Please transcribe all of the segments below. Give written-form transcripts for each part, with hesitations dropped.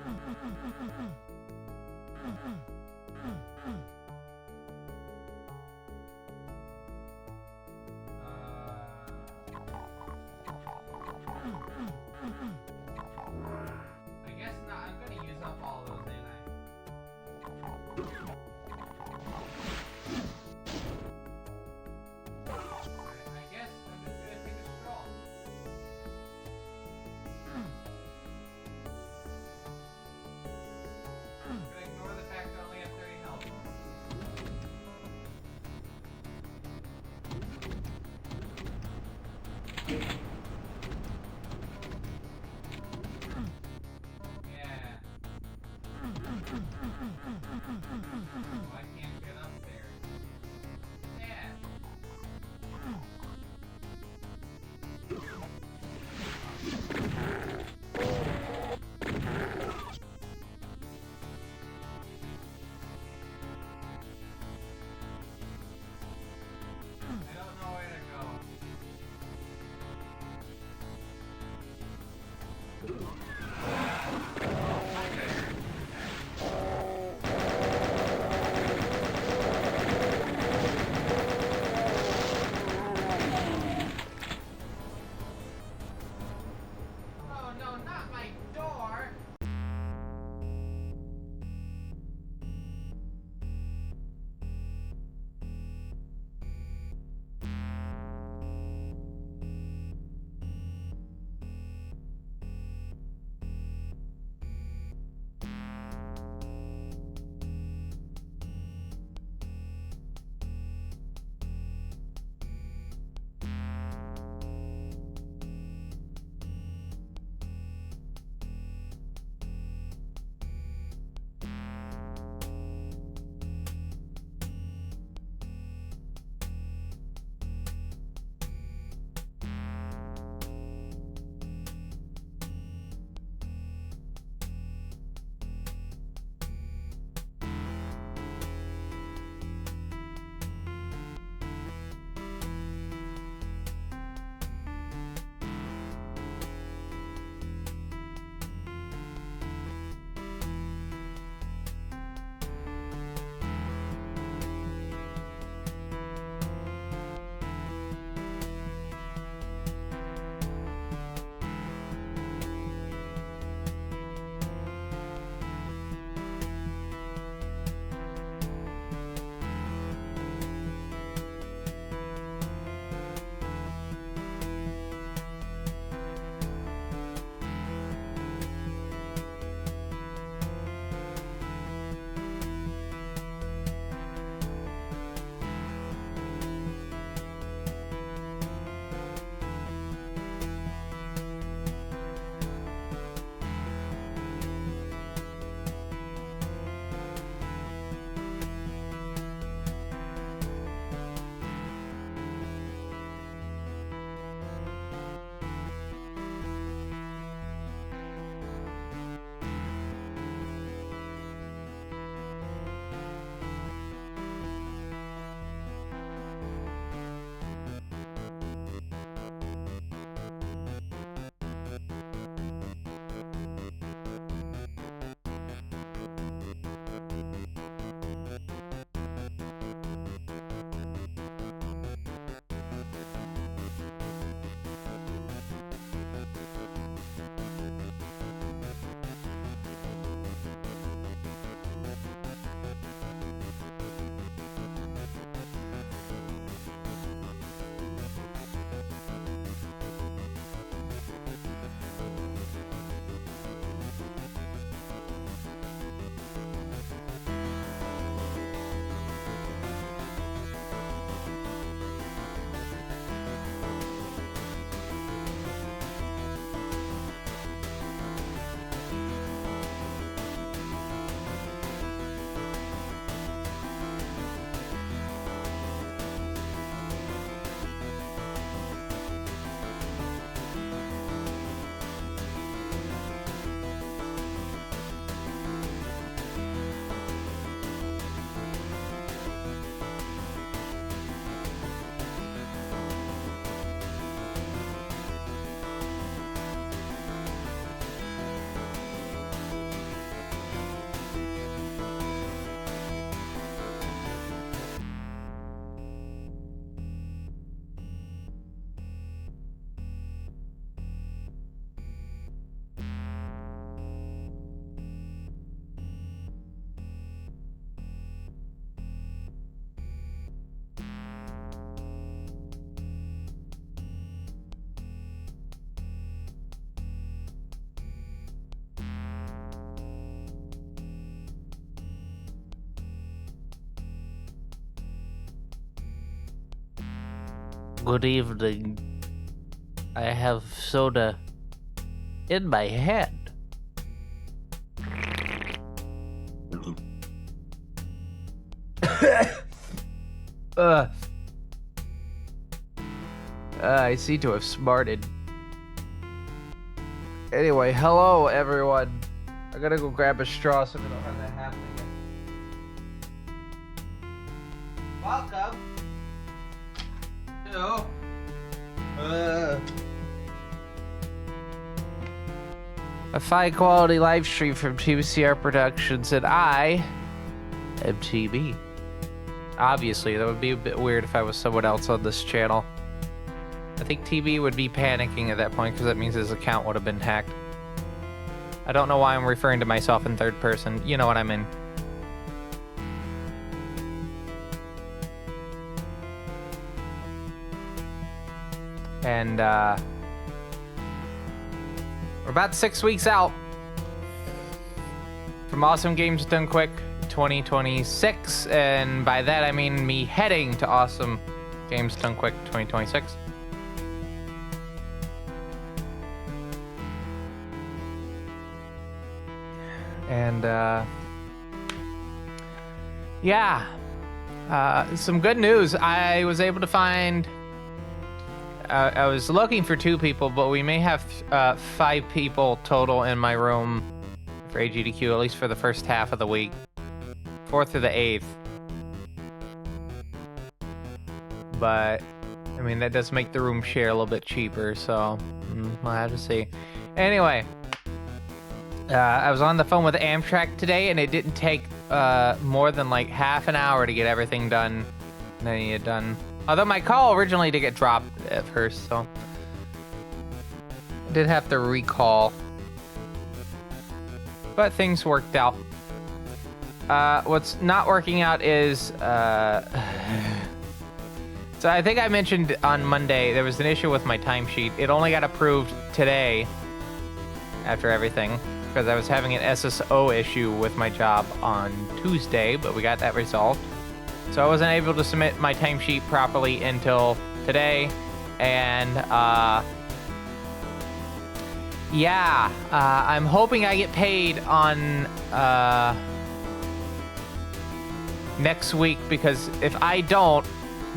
I guess not. I'm gonna use up all those, ain't I? Alright, I guess I'm just gonna take a stroll. I'm gonna ignore the fact that I only have 30 health. Good evening. I have soda in my hand. I seem to have smarted. Anyway, hello everyone. I gotta go grab a straw so we don't have that happen again. Welcome to a fine quality live stream from TBCR Productions, and I am TB. Obviously, that would be a bit weird if I was someone else on this channel. I think TB would be panicking at that point because that means his account would have been hacked. I don't know why I'm referring to myself in third person. You know what I mean. And we're about 6 weeks out from Awesome Games Done Quick 2026, and by that I mean me heading to Awesome Games Done Quick 2026. And some good news. I was able to find, I was looking for 2 people, but we may have 5 people total in my room for agdq, at least for the first half of the week, 4th through the 8th. But I mean, that does make the room share a little bit cheaper, so we'll have to see. Anyway, I was on the phone with Amtrak today, and it didn't take more than like half an hour to get everything done that I needed done. Although my call originally did get dropped at first, so I did have to recall. But things worked out. What's not working out is, so I think I mentioned on Monday there was an issue with my timesheet. It only got approved today after everything, because I was having an SSO issue with my job on Tuesday, but we got that resolved. So I wasn't able to submit my timesheet properly until today, and I'm hoping I get paid on next week, because if I don't,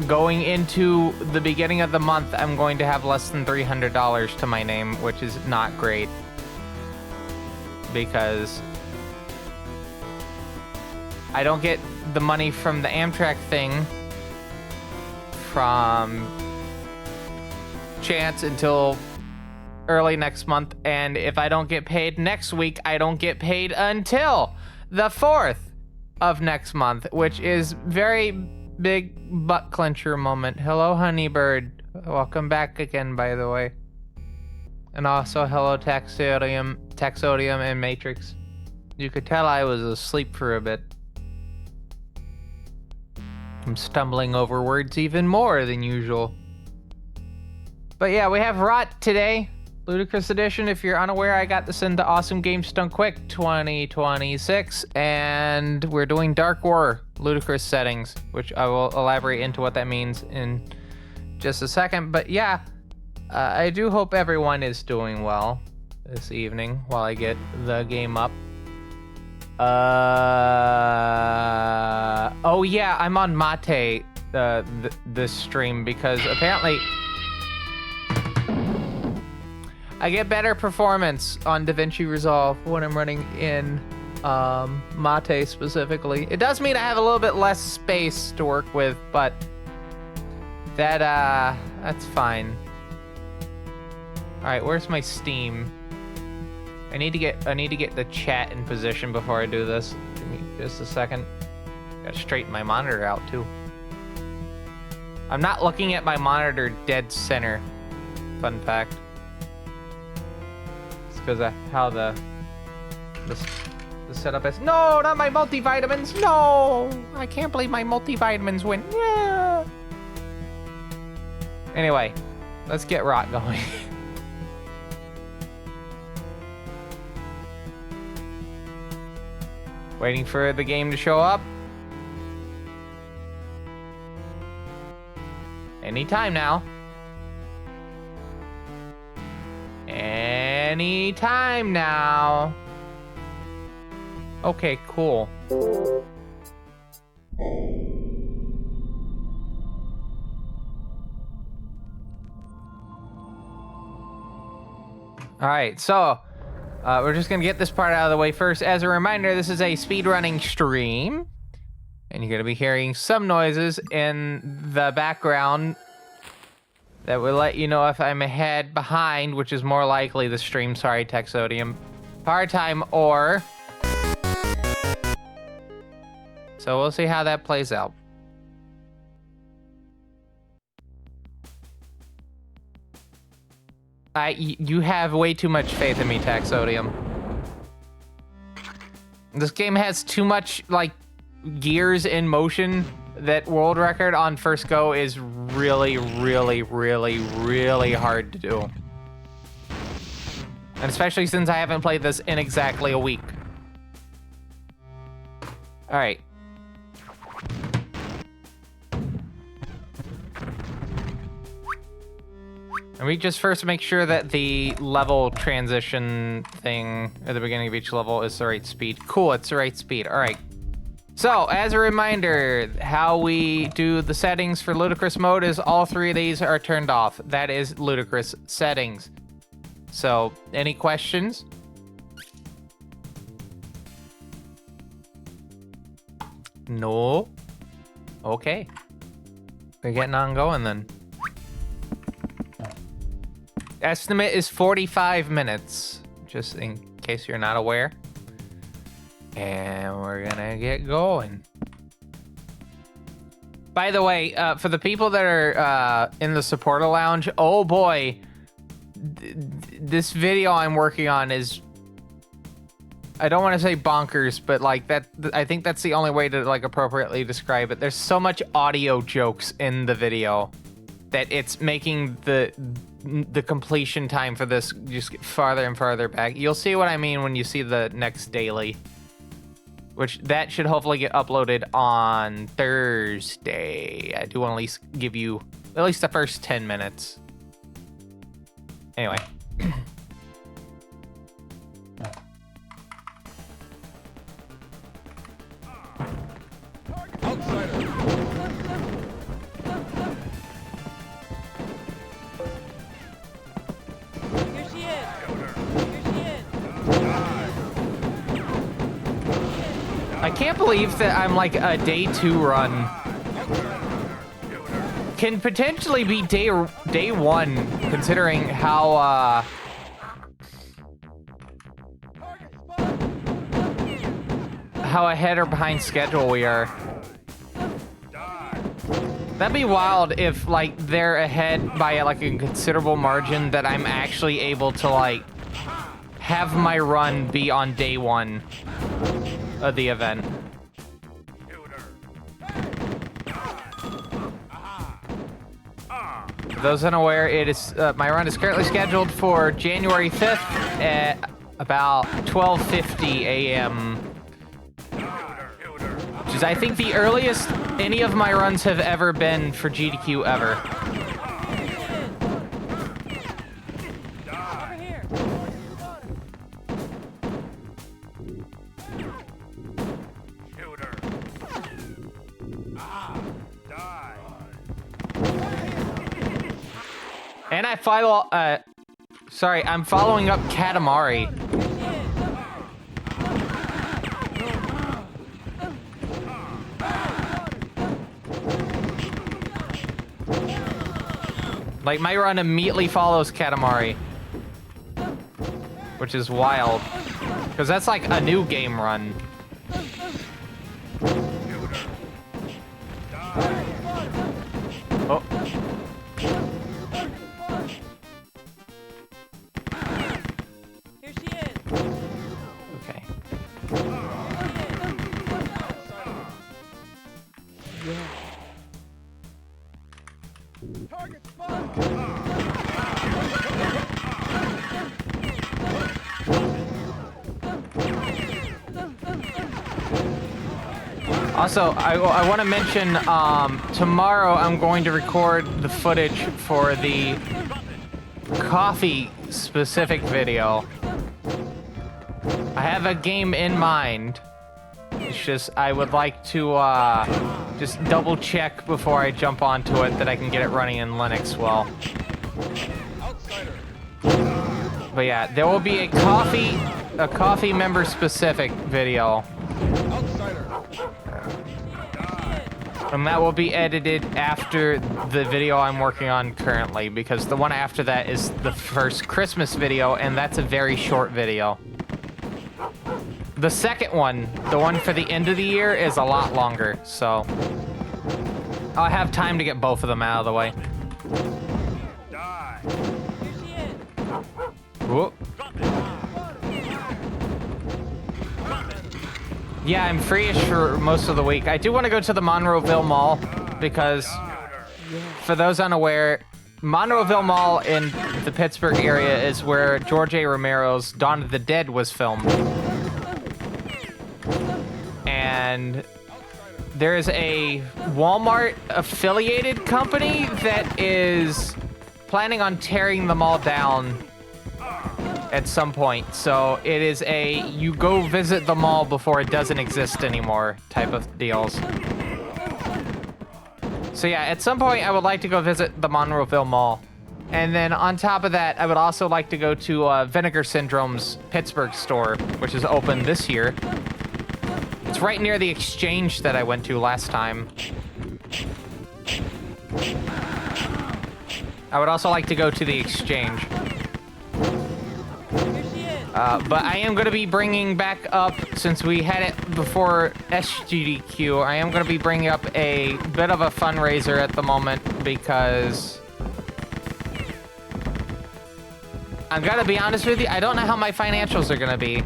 going into the beginning of the month, I'm going to have less than $300 to my name, which is not great. Because I don't get the money from the Amtrak thing from Chance until early next month, and if I don't get paid next week, I don't get paid until the 4th of next month, which is very big butt clencher moment. Hello, Honeybird. Welcome back again, by the way. And also, hello, Taxodium and Matrix. You could tell I was asleep for a bit. I'm stumbling over words even more than usual. But yeah, we have Rott today. Ludicrous Edition. If you're unaware, I got this into Awesome Games Done Quick 2026. And we're doing Dark War Ludicrous settings, which I will elaborate into what that means in just a second. But yeah. I do hope everyone is doing well this evening while I get the game up. Oh yeah, I'm on Mate this stream because apparently I get better performance on DaVinci Resolve when I'm running in Mate specifically. It does mean I have a little bit less space to work with, but that's fine. All right, where's my Steam? I need to get the chat in position before I do this. Give me just a second. Gotta straighten my monitor out too. I'm not looking at my monitor dead center. Fun fact. It's because of how the setup is. No, not my multivitamins. No, I can't believe my multivitamins went. Yeah. Anyway, let's get Rott going. Waiting for the game to show up. Anytime now. any time now. Okay, cool. All right, so we're just gonna get this part out of the way first. As a reminder, this is a speedrunning stream, and you're gonna be hearing some noises in the background that will let you know if I'm ahead, behind, which is more likely the stream, sorry, Texodium, part time, or... So we'll see how that plays out. You have way too much faith in me, Taxodium. This game has too much, like, gears in motion that world record on first go is really, really, really, really hard to do. And especially since I haven't played this in exactly a week. All right. And we just first make sure that the level transition thing at the beginning of each level is the right speed. Cool, it's the right speed. All right. So, as a reminder, how we do the settings for ludicrous mode is all three of these are turned off. That is ludicrous settings. So, any questions? No? Okay. We're getting on going then. Estimate is 45 minutes, just in case you're not aware. And we're gonna get going. By the way, for the people that are in the supporter lounge, oh boy, this video I'm working on is, I don't want to say bonkers, but like that, I think that's the only way to like appropriately describe it. There's so much audio jokes in the video that it's making the completion time for this just get farther and farther back. You'll see what I mean when you see the next daily, which that should hopefully get uploaded on Thursday. I do want to at least give you at least the first 10 minutes. Anyway. I can't believe that I'm like a day 2 run. Can potentially be day 1, considering how ahead or behind schedule we are. That'd be wild if like they're ahead by like a considerable margin that I'm actually able to like have my run be on day 1 of the event. For those unaware, it is my run is currently scheduled for January 5th at about 12:50 a.m. which is I think the earliest any of my runs have ever been for GDQ ever. And I follow, sorry, I'm following up Katamari. Like, my run immediately follows Katamari. Which is wild. Because that's like a new game run. Oh. Here she is. Okay. Target spot. Also, I want to mention, tomorrow I'm going to record the footage for the coffee specific video. I have a game in mind. It's just I would like to just double check before I jump onto it that I can get it running in Linux well. But yeah, there will be a coffee member specific video. And that will be edited after the video I'm working on currently, because the one after that is the first Christmas video, and that's a very short video. The second one, the one for the end of the year, is a lot longer, so I'll have time to get both of them out of the way. Whoop. Yeah, I'm free-ish for most of the week. I do want to go to the Monroeville Mall because, for those unaware, Monroeville Mall in the Pittsburgh area is where George A. Romero's Dawn of the Dead was filmed. And there is a Walmart affiliated company that is planning on tearing the mall down at some point. So it is a you go visit the mall before it doesn't exist anymore type of deals. So yeah, at some point I would like to go visit the Monroeville Mall. And then on top of that, I would also like to go to Vinegar Syndrome's Pittsburgh store, which is open this year. It's right near the Exchange that I went to last time. I would also like to go to the Exchange. But I am going to be bringing back up, since we had it before agdq, I am going to be bringing up a bit of a fundraiser at the moment because I'm going to be honest with you, I don't know how my financials are going to be.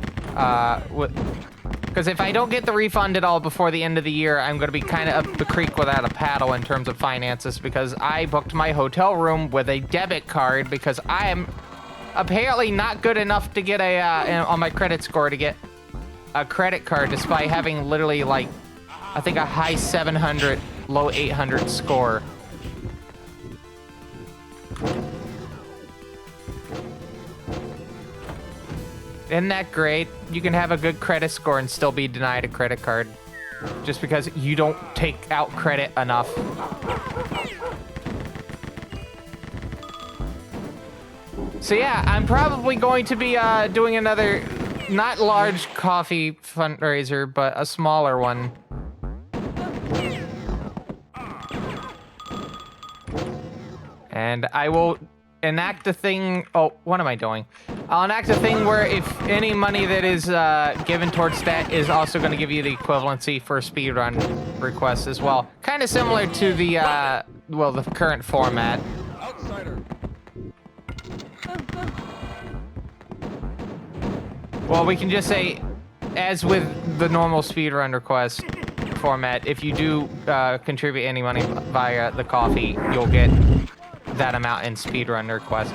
Because if I don't get the refund at all before the end of the year, I'm going to be kind of up the creek without a paddle in terms of finances, because I booked my hotel room with a debit card because I am apparently not good enough to get on my credit score to get a credit card, despite having literally, like, I think a high 700, low 800 score. Isn't that great? You can have a good credit score and still be denied a credit card just because you don't take out credit enough. So yeah, I'm probably going to be doing another, not large coffee fundraiser, but a smaller one. And I will enact a thing. Oh, what am I doing? I'll enact a thing where if any money that is given towards that is also going to give you the equivalency for speedrun requests as well. Kind of similar to the, well, the current format. Outsider. Well, we can just say, as with the normal speedrun request format, if you do contribute any money via the coffee, you'll get that amount in speedrun request.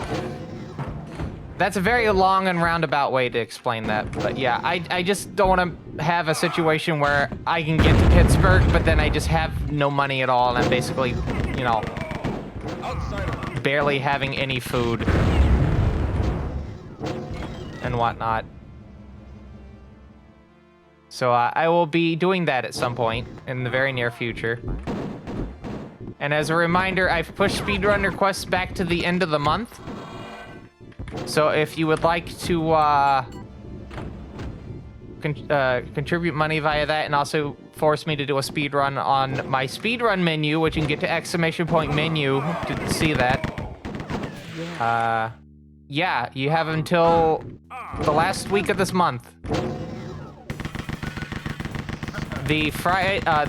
That's a very long and roundabout way to explain that, but yeah, I just don't want to have a situation where I can get to Pittsburgh, but then I just have no money at all, and I'm basically, you know, barely having any food and whatnot. So I will be doing that at some point in the very near future. And as a reminder, I've pushed speedrun requests back to the end of the month. So if you would like to contribute money via that and also force me to do a speedrun on my speedrun menu, which you can get to ! Menu to see that. Yeah, you have until the last week of this month. The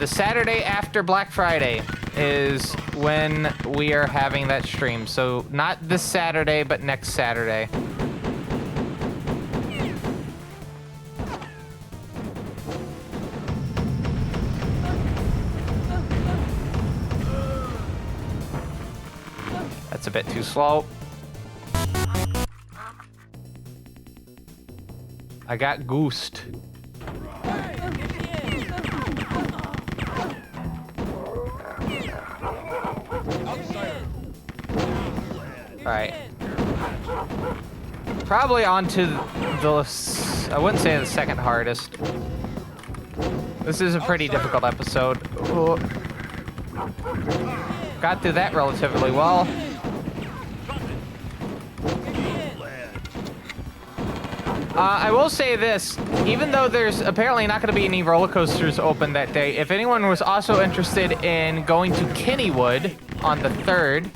Saturday after Black Friday is when we are having that stream. So not this Saturday, but next Saturday. That's a bit too slow. I got goosed. Alright. Probably onto I wouldn't say the second hardest. This is a pretty difficult episode. Oh. Got through that relatively well. I will say this, even though there's apparently not going to be any roller coasters open that day, if anyone was also interested in going to Kennywood on the 3rd,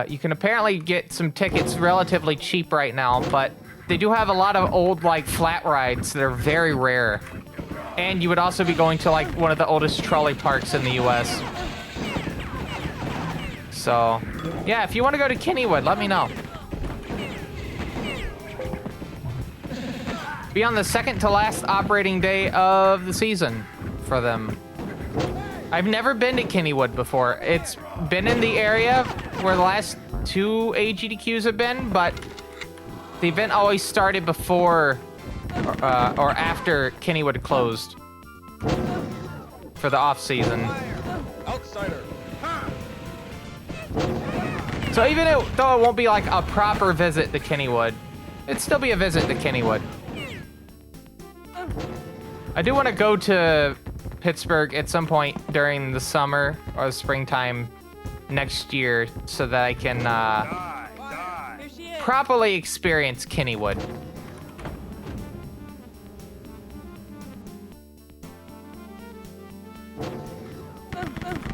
you can apparently get some tickets relatively cheap right now, but they do have a lot of old, like, flat rides that are very rare. And you would also be going to, like, one of the oldest trolley parks in the U.S. So, yeah, if you want to go to Kennywood, let me know. Be on the second to last operating day of the season for them. I've never been to Kennywood before. It's been in the area where the last 2 agdqs have been, but the event always started before or after Kennywood closed for the off season. Outsider. So even though it won't be like a proper visit to Kennywood, it'd still be a visit to Kennywood. I do want to go to Pittsburgh at some point during the summer or springtime next year so that I can Here she is. properly experience Kennywood.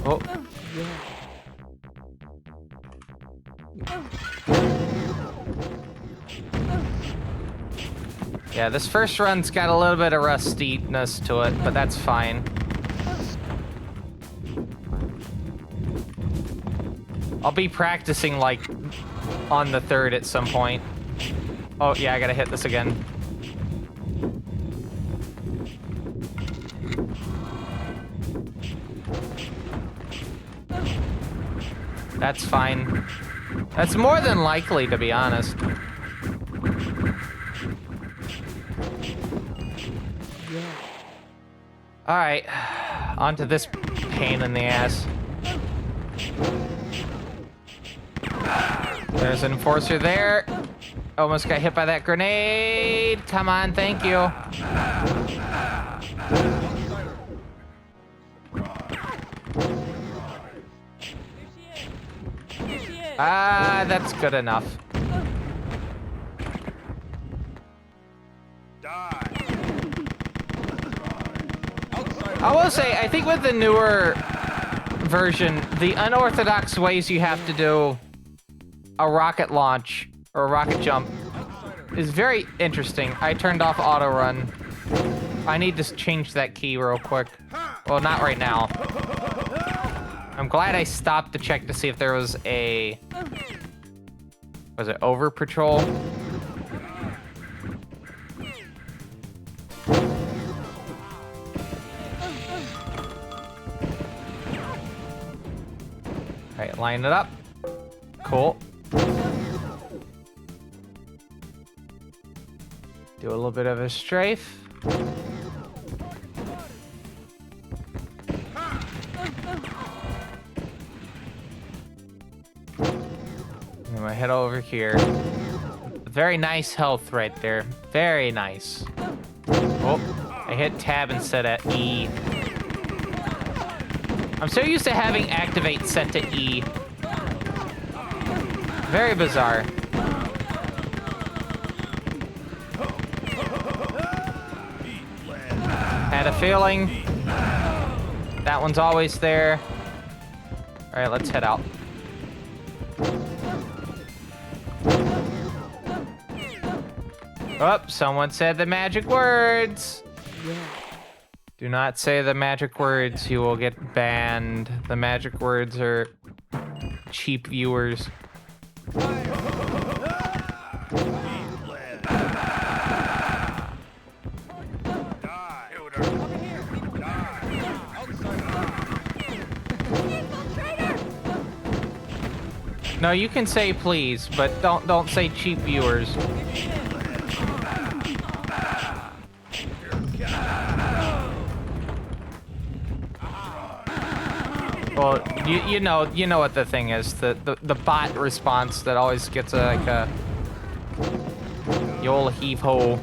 Oh. Yeah, this first run's got a little bit of rustiness to it, but that's fine. I'll be practicing, like, on the 3rd at some point. Oh, yeah, I gotta hit this again. That's fine. That's more than likely, to be honest. Alright, onto this pain in the ass. There's an enforcer there. Almost got hit by that grenade. Come on, thank you. Here she is. Ah, that's good enough. I will say, I think with the newer version, the unorthodox ways you have to do a rocket launch or a rocket jump is very interesting. I turned off auto run. I need to change that key real quick. Well, not right now. I'm glad I stopped to check to see if there was a... Was it over patrol? Alright, line it up. Cool. Do a little bit of a strafe. I'm gonna head over here. Very nice health right there. Very nice. Oh, I hit tab instead of E. I'm so used to having activate set to E. Very bizarre. Had a feeling. That one's always there. All right, let's head out. Oh, someone said the magic words. Do not say the magic words. You will get banned. The magic words are cheap viewers. No, you can say please, but don't say cheap viewers. Well, you know what the thing is, the bot response that always gets a The old heave-ho.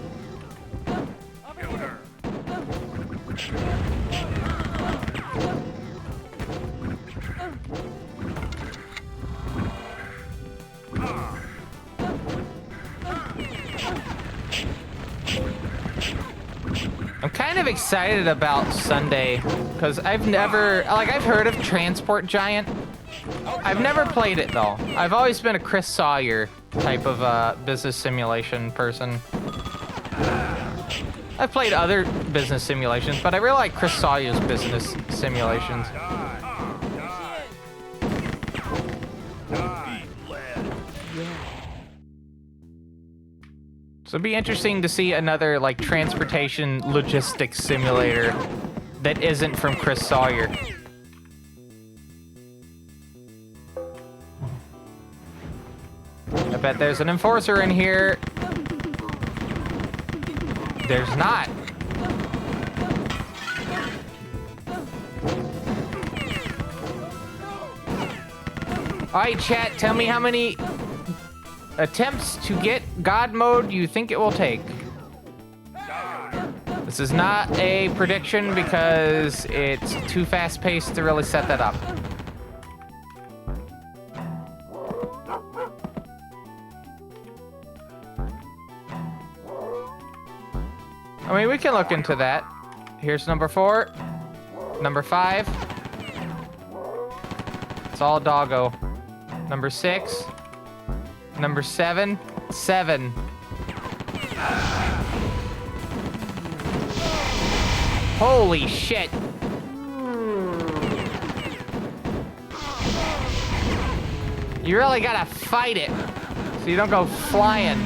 I'm kind of excited about Sunday because I've heard of Transport Giant. I've never played it though. I've always been a Chris Sawyer type of business simulation person. I've played other business simulations, but I really like Chris Sawyer's business simulations. So it'd be interesting to see another like transportation logistics simulator that isn't from Chris Sawyer. I bet there's an enforcer in here. There's not. All right, chat, tell me how many attempts to get God mode you think it will take. This is not a prediction because it's too fast-paced to really set that up. I mean, we can look into that. Here's number 4. Number 5. It's all doggo. Number 6. Number 7. 7. Holy shit. You really gotta fight it so you don't go flying.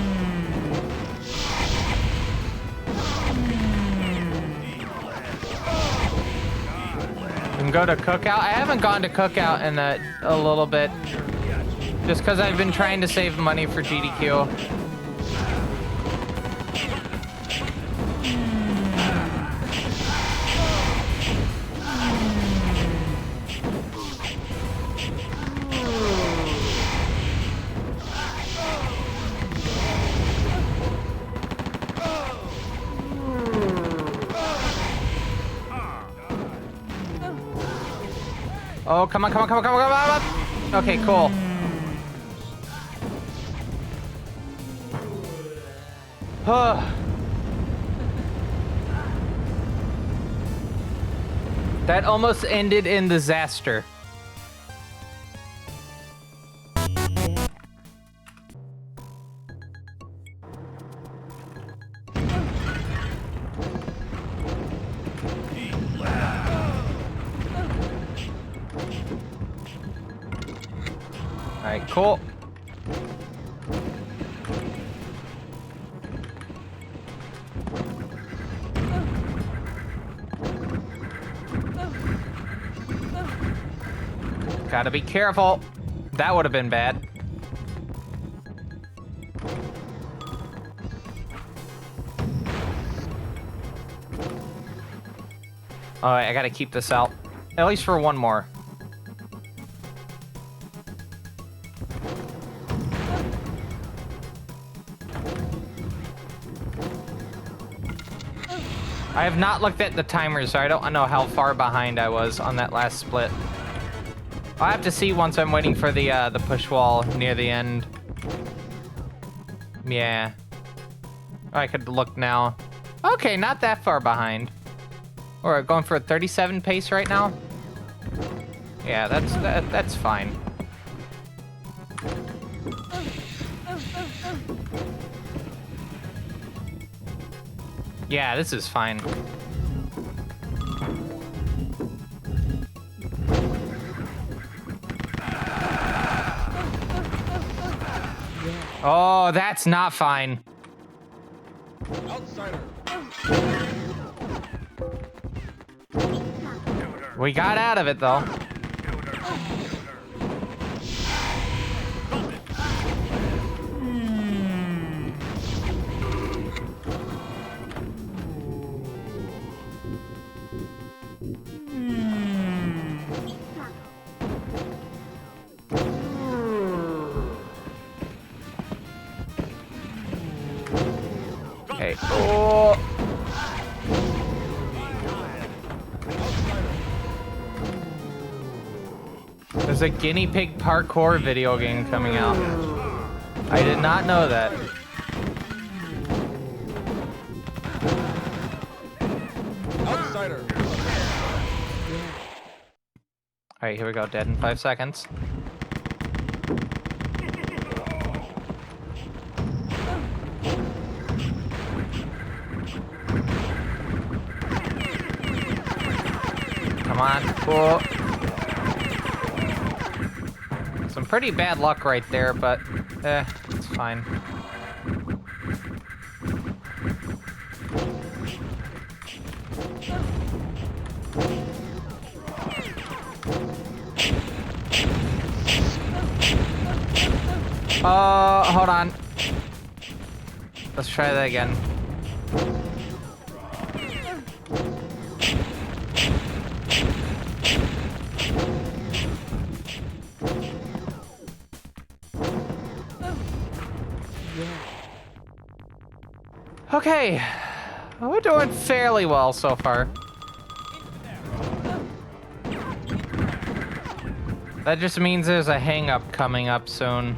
And go to Cookout. I haven't gone to Cookout in a little bit. Just because I've been trying to save money for GDQ. Oh, come on, come on, come on, come on, come on. Okay, cool. That almost ended in disaster. Alright, cool. Gotta be careful. That would have been bad. Alright, I gotta keep this out. At least for one more. I have not looked at the timer, so I don't know how far behind I was on that last split. I'll have to see once I'm waiting for the push wall near the end. Yeah. Oh, I could look now. Okay, not that far behind. We're going for a 37 pace right now. Yeah, that's fine. Yeah, this is fine. Oh, that's not fine. Outsider. We got out of it, though. Okay. Oh. There's a guinea pig parkour video game coming out. I did not know that. Outsider. All right, here we go. Dead in 5 seconds. Come on, cool. Some pretty bad luck right there, but it's fine. Hold on. Let's try that again. Okay, we're doing fairly well so far. That just means there's a hang-up coming up soon.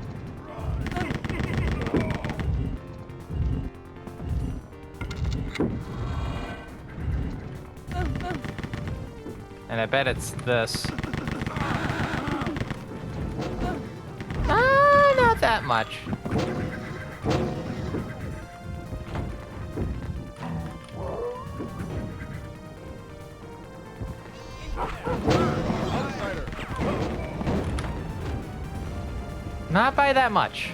And I bet it's this. Not that much. Not by that much.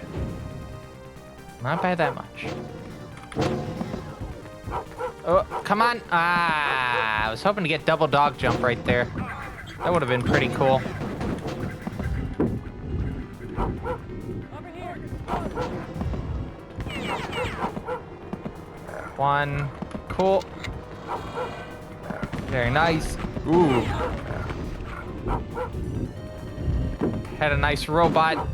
Not by that much. Oh, come on. I was hoping to get double dog jump right there. That would have been pretty cool. Over here. One. Cool. Very nice. Ooh. Had a nice robot.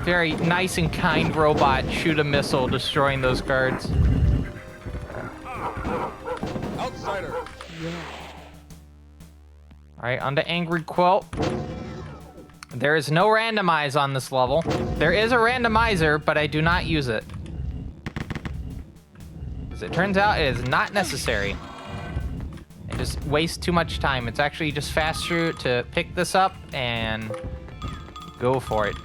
Very nice and kind robot shoot a missile, destroying those guards. Outsider. Alright, on to Angry Quilt. There is no randomize on this level. There is a randomizer, but I do not use it. As it turns out, it is not necessary. It just wastes too much time. It's actually just faster to pick this up and go for it.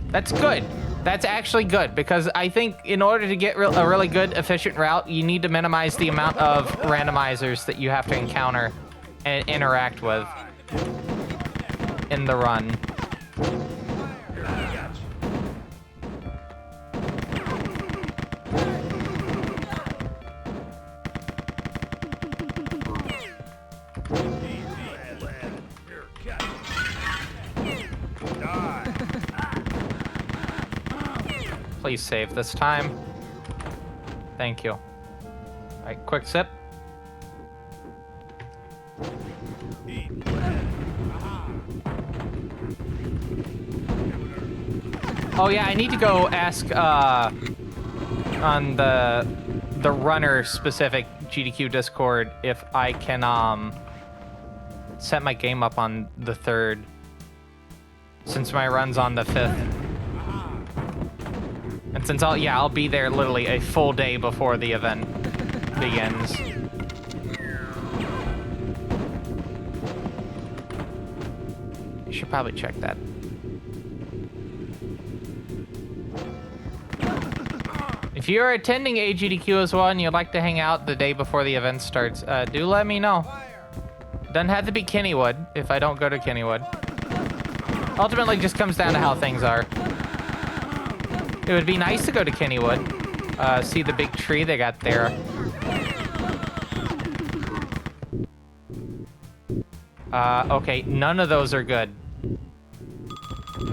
That's good. That's actually good, because I think in order to get a really good, efficient route, you need to minimize the amount of randomizers that you have to encounter and interact with in the run. Please save this time. Thank you. All right, quick sip. Oh yeah, I need to go ask on the runner specific GDQ Discord if I can set my game up on the 3rd, since my run's on the 5th. And since I'll be there literally a full day before the event begins. You should probably check that. If you're attending AGDQ as well and you'd like to hang out the day before the event starts, do let me know. Doesn't have to be Kennywood if I don't go to Kennywood. Ultimately, just comes down to how things are. It would be nice to go to Kennywood, see the big tree they got there. Okay, none of those are good.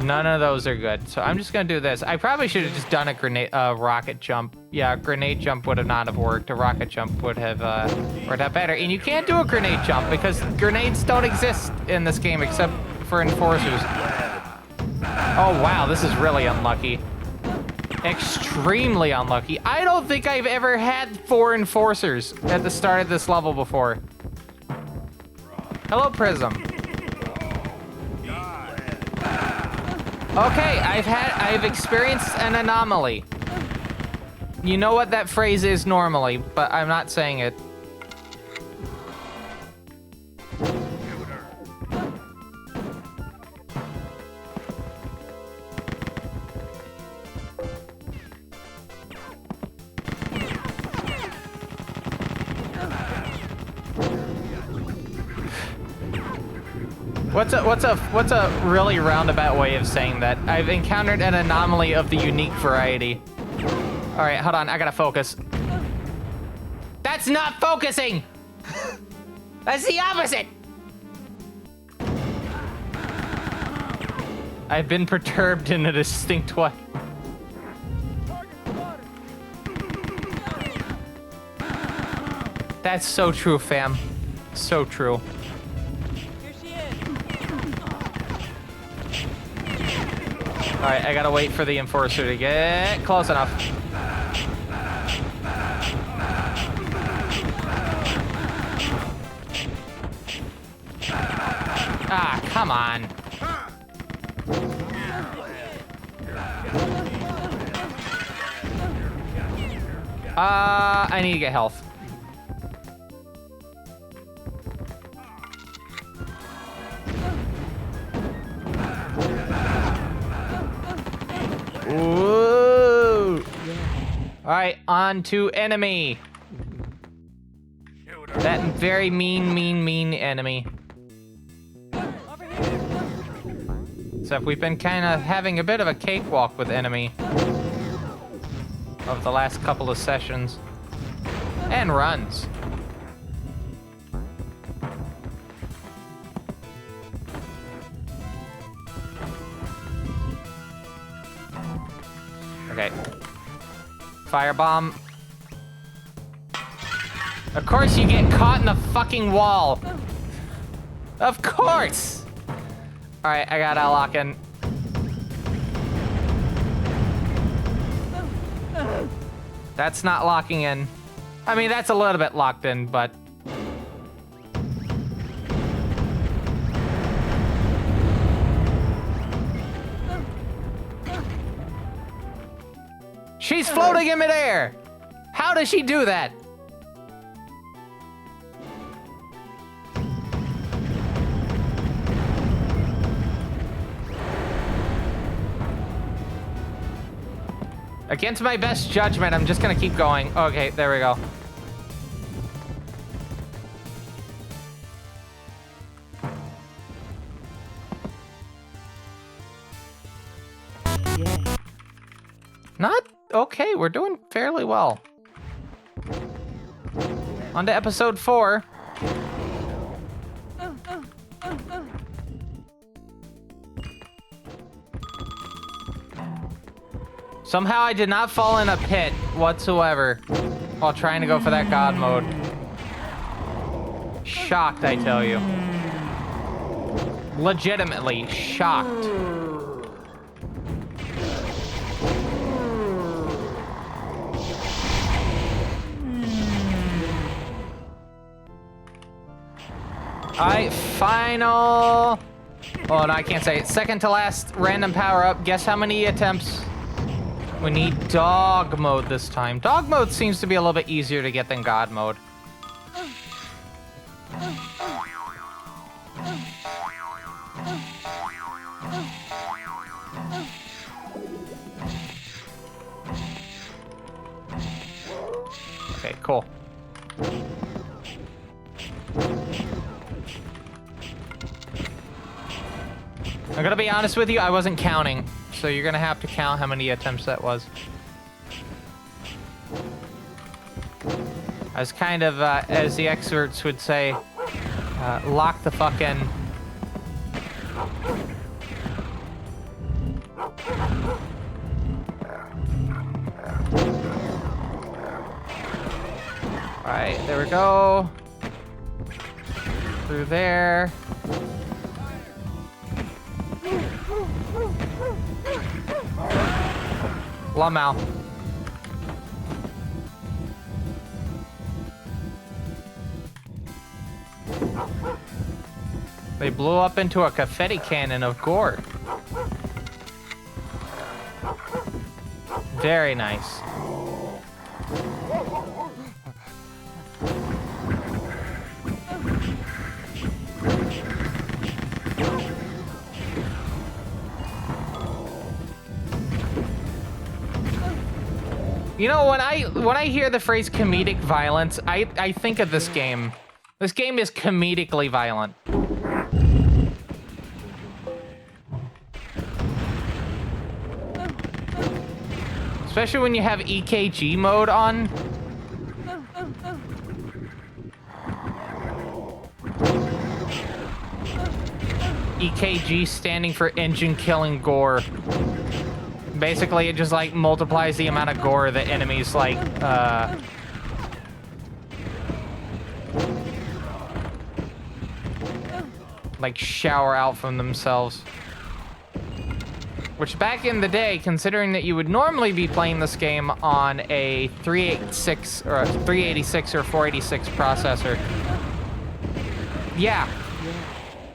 None of those are good. So I'm just gonna do this. I probably should have just done a rocket jump. Yeah, a grenade jump would have not have worked. A rocket jump would have worked out better. And you can't do a grenade jump because grenades don't exist in this game except for enforcers. Oh wow, this is really unlucky. Extremely unlucky. I don't think I've ever had 4 enforcers at the start of this level before. Hello, Prism. Okay, I've experienced an anomaly. You know what that phrase is normally, but I'm not saying it. What's a really roundabout way of saying that? I've encountered an anomaly of the unique variety. All right, hold on. I gotta focus. That's not focusing. That's the opposite. I've been perturbed in a distinct way. That's so true, fam. So true. All right, I gotta wait for the enforcer to get close enough. Ah, come on. I need to get health. Ooh. All right, on to enemy. That very mean enemy. Except we've been kind of having a bit of a cakewalk with enemy of the last couple of sessions. And runs. Okay. Firebomb. Of course you get caught in the fucking wall. Of course! Alright, I gotta lock in. That's not locking in. I mean, that's a little bit locked in, but... She's floating in midair! How does she do that? Against my best judgment, I'm just gonna keep going. Okay, there we go. Not okay, we're doing fairly well. On to episode 4. Somehow I did not fall in a pit whatsoever while trying to go for that God mode. Shocked, I tell you. Legitimately shocked. Alright, final... Oh, no, I can't say it. Second to last random power-up. Guess how many attempts? We need dog mode this time. Dog mode seems to be a little bit easier to get than God mode. Okay, cool. I'm gonna be honest with you, I wasn't counting, so you're gonna have to count how many attempts that was. I was kind of, as the experts would say, lock the fuck in. Alright, there we go. Through there. Lamau. They blew up into a confetti cannon of gore. Very nice. You know, when I hear the phrase comedic violence, I think of this game. This game is comedically violent. Especially when you have EKG mode on. EKG standing for engine killing gore. Basically, it just like multiplies the amount of gore that enemies like shower out from themselves. Which back in the day, considering that you would normally be playing this game on a 386 or a 386 or 486 processor, yeah,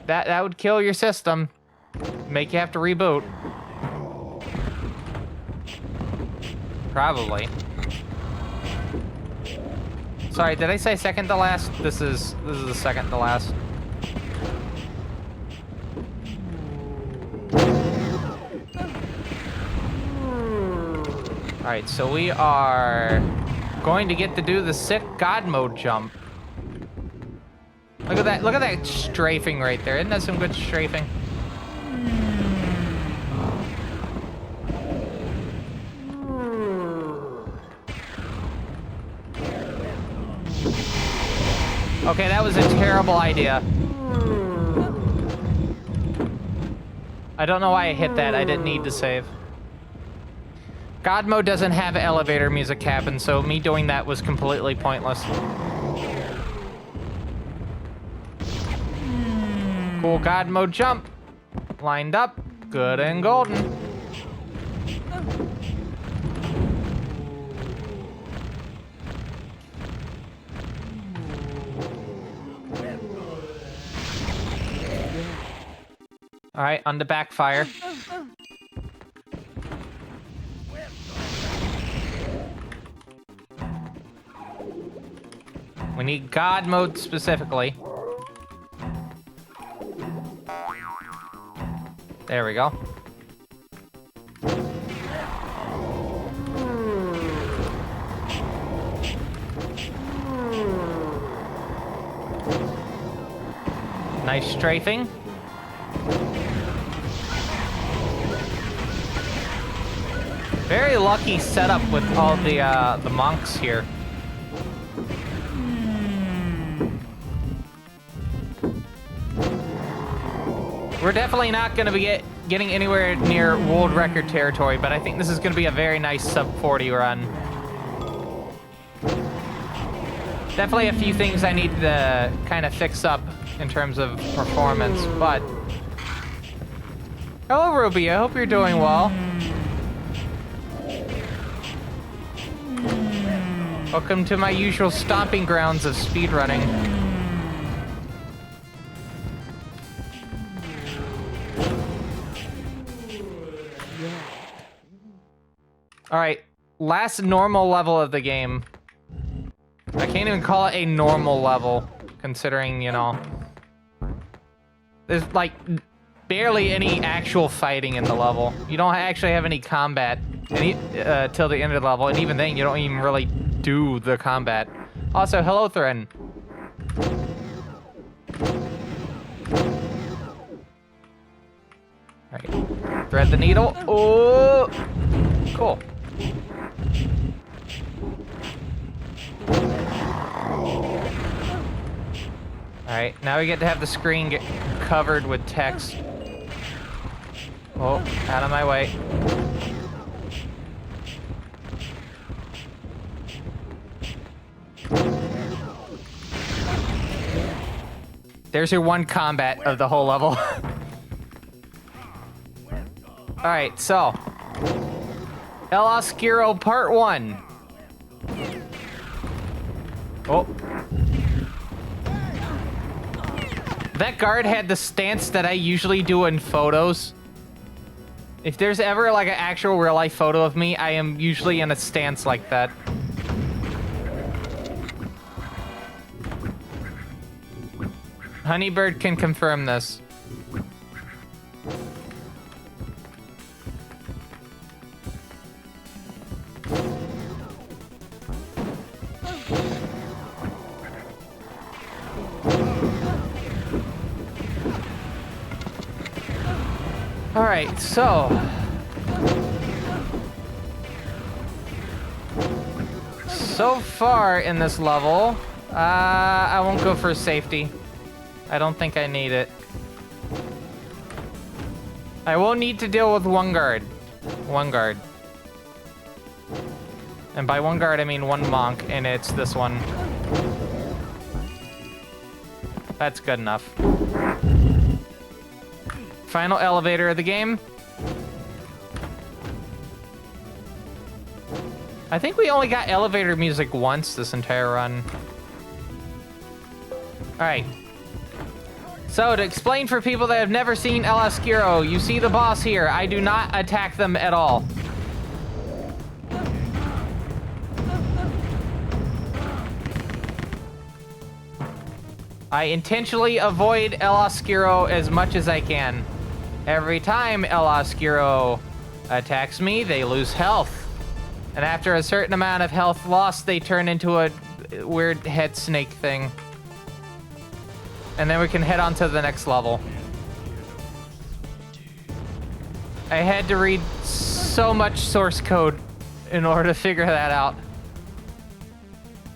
that would kill your system, make you have to reboot. Probably. Sorry, did I say second to last? This is the second to last. Alright, so we are going to get to do the sick God mode jump. Look at that strafing right there. Isn't that some good strafing? Okay, that was a terrible idea. I don't know why I hit that. I didn't need to save. God mode doesn't have elevator music happen, so me doing that was completely pointless. Cool God mode jump. Lined up. Good and golden. All right, on the backfire. We need God mode specifically. There we go. Nice strafing. Very lucky setup with all the monks here. We're definitely not going to be getting anywhere near world record territory, but I think this is going to be a very nice sub 40 run. Definitely a few things I need to kind of fix up in terms of performance, but... Hello, Ruby. I hope you're doing well. Welcome to my usual stomping grounds of speedrunning. Alright, last normal level of the game. I can't even call it a normal level, considering, you know... There's, like, barely any actual fighting in the level. You don't actually have any combat till the end of the level, and even then, you don't even really do the combat. Also, hello, Thrin. Alright, thread the needle. Oh! Cool. Alright, now we get to have the screen get covered with text. Oh, out of my way. There's your one combat of the whole level. Alright, so... El Oscuro Part 1. Oh. That guard had the stance that I usually do in photos. If there's ever like an actual real life photo of me, I am usually in a stance like that. Honeybird can confirm this. All right, so far in this level, I won't go for safety. I don't think I need it. I will need to deal with one guard. One guard. And by one guard, I mean one monk, and it's this one. That's good enough. Final elevator of the game. I think we only got elevator music once this entire run. Alright. So, to explain for people that have never seen El Oscuro, you see the boss here. I do not attack them at all. I intentionally avoid El Oscuro as much as I can. Every time El Oscuro attacks me, they lose health. And after a certain amount of health lost, they turn into a weird head snake thing. And then we can head on to the next level. I had to read so much source code in order to figure that out.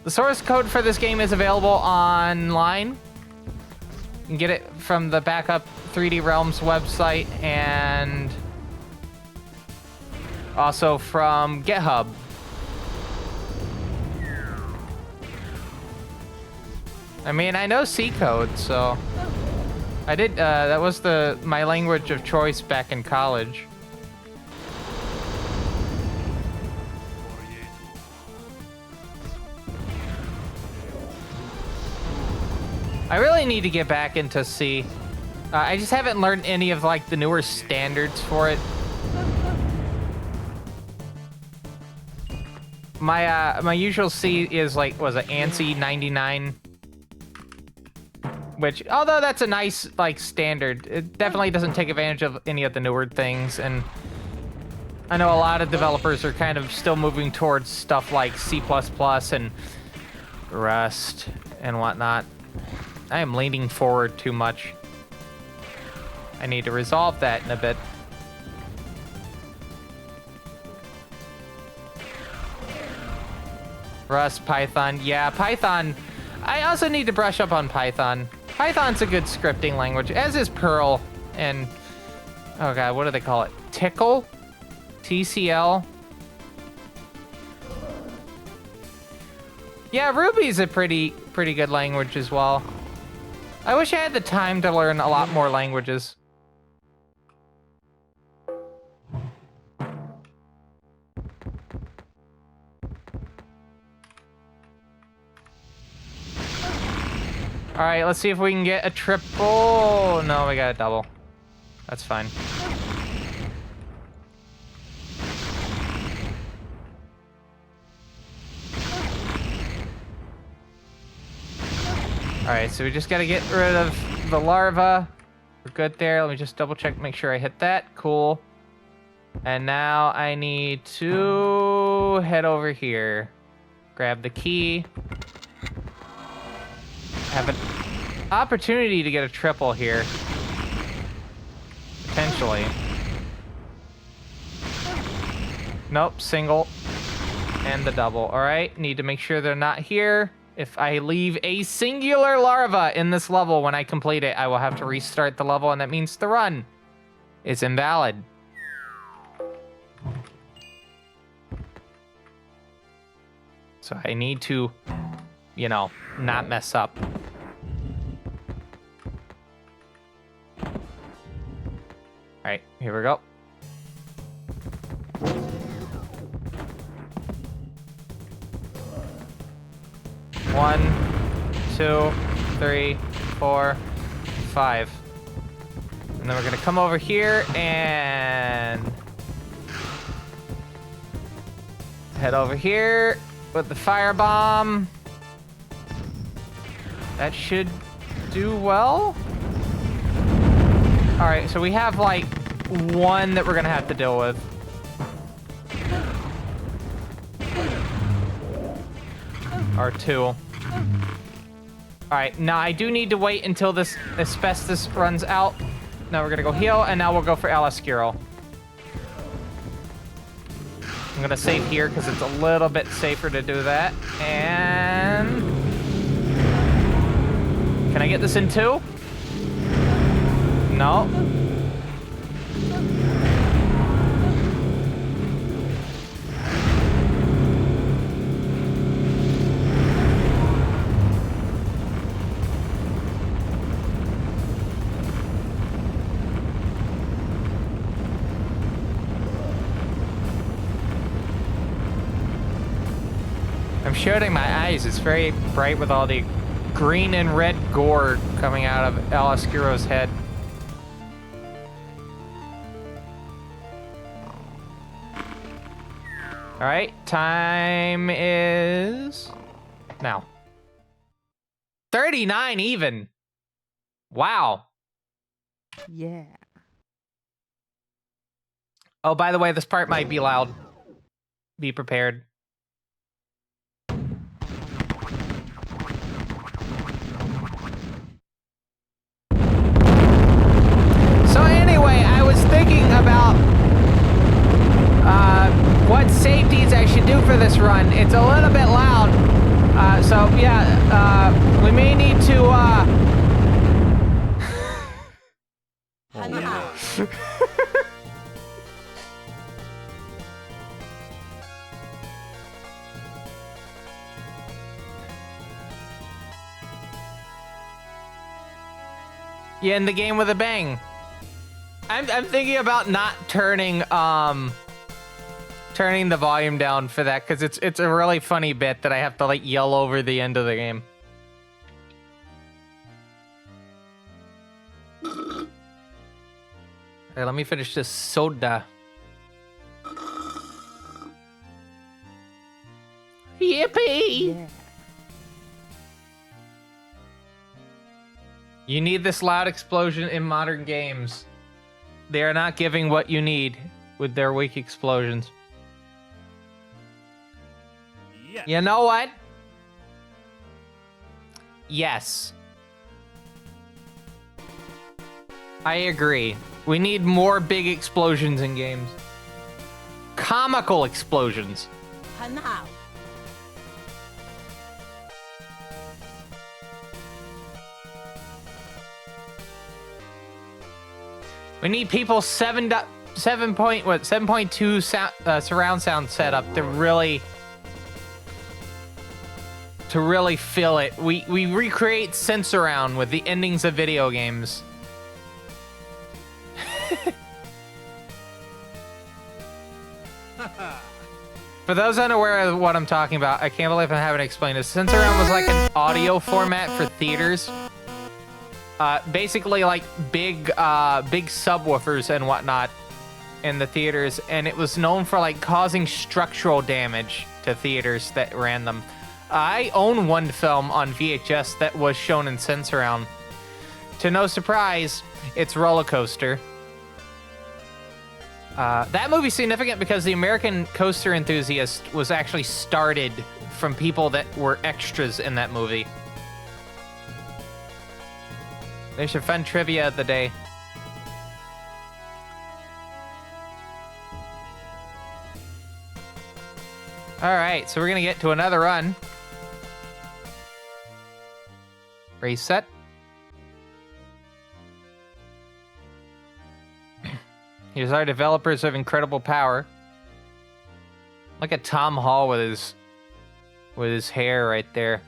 The source code for this game is available online. You can get it from the backup 3D Realms website and also from GitHub. I mean, I know C code, so I did. That was my language of choice back in college. I really need to get back into C. I just haven't learned any of like the newer standards for it. My usual C is like, was it ANSI 99? Which, although that's a nice like standard, it definitely doesn't take advantage of any of the newer things. And I know a lot of developers are kind of still moving towards stuff like C++ and Rust and whatnot. I am leaning forward too much. I need to resolve that in a bit. Rust, Python. Yeah, Python. I also need to brush up on Python. Python's a good scripting language, as is Perl and, oh god, what do they call it? Tickle? TCL? Yeah, Ruby's a pretty good language as well. I wish I had the time to learn a lot more languages. All right, let's see if we can get a triple. No, we got a double. That's fine. All right, so we just got to get rid of the larva. We're good there. Let me just double check, make sure I hit that. Cool. And now I need to head over here. Grab the key. Have an opportunity to get a triple here. Potentially. Nope, single. And the double. Alright, need to make sure they're not here. If I leave a singular larva in this level when I complete it, I will have to restart the level, and that means the run is invalid. So I need to, you know, not mess up. All right, here we go. 1, 2, 3, 4, 5. And then we're gonna come over here and head over here with the firebomb. That should do well. All right, so we have like one that we're gonna have to deal with. Or two. All right, now I do need to wait until this asbestos runs out. Now we're gonna go heal, and now we'll go for agdq. I'm gonna save here because it's a little bit safer to do that. And can I get this in two? No. I'm shading my eyes. It's very bright with all the green and red gore coming out of agdq's head. All right, time is now. 39 even. Wow. Yeah. Oh, by the way, this part might be loud. Be prepared. So anyway, I was thinking about what safeties I should do for this run. It's a little bit loud. So yeah, we may need to yeah, in the game with a bang. I'm thinking about not turning the volume down for that because it's a really funny bit that I have to like yell over the end of the game. Okay, let me finish this soda. Yippee! Yeah. You need this loud explosion in modern games. They are not giving what you need with their weak explosions. Yes. You know what? Yes. I agree. We need more big explosions in games. Comical explosions. Hanao. We need people 7.2 surround sound setup to really feel it. We recreate Sensurround with the endings of video games. For those unaware of what I'm talking about, I can't believe I haven't explained this. Sensurround was like an audio format for theaters. Basically like big subwoofers and whatnot in the theaters, and it was known for like causing structural damage to theaters that ran them. I own one film on VHS that was shown in Sensurround. To no surprise, it's Roller Coaster. That movie's significant because the American Coaster Enthusiast was actually started from people that were extras in that movie. There's your fun trivia of the day. Alright, so we're gonna get to another run. Reset. Here's our developers of incredible power. Look at Tom Hall with his hair right there.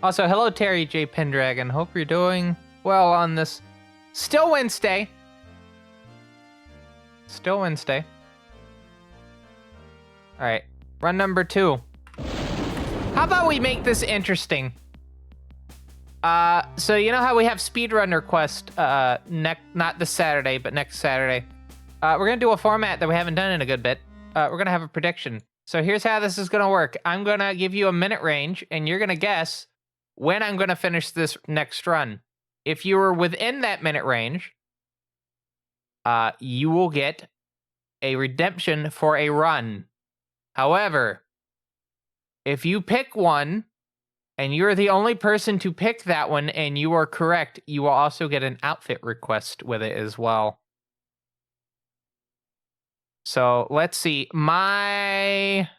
Also, hello Terry J. Pendragon. Hope you're doing well on this still Wednesday. Still Wednesday. All right, run number 2. How about we make this interesting? So you know how we have speedrun request not this Saturday, but next Saturday. We're gonna do a format that we haven't done in a good bit. We're gonna have a prediction. So here's how this is gonna work. I'm gonna give you a minute range, and you're gonna guess when I'm gonna finish this next run. If you were within that minute range, you will get a redemption for a run. However, if you pick one, and you're the only person to pick that one, and you are correct, you will also get an outfit request with it as well. So let's see. My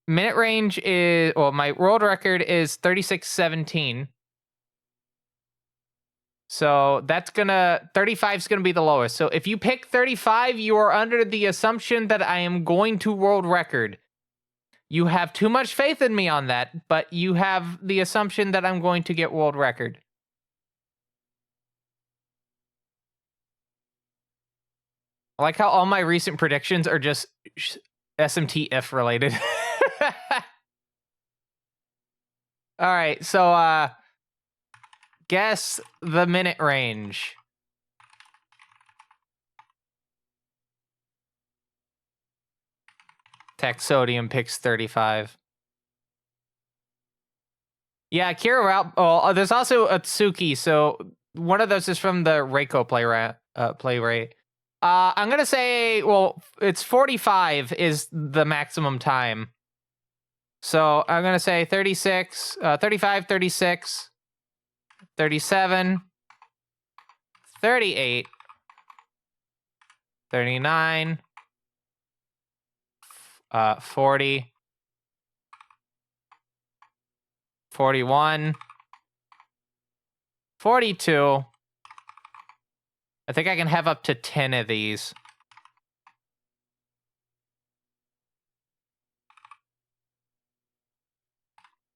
minute range is, well, my world record is 36:17. So that's 35 is gonna be the lowest. So if you pick 35, you are under the assumption that I am going to world record. You have too much faith in me on that, but you have the assumption that I'm going to get world record. I like how all my recent predictions are just SMT if related. All right, so guess the minute range. Taxodium picks 35. Yeah, Kira out. Oh, there's also Atsuki, so one of those is from the Reiko playwright. I'm gonna say, well, it's 45 is the maximum time. So I'm gonna say 36, 35, 36, 37, 38, 39, 40, 41, 42. I think I can have up to 10 of these.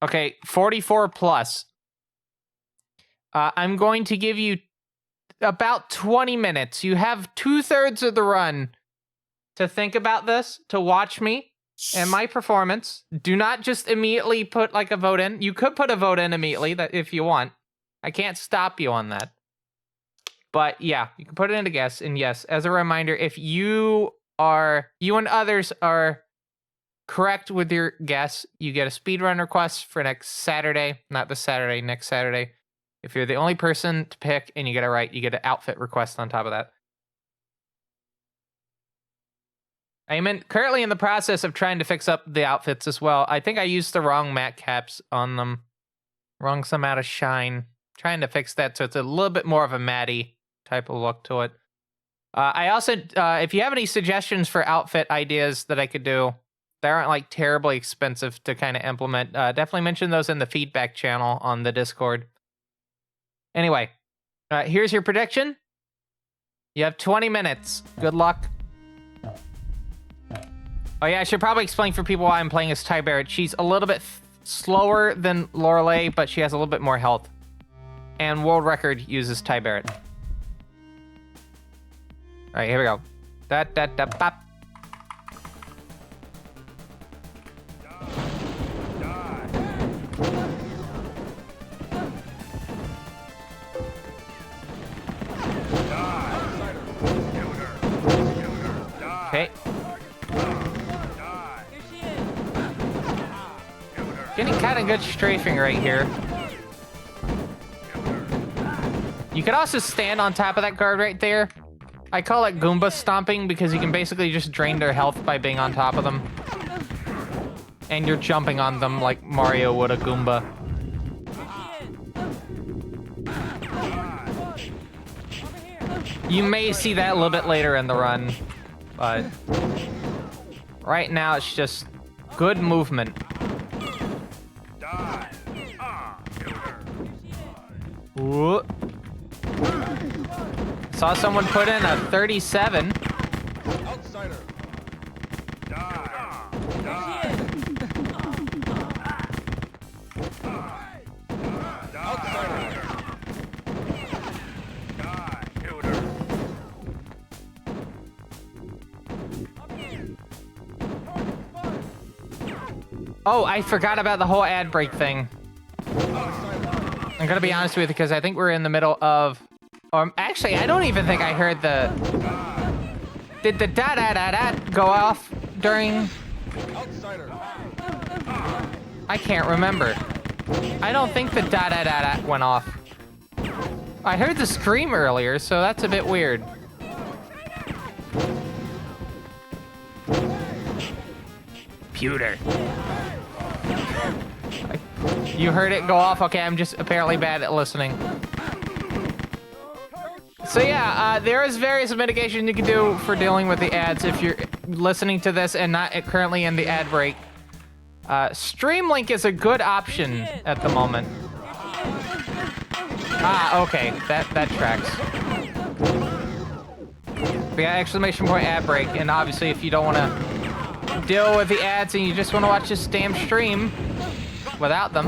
Okay, 44 plus. I'm going to give you about 20 minutes. You have 2/3 of the run to think about this, to watch me and my performance. Do not just immediately put like a vote in. You could put a vote in immediately if you want. I can't stop you on that. But yeah, you can put it in a guess. And yes, as a reminder, if you and others are correct with your guess, you get a speedrun request for next Saturday. Not this Saturday, next Saturday. If you're the only person to pick and you get it right, you get an outfit request on top of that. I'm currently in the process of trying to fix up the outfits as well. I think I used the wrong matte caps on them. Wrong amount of shine. Trying to fix that so it's a little bit more of a matty type of look to it. I also, if you have any suggestions for outfit ideas that I could do, that aren't like terribly expensive to kind of implement, definitely mention those in the feedback channel on the Discord. Anyway, here's your prediction. You have 20 minutes. Good luck. Oh yeah, I should probably explain for people why I'm playing as Ty Barrett. She's a little bit slower than Lorelei, but she has a little bit more health. And world record uses Ty Barrett. All right, here we go. Da da da bop. Okay. Getting kind of good strafing right here. You could also stand on top of that guard right there. I call it Goomba stomping because you can basically just drain their health by being on top of them. And you're jumping on them like Mario would a Goomba. You may see that a little bit later in the run, but right now it's just good movement. Ooh. Saw someone put in a 37. Outsider. Oh, I forgot about the whole ad break thing. I'm gonna be honest with you because I think we're in the middle of... actually, I don't even think I heard the... Did the da-da-da-da go off during... Outsider. I can't remember. I don't think the da-da-da-da went off. I heard the scream earlier, so that's a bit weird. Pewter. You heard it go off? Okay, I'm just apparently bad at listening. So yeah, there is various mitigation you can do for dealing with the ads if you're listening to this and not currently in the ad break. Streamlink is a good option at the moment. Ah, okay, that tracks. But yeah, exclamation point ad break, and obviously if you don't want to deal with the ads and you just want to watch this damn stream without them,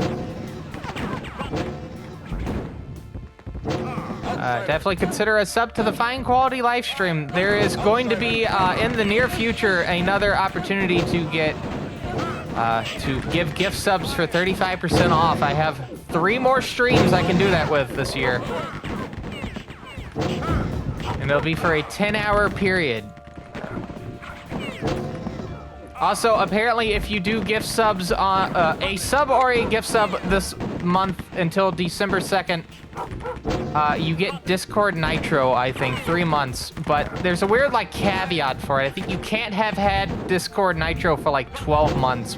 definitely consider a sub to the Fine Quality live stream. There is going to be in the near future another opportunity to get to give gift subs for 35% off. I have 3 more streams I can do that with this year. And it'll be for a 10-hour period. Also, apparently, if you do gift subs on a sub or a gift sub this month until December 2nd, you get Discord Nitro, I think, 3 months. But there's a weird, like, caveat for it. I think you can't have had Discord Nitro for, like, 12 months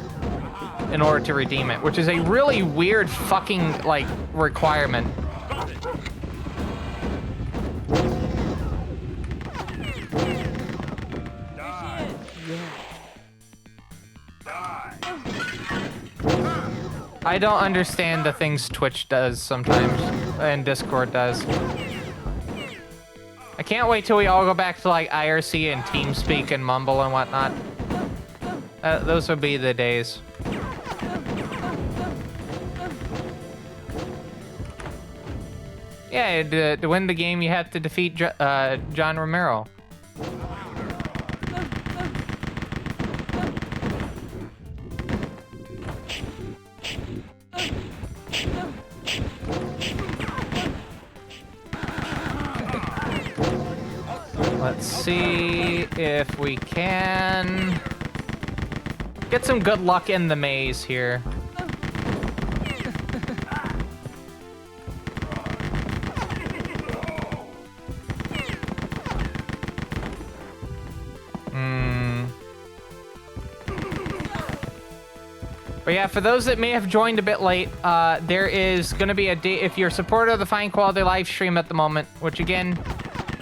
in order to redeem it, which is a really weird fucking, like, requirement. I don't understand the things Twitch does sometimes, and Discord does. I can't wait till we all go back to like IRC and TeamSpeak and Mumble and whatnot. Those would be the days. Yeah, to win the game, you have to defeat John Romero. Let's see if we can get some good luck in the maze here. But yeah, for those that may have joined a bit late, there is going to be a day, if you're a supporter of the Fine Quality live stream at the moment, which again,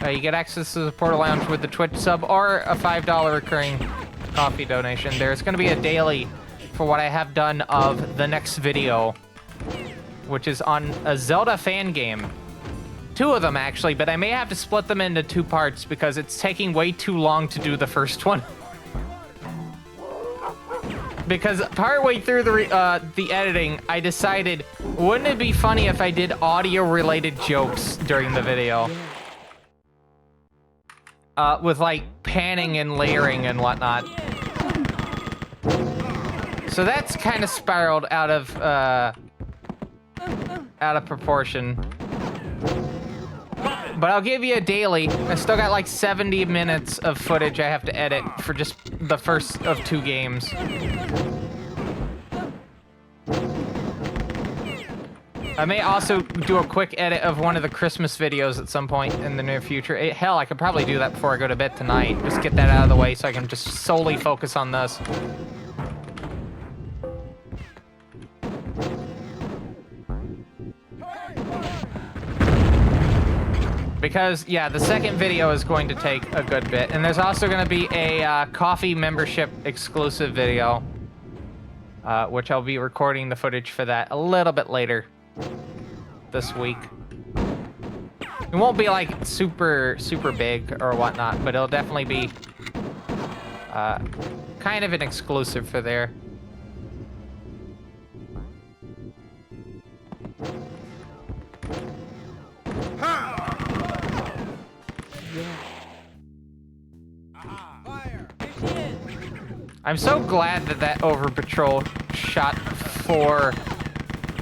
you get access to the Portal Lounge with the Twitch sub or a $5 recurring coffee donation. There's going to be a daily for what I have done of the next video, which is on a Zelda fan game. 2 of them, actually, but I may have to split them into 2 parts because it's taking way too long to do the first one. Because partway through the editing, I decided, wouldn't it be funny if I did audio-related jokes during the video? With, like, panning and layering and whatnot. So that's kind of spiraled out of proportion. But I'll give you a daily. I still got like 70 minutes of footage I have to edit for just the first of 2 games. I may also do a quick edit of one of the Christmas videos at some point in the near future. Hell, I could probably do that before I go to bed tonight. Just get that out of the way so I can just solely focus on this. Because, yeah, the second video is going to take a good bit. And there's also going to be a coffee membership exclusive video, which I'll be recording the footage for that a little bit later this week. It won't be, like, super big or whatnot, but it'll definitely be kind of an exclusive for there. I'm so glad that over patrol shot before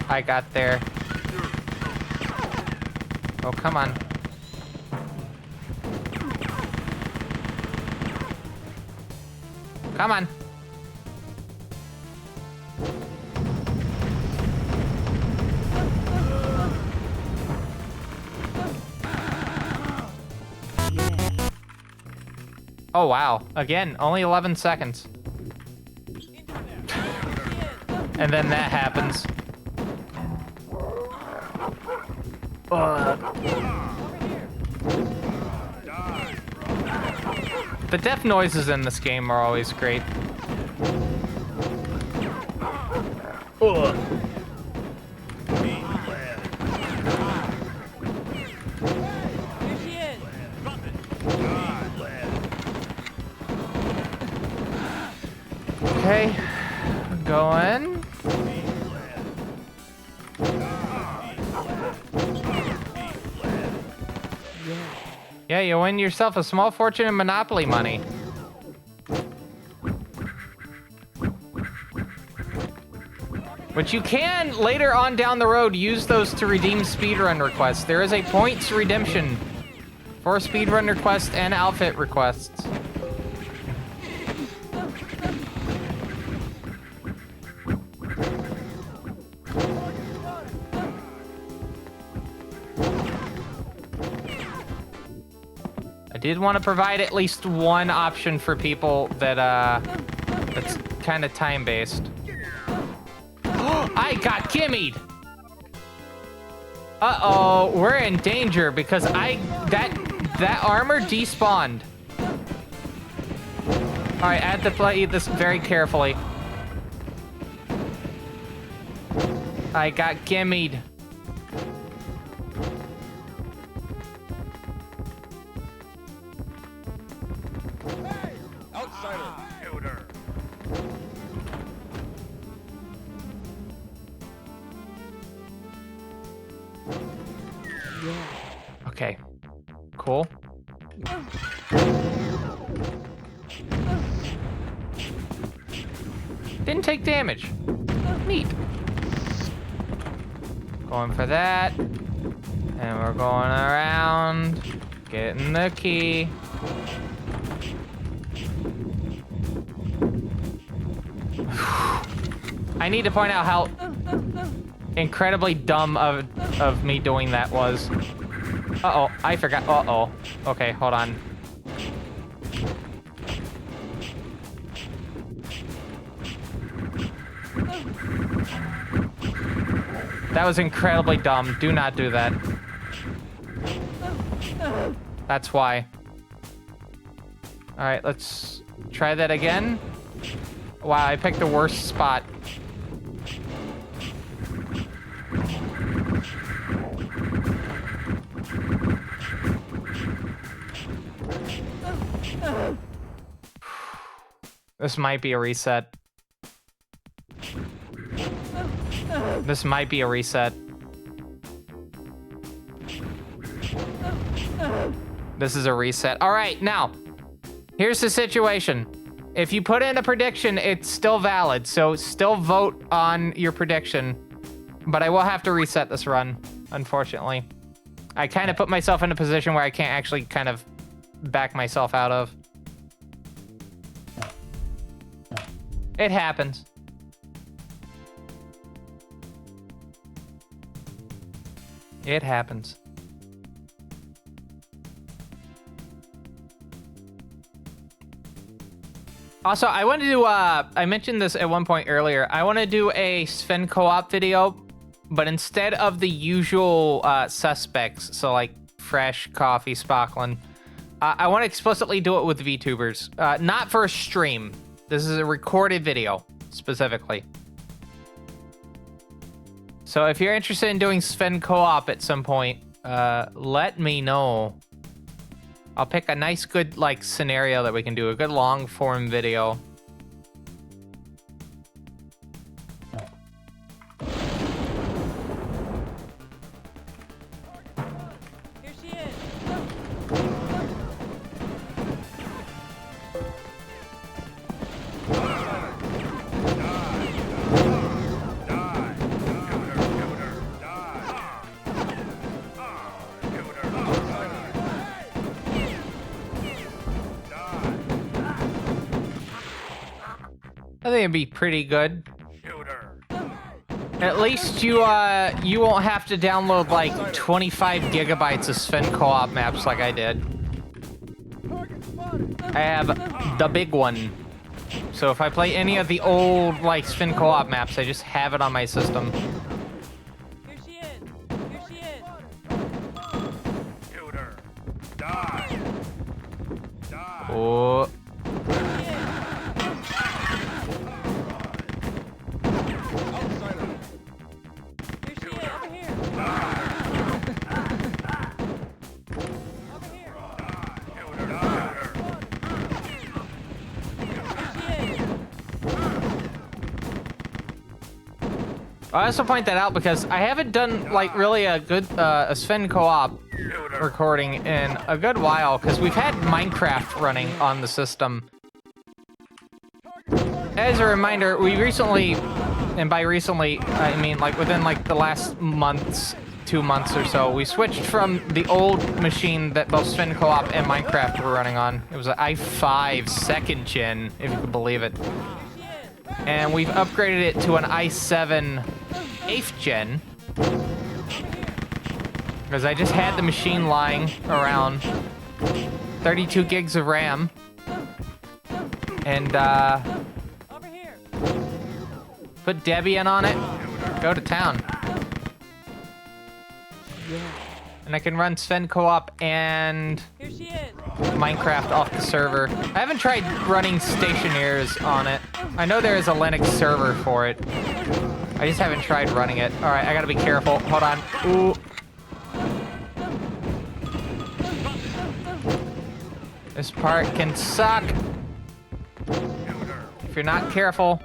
I got there. Oh, come on. Come on. Oh, wow. Again, only 11 seconds. And then that happens. The death noises in this game are always great. Okay, going. Yeah, you win yourself a small fortune in Monopoly money. But you can, later on down the road, use those to redeem speedrun requests. There is a points redemption for speedrun requests and outfit requests. I did want to provide at least one option for people that, that's kind of time-based. I got gimmied! Uh-oh, we're in danger because that armor despawned. Alright, I have to play this very carefully. I got gimmied. Outsider. Shooter. Okay. Cool. Didn't take damage. Neat. Going for that. And we're going around. Getting the key. I need to point out how incredibly dumb of me doing that was. Uh-oh, I forgot. Uh-oh. Okay, hold on. That was incredibly dumb. Do not do that. That's why. All right, let's try that again. Wow, I picked the worst spot. This might be a reset. This might be a reset. This is a reset. All right, now, here's the situation. If you put in a prediction, it's still valid, so still vote on your prediction. But I will have to reset this run, unfortunately. I kind of put myself in a position where I can't actually kind of back myself out of. It happens. It happens. Also, I want to do, I mentioned this at one point earlier. I want to do a Sven co-op video, but instead of the usual suspects, so like Fresh, Coffee, Spockland, I want to explicitly do it with VTubers. Not for a stream. This is a recorded video, specifically. So if you're interested in doing Sven co-op at some point, let me know. I'll pick a nice, good, like, scenario that we can do. A good long-form video. Here she is. think it'd be pretty good. Shooter. At least you won't have to download like 25 gigabytes of Sven co-op maps like I did. I have the big one. So if I play any of the old like Sven co-op maps, I just have it on my system. Here she is. Here she is. Shooter. Die. Die. Oh. Outsider. Here she is. Over here. Over here. Shooter. Die. Here she is. I also point that out because I haven't done like really a good a Sven co-op recording in a good while because we've had Minecraft running on the system. As a reminder, we recently, and by recently I mean like within like the last months, 2 months or so, we switched from the old machine that both Sven co-op and Minecraft were running on. It was an i5 2nd gen, if you can believe it. And we've upgraded it to an i7 8th gen. Because I just had the machine lying around. 32 gigs of RAM. And Over here. put Debian on it. Go to town. And I can run Sven co-op and Here she is. Minecraft off the server. I haven't tried running stationaries on it. I know there is a Linux server for it. I just haven't tried running it. All right, I gotta be careful. Hold on. Ooh. This part can suck if you're not careful.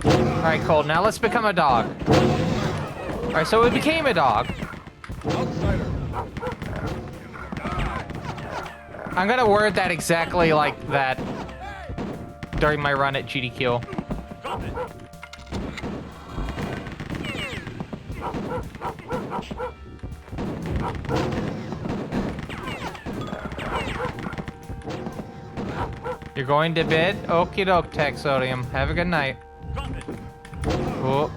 All right, Cold. Now let's become a dog. All right, so we became a dog. Outsider. I'm gonna word that exactly like that during my run at GDQ. You're going to bed? Okie doke, Taxodium. Have a good night. Oh.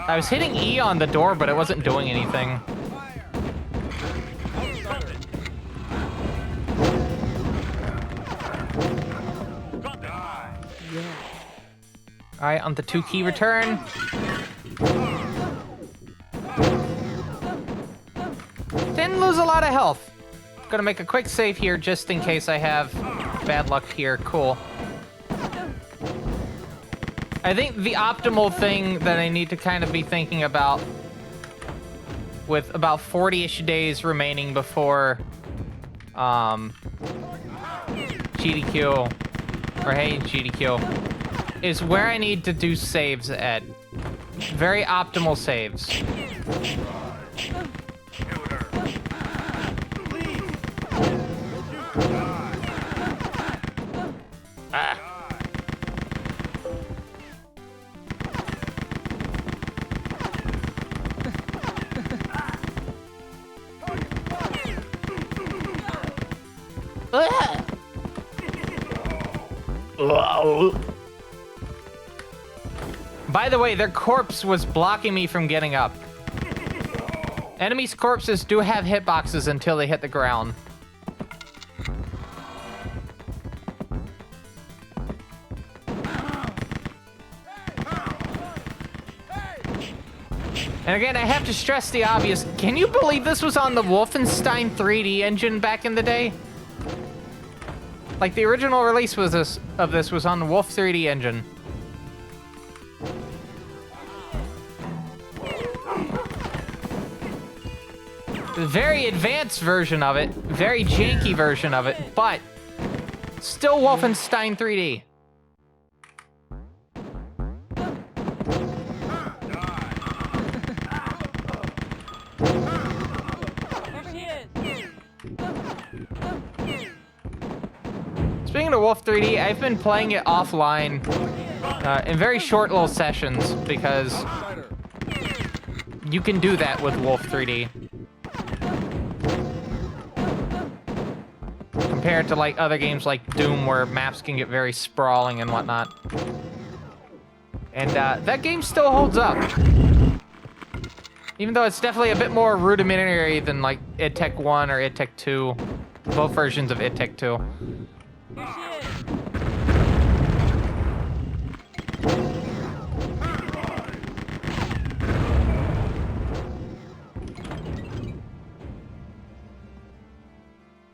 I was hitting E on the door, but it wasn't doing anything. Alright, on the 2-key return. Didn't lose a lot of health. Gonna make a quick save here just in case I have bad luck here. Cool. I think the optimal thing that I need to kind of be thinking about with about 40-ish days remaining before GDQ, or hey GDQ, is where I need to do saves at. Very optimal saves. Ah. By the way, their corpse was blocking me from getting up. Enemies' corpses do have hitboxes until they hit the ground. And again, I have to stress the obvious. Can you believe this was on the Wolfenstein 3D engine back in the day? Like, the original release of this was on the Wolf 3D engine. The very advanced version of it, very janky version of it, but still Wolfenstein 3D. Speaking of Wolf 3D, I've been playing it offline in very short little sessions because you can do that with Wolf 3D. compared to like other games like Doom where maps can get very sprawling and whatnot. And that game still holds up. Even though it's definitely a bit more rudimentary than like agdq 1 or agdq 2. Both versions of agdq 2. Here she is.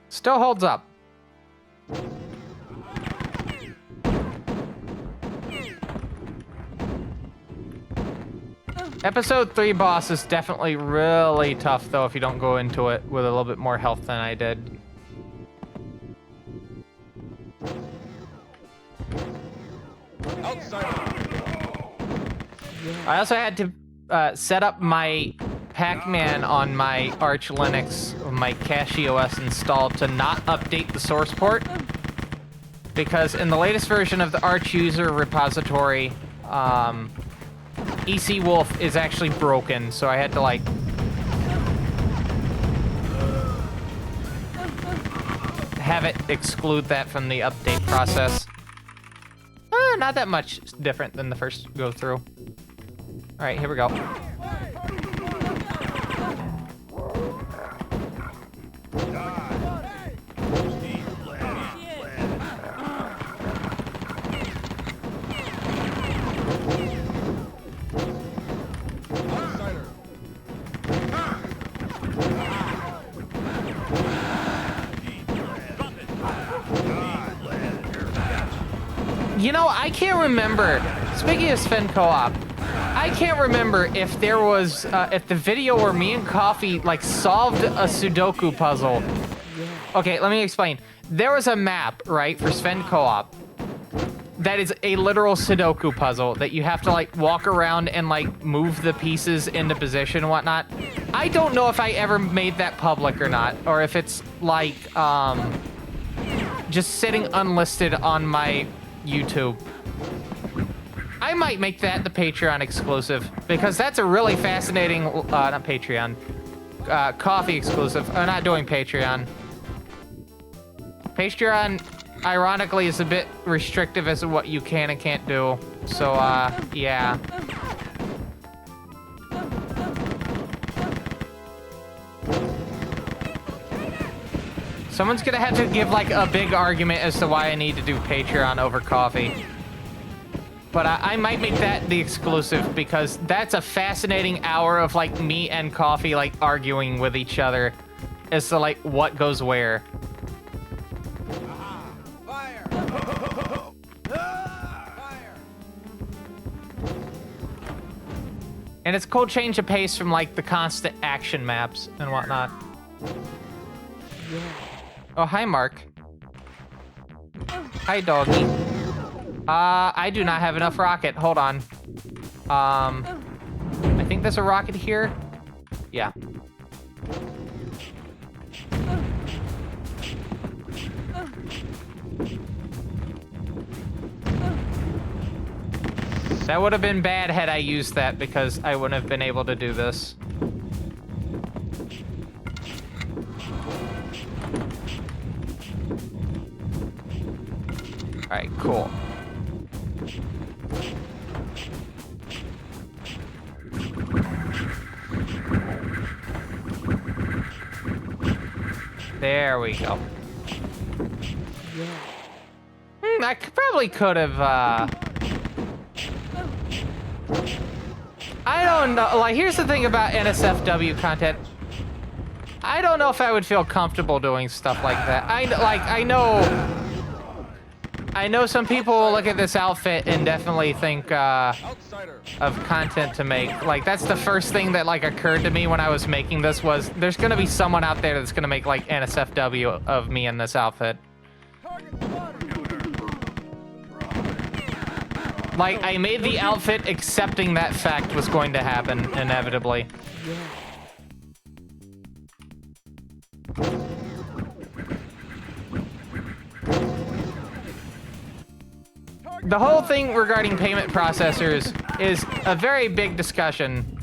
Still holds up. Episode 3 boss is definitely really tough, though, if you don't go into it with a little bit more health than I did. Outsider. I also had to set up my Pac-Man on my Arch Linux, my Cache OS installed to not update the source port. Because in the latest version of the Arch user repository, EC Wolf is actually broken, so I had to like have it exclude that from the update process. Not that much different than the first go through. All right, here we go. You know, I can't remember. Speaking of Sven Co-op, I can't remember if there was, if the video where me and Coffee, like, solved a Sudoku puzzle. Okay, let me explain. There was a map, right, for Sven Co-op that is a literal Sudoku puzzle that you have to, like, walk around and, like, move the pieces into position and whatnot. I don't know if I ever made that public or not, or if it's, like, just sitting unlisted on my YouTube. I might make that the Patreon exclusive because that's a really fascinating, not Patreon, Coffee exclusive. I'm not doing Patreon. Patreon, ironically, is a bit restrictive as to what you can and can't do. So, yeah. Someone's gonna have to give, like, a big argument as to why I need to do Patreon over Coffee. But I might make that the exclusive because that's a fascinating hour of, like, me and Coffee, like, arguing with each other as to, like, what goes where. Fire! Fire! And it's a cool change of pace from, like, the constant action maps and whatnot. Oh, hi, Mark. Hi, doggy. I do not have enough rocket. Hold on. I think there's a rocket here. Yeah. That would have been bad had I used that because I wouldn't have been able to do this. All right, cool. There we go. I probably could have, I don't know, like, here's the thing about NSFW content. I don't know if I would feel comfortable doing stuff like that. I know some people will look at this outfit and definitely think, of content to make. Like, that's the first thing that, like, occurred to me when I was making this was, there's gonna be someone out there that's gonna make, like, NSFW of me in this outfit. Like, I made the outfit accepting that fact was going to happen, inevitably. The whole thing regarding payment processors is a very big discussion.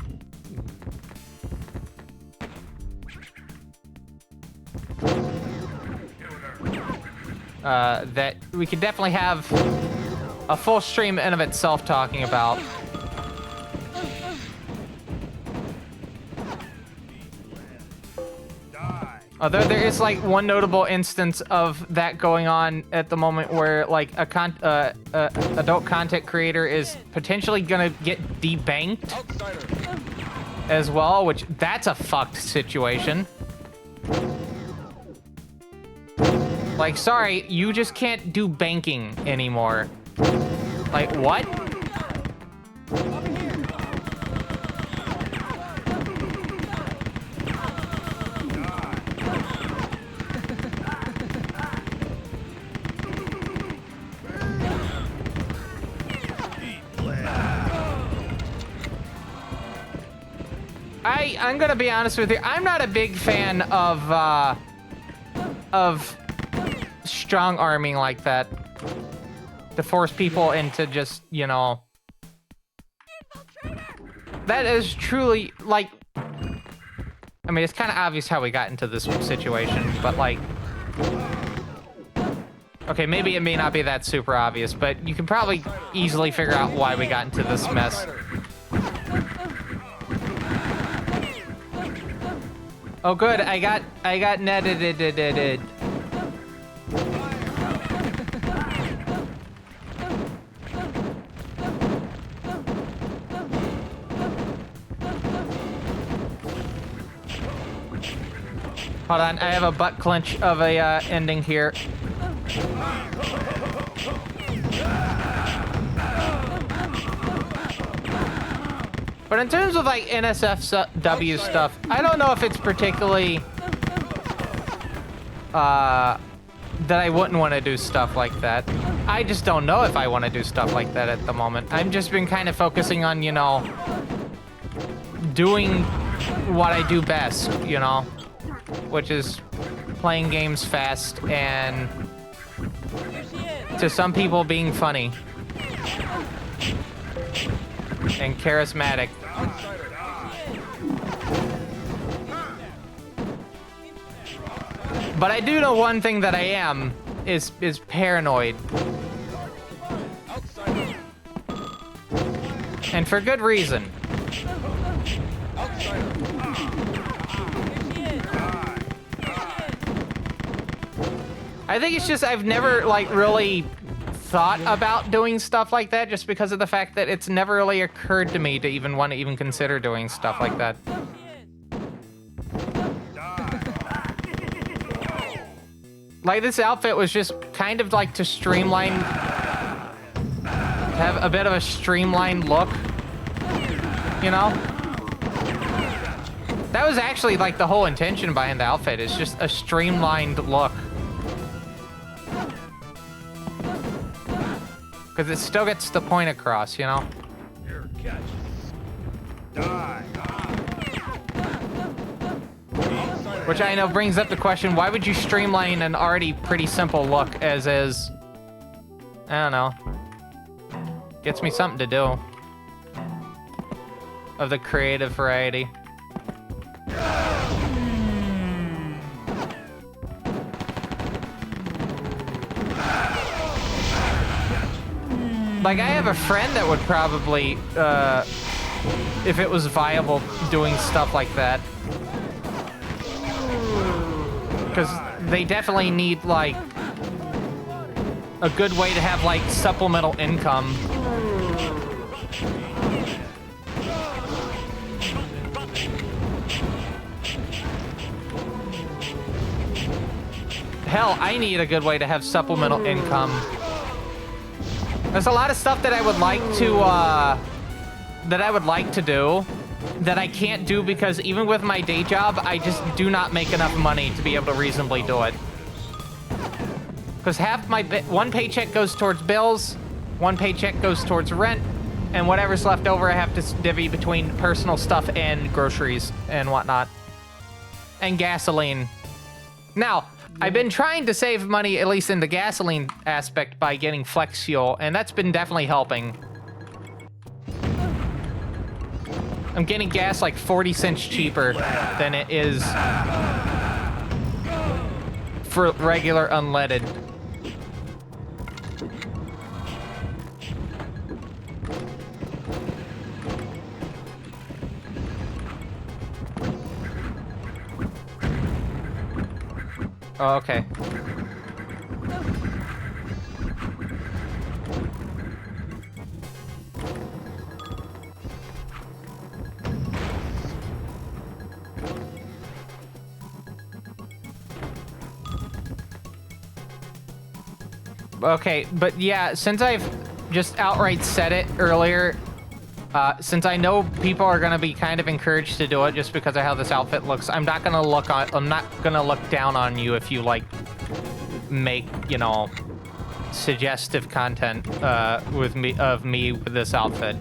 that we could definitely have a full stream in of itself talking about. Although there is like one notable instance of that going on at the moment where like a adult content creator is potentially gonna get debanked as well, which that's a fucked situation. Like, sorry, you just can't do banking anymore. Like, what? I'm gonna be honest with you. I'm not a big fan of strong arming like that to force people into just, you know. That is truly like. I mean, it's kind of obvious how we got into this situation, but like. Okay, maybe it may not be that super obvious, but you can probably easily figure out why we got into this mess. Oh, good. I got netted. Hold on, I have a butt clench of a ending here. But in terms of like NSFW stuff, I don't know if it's particularly that I wouldn't want to do stuff like that. I just don't know if I want to do stuff like that at the moment. I've just been kind of focusing on, you know, doing what I do best, you know, which is playing games fast and to some people being funny and charismatic. But I do know one thing that I am is paranoid. And for good reason. I think it's just I've never like really thought about doing stuff like that just because of the fact that it's never really occurred to me to even want to even consider doing stuff like that. Like this outfit was just kind of like to streamline, have a bit of a streamlined look, you know? That was actually like the whole intention behind the outfit, is just a streamlined look. Because it still gets the point across, you know? Here, catch. Die. Which I know brings up the question, why would you streamline an already pretty simple look as is? I don't know. Gets me something to do. Of the creative variety. Like, I have a friend that would probably, if it was viable, doing stuff like that. Because they definitely need, like, a good way to have, like, supplemental income. Hell, I need a good way to have supplemental income. There's a lot of stuff that I would like to do that I can't do because even with my day job, I just do not make enough money to be able to reasonably do it. Because half my one paycheck goes towards bills, one paycheck goes towards rent, and whatever's left over I have to divvy between personal stuff and groceries and whatnot. And gasoline. Now, I've been trying to save money, at least in the gasoline aspect, by getting flex fuel, and that's been definitely helping. I'm getting gas like 40 cents cheaper than it is for regular unleaded. Oh, okay. Okay, but yeah, since I've just outright said it earlier, since I know people are gonna be kind of encouraged to do it just because of how this outfit looks, I'm not gonna look down on you if you like make, you know, suggestive content with me with this outfit.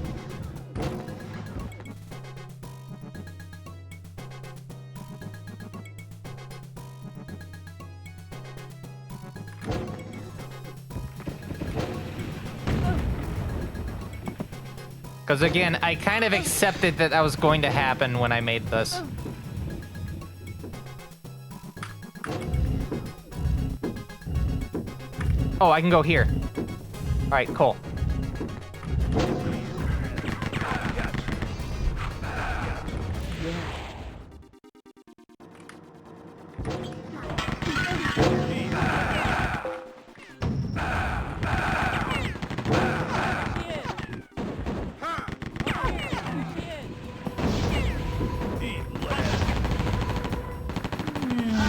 Because again, I kind of accepted that that was going to happen when I made this. Oh, I can go here. All right, cool.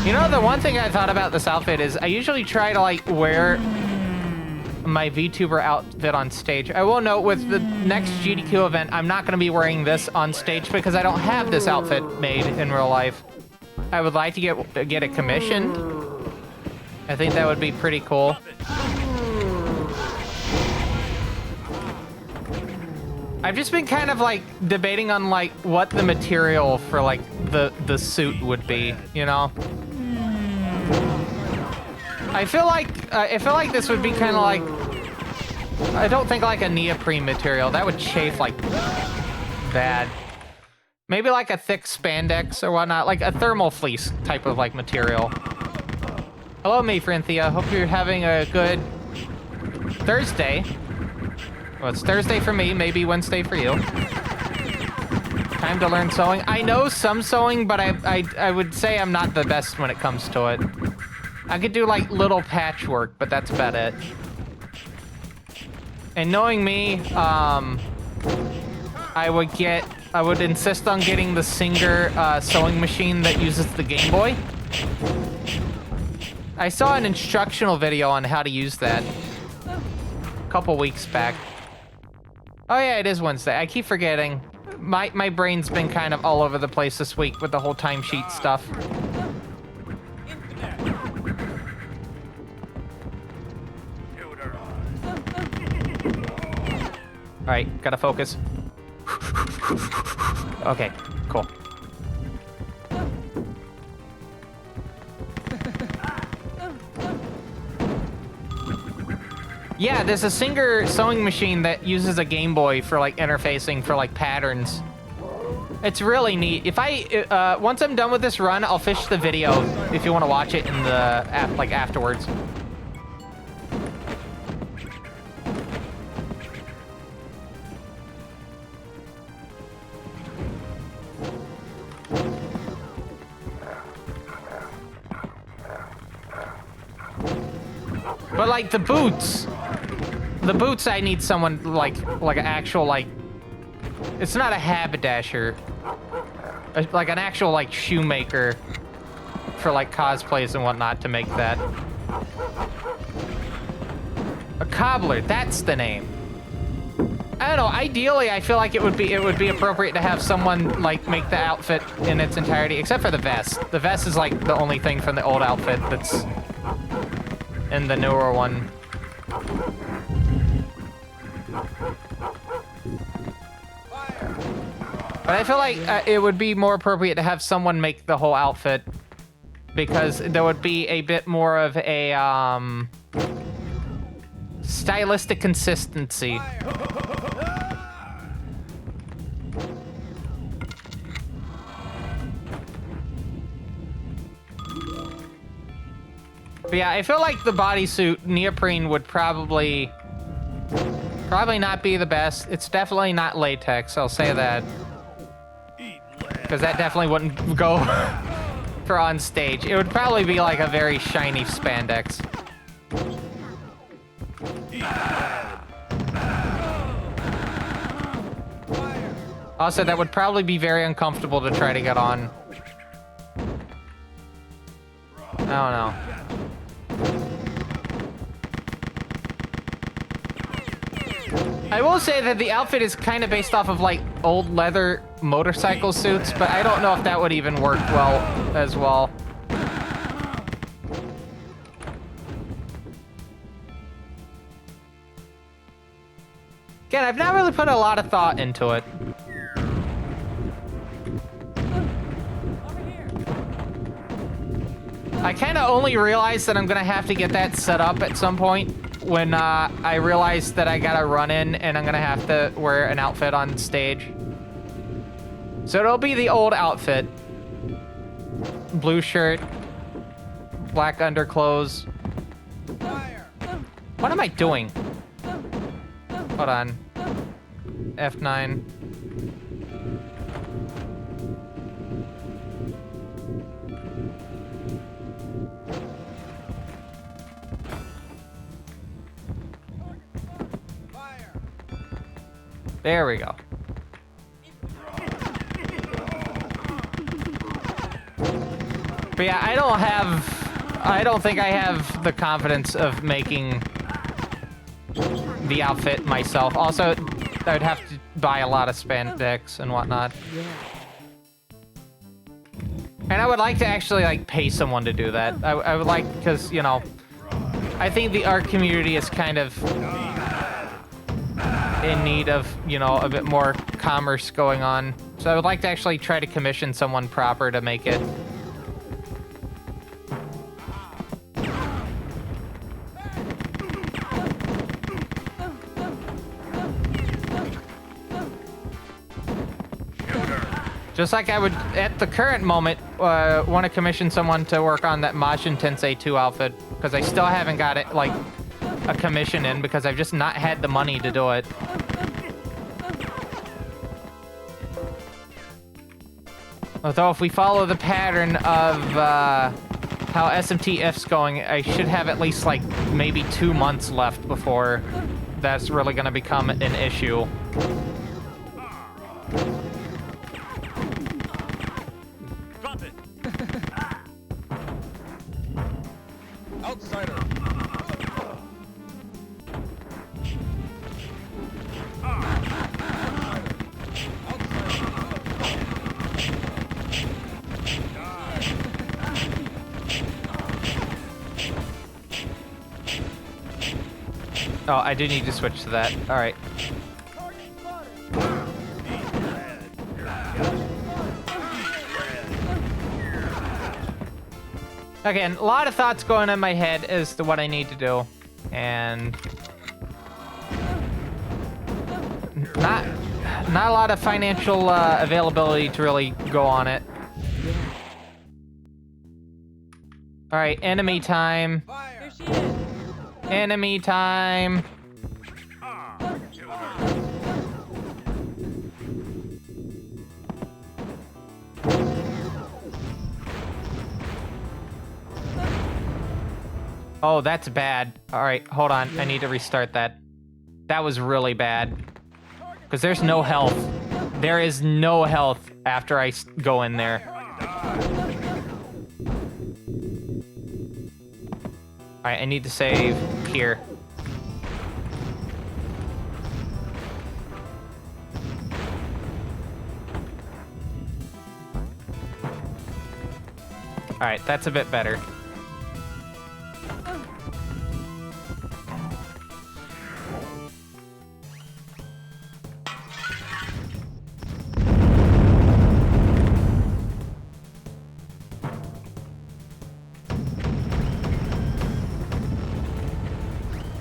You know, the one thing I thought about this outfit is I usually try to like wear my VTuber outfit on stage. I will note with the next GDQ event, I'm not going to be wearing this on stage because I don't have this outfit made in real life. I would like to get it commissioned. I think that would be pretty cool. I've just been kind of like debating on like what the material for like the suit would be, you know? I feel like this would be kind of like, I don't think like a neoprene material. That would chafe like bad. Maybe like a thick spandex or whatnot, like a thermal fleece type of like material. Hello, Mafrinthia. Hope you're having a good Thursday. Well, it's Thursday for me, maybe Wednesday for you. Time to learn sewing. I know some sewing, but I would say I'm not the best when it comes to it. I could do like little patchwork, but that's about it. And knowing me, I would insist on getting the Singer sewing machine that uses the Game Boy. I saw an instructional video on how to use that a couple weeks back. Oh yeah, it is Wednesday. I keep forgetting. My brain's been kind of all over the place this week with the whole timesheet stuff. All right, gotta focus. Okay, cool. Yeah, there's a Singer sewing machine that uses a Game Boy for like interfacing for like patterns. It's really neat. If I once I'm done with this run, I'll fish the video if you want to watch it in the app like afterwards. But like the boots I need someone like an actual like, it's not a haberdasher, like an actual like shoemaker for like cosplays and whatnot to make that. A cobbler, that's the name. I don't know, ideally I feel like it would be appropriate to have someone like make the outfit in its entirety, except for the vest. The vest is like the only thing from the old outfit that's in the newer one. But I feel like it would be more appropriate to have someone make the whole outfit, because there would be a bit more of a stylistic consistency. But yeah, I feel like the bodysuit neoprene would probably not be the best. It's definitely not latex, I'll say that. Because that definitely wouldn't go Lycra on stage. It would probably be like a very shiny spandex. Also, that would probably be very uncomfortable to try to get on. I don't know. I will say that the outfit is kind of based off of like old leather motorcycle suits, but I don't know if that would even work well as well. Again, I've not really put a lot of thought into it. I kind of only realized that I'm gonna have to get that set up at some point when I realized that I gotta run in and I'm gonna have to wear an outfit on stage. So it'll be the old outfit. Blue shirt, black underclothes. What am I doing? Hold on. F9. There we go. But yeah, I don't think I have the confidence of making the outfit myself. Also, I would have to buy a lot of spandex and whatnot. And I would like to actually like pay someone to do that. I would like, because, you know, I think the art community is kind of in need of, you know, a bit more commerce going on. So I would like to actually try to commission someone proper to make it. Just like I would, at the current moment, want to commission someone to work on that Majin Tensei 2 outfit, because I still haven't got it, like, a commission in, because I've just not had the money to do it. Although, if we follow the pattern of how SMTF's going, I should have at least, like, maybe 2 months left before that's really going to become an issue. Outsider. Oh, I do need to switch to that. All right. Again, a lot of thoughts going in my head as to what I need to do, and not a lot of financial availability to really go on it. All right, enemy time. Here she is. Enemy time. Oh, that's bad. All right, hold on. I need to restart that. That was really bad. Because there's no health. There is no health after I go in there. All right, I need to save here. All right, that's a bit better.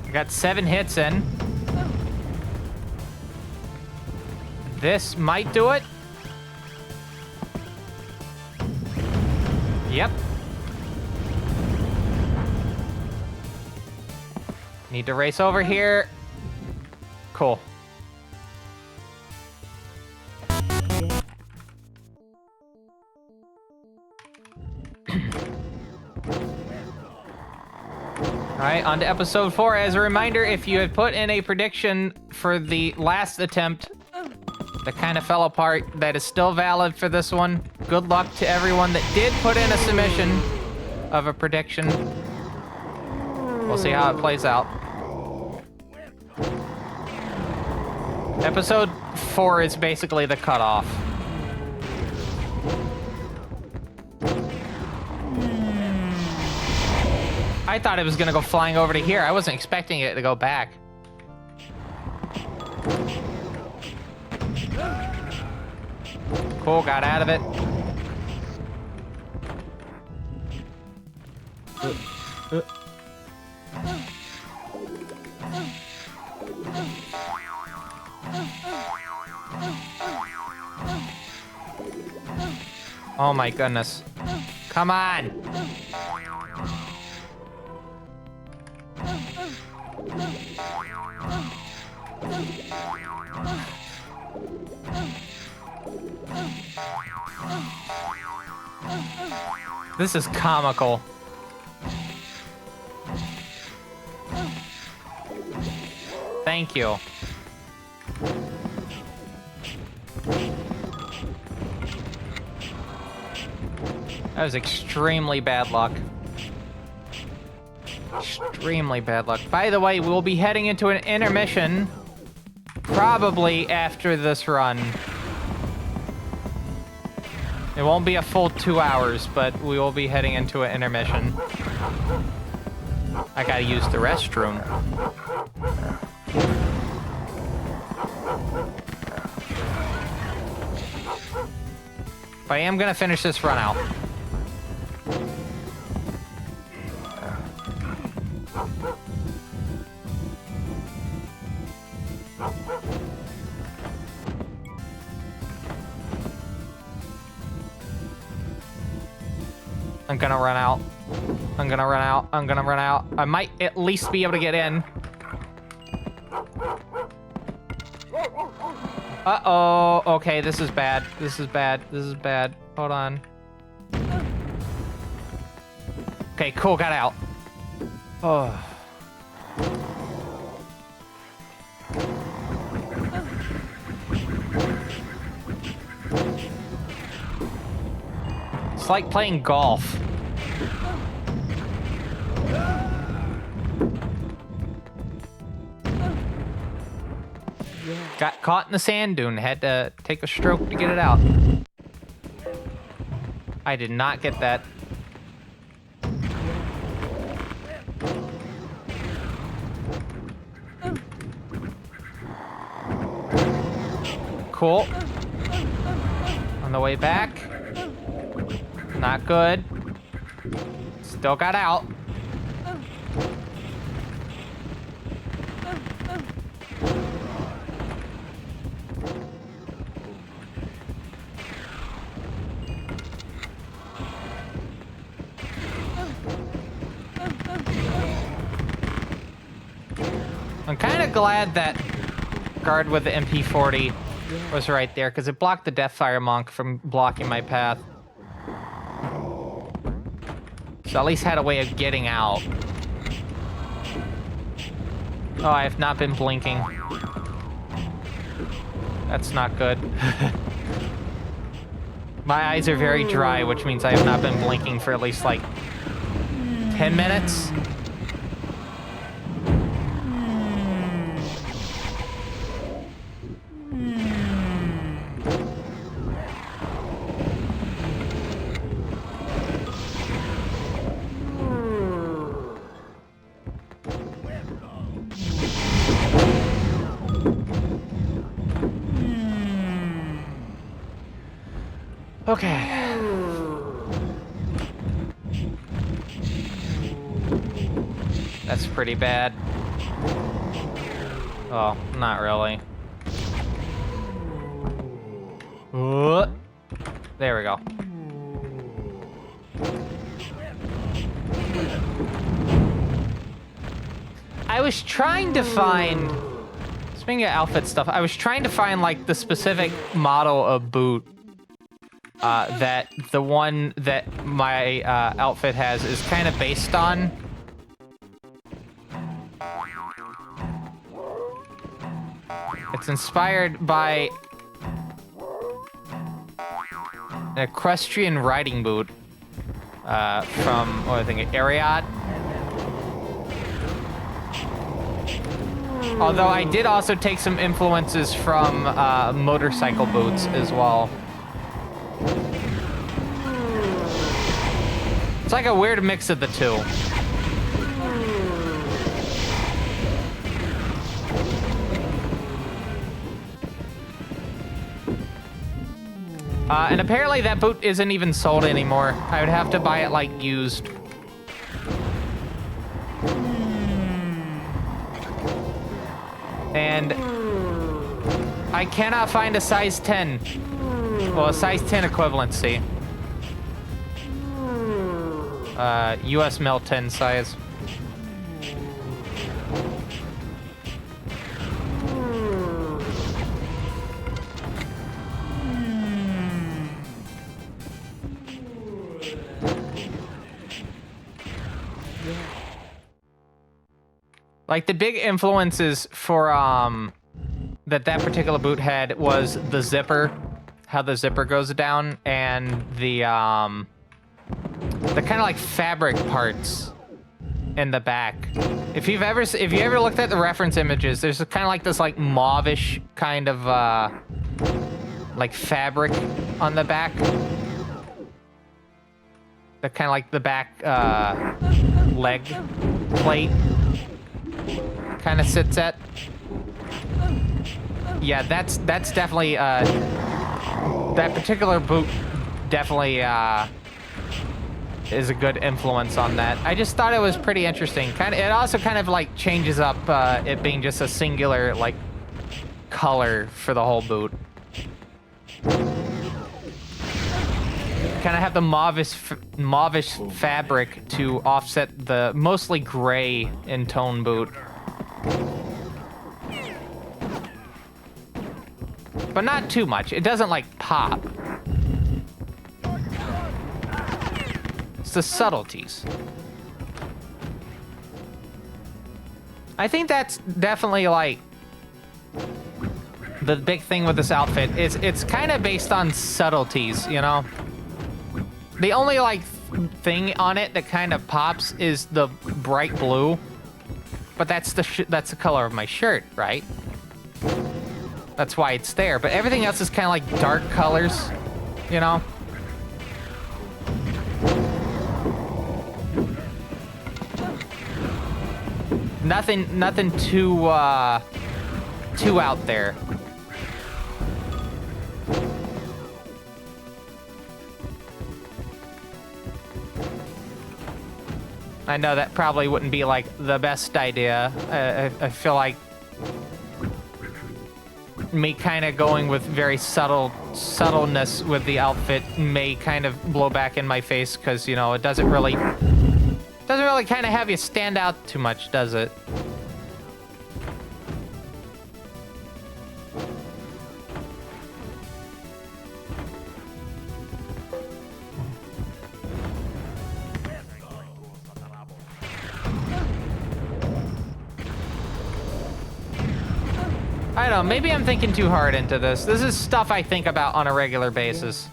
I got 7 hits in. This might do it. Yep. Need to race over here. Cool. Alright, on to episode 4. As a reminder, if you had put in a prediction for the last attempt that kind of fell apart, that is still valid for this one. Good luck to everyone that did put in a submission of a prediction. We'll see how it plays out. Episode 4 is basically the cutoff. I thought it was gonna go flying over to here. I wasn't expecting it to go back. Cool, got out of it. Oh my goodness. Come on! This is comical. Thank you. That was extremely bad luck. Extremely bad luck. By the way, we'll be heading into an intermission probably after this run. It won't be a full 2 hours, but we will be heading into an intermission. I gotta use the restroom. But I am gonna finish this run out. I'm gonna run out. I'm gonna run out. I'm gonna run out. I might at least be able to get in. Uh-oh. Okay, this is bad. This is bad. This is bad. Hold on. Okay, cool. Got out. Oh. It's like playing golf. Got caught in the sand dune. Had to take a stroke to get it out. I did not get that. Cool. On the way back. Not good. Still got out. I'm kind of glad that guard with the MP40 was right there, because it blocked the Deathfire Monk from blocking my path. So at least had a way of getting out. Oh, I have not been blinking. That's not good. My eyes are very dry, which means I have not been blinking for at least like 10 minutes. Okay. That's pretty bad. Oh, not really. There we go. I was trying to find... Speaking of outfit stuff, I was trying to find, like, the specific model of boot that the one that my outfit has is kind of based on. It's inspired by an equestrian riding boot from, what I think, Ariat. Although I did also take some influences from motorcycle boots as well. It's like a weird mix of the two. And apparently that boot isn't even sold anymore. I would have to buy it, like, used. And I cannot find a size 10. Well, a size 10 equivalency. US Mel 10 size. Like, the big influences for that particular boot had was the zipper, how the zipper goes down, and the kind of like fabric parts in the back. If you ever looked at the reference images, there's kind of like this like mauvish kind of like fabric on the back. The kind of like the back leg plate kind of sits at. Yeah, that's definitely that particular boot definitely is a good influence on that. I just thought it was pretty interesting. It also kind of like changes up it being just a singular like color for the whole boot. Kind of have the mauvish fabric to offset the mostly gray in tone boot. But not too much. It doesn't like pop. It's the subtleties. I think that's definitely like the big thing with this outfit is it's kind of based on subtleties, you know? The only like thing on it that kind of pops is the bright blue, but that's the color of my shirt, right? That's why it's there. But everything else is kind of like dark colors, you know? Nothing too out there. I know that probably wouldn't be like the best idea. I feel like me kind of going with very subtleness with the outfit may kind of blow back in my face because, you know, it doesn't really kind of have you stand out too much, does it? I don't know, maybe I'm thinking too hard into this. This is stuff I think about on a regular basis.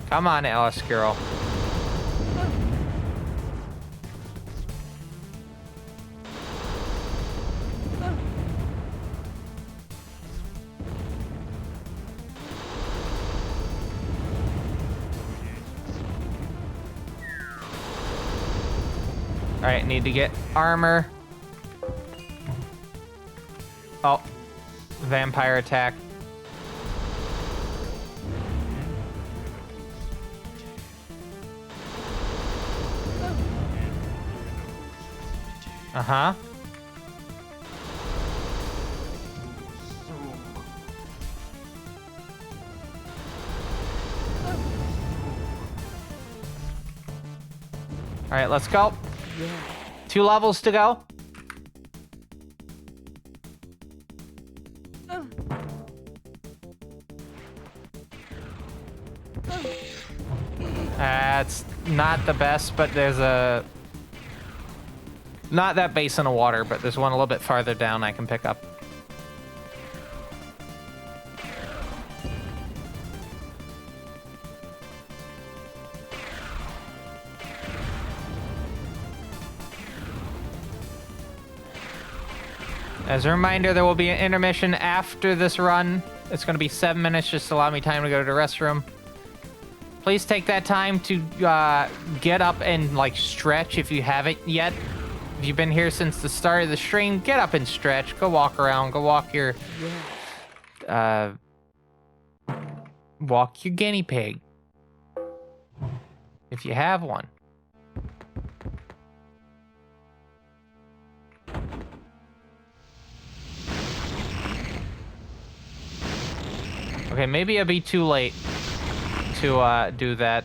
Come on, Alice girl. Alright, need to get armor. Oh, vampire attack. All right, let's go. Yeah. 2 levels to go. It's not the best, but there's a... Not that basin of water, but there's one a little bit farther down I can pick up. As a reminder, there will be an intermission after this run. It's going to be 7 minutes, just to allow me time to go to the restroom. Please take that time to get up and like stretch if you haven't yet. If you've been here since the start of the stream, get up and stretch. Go walk around. Go walk your walk your guinea pig. If you have one. Okay, maybe it'll be too late to do that.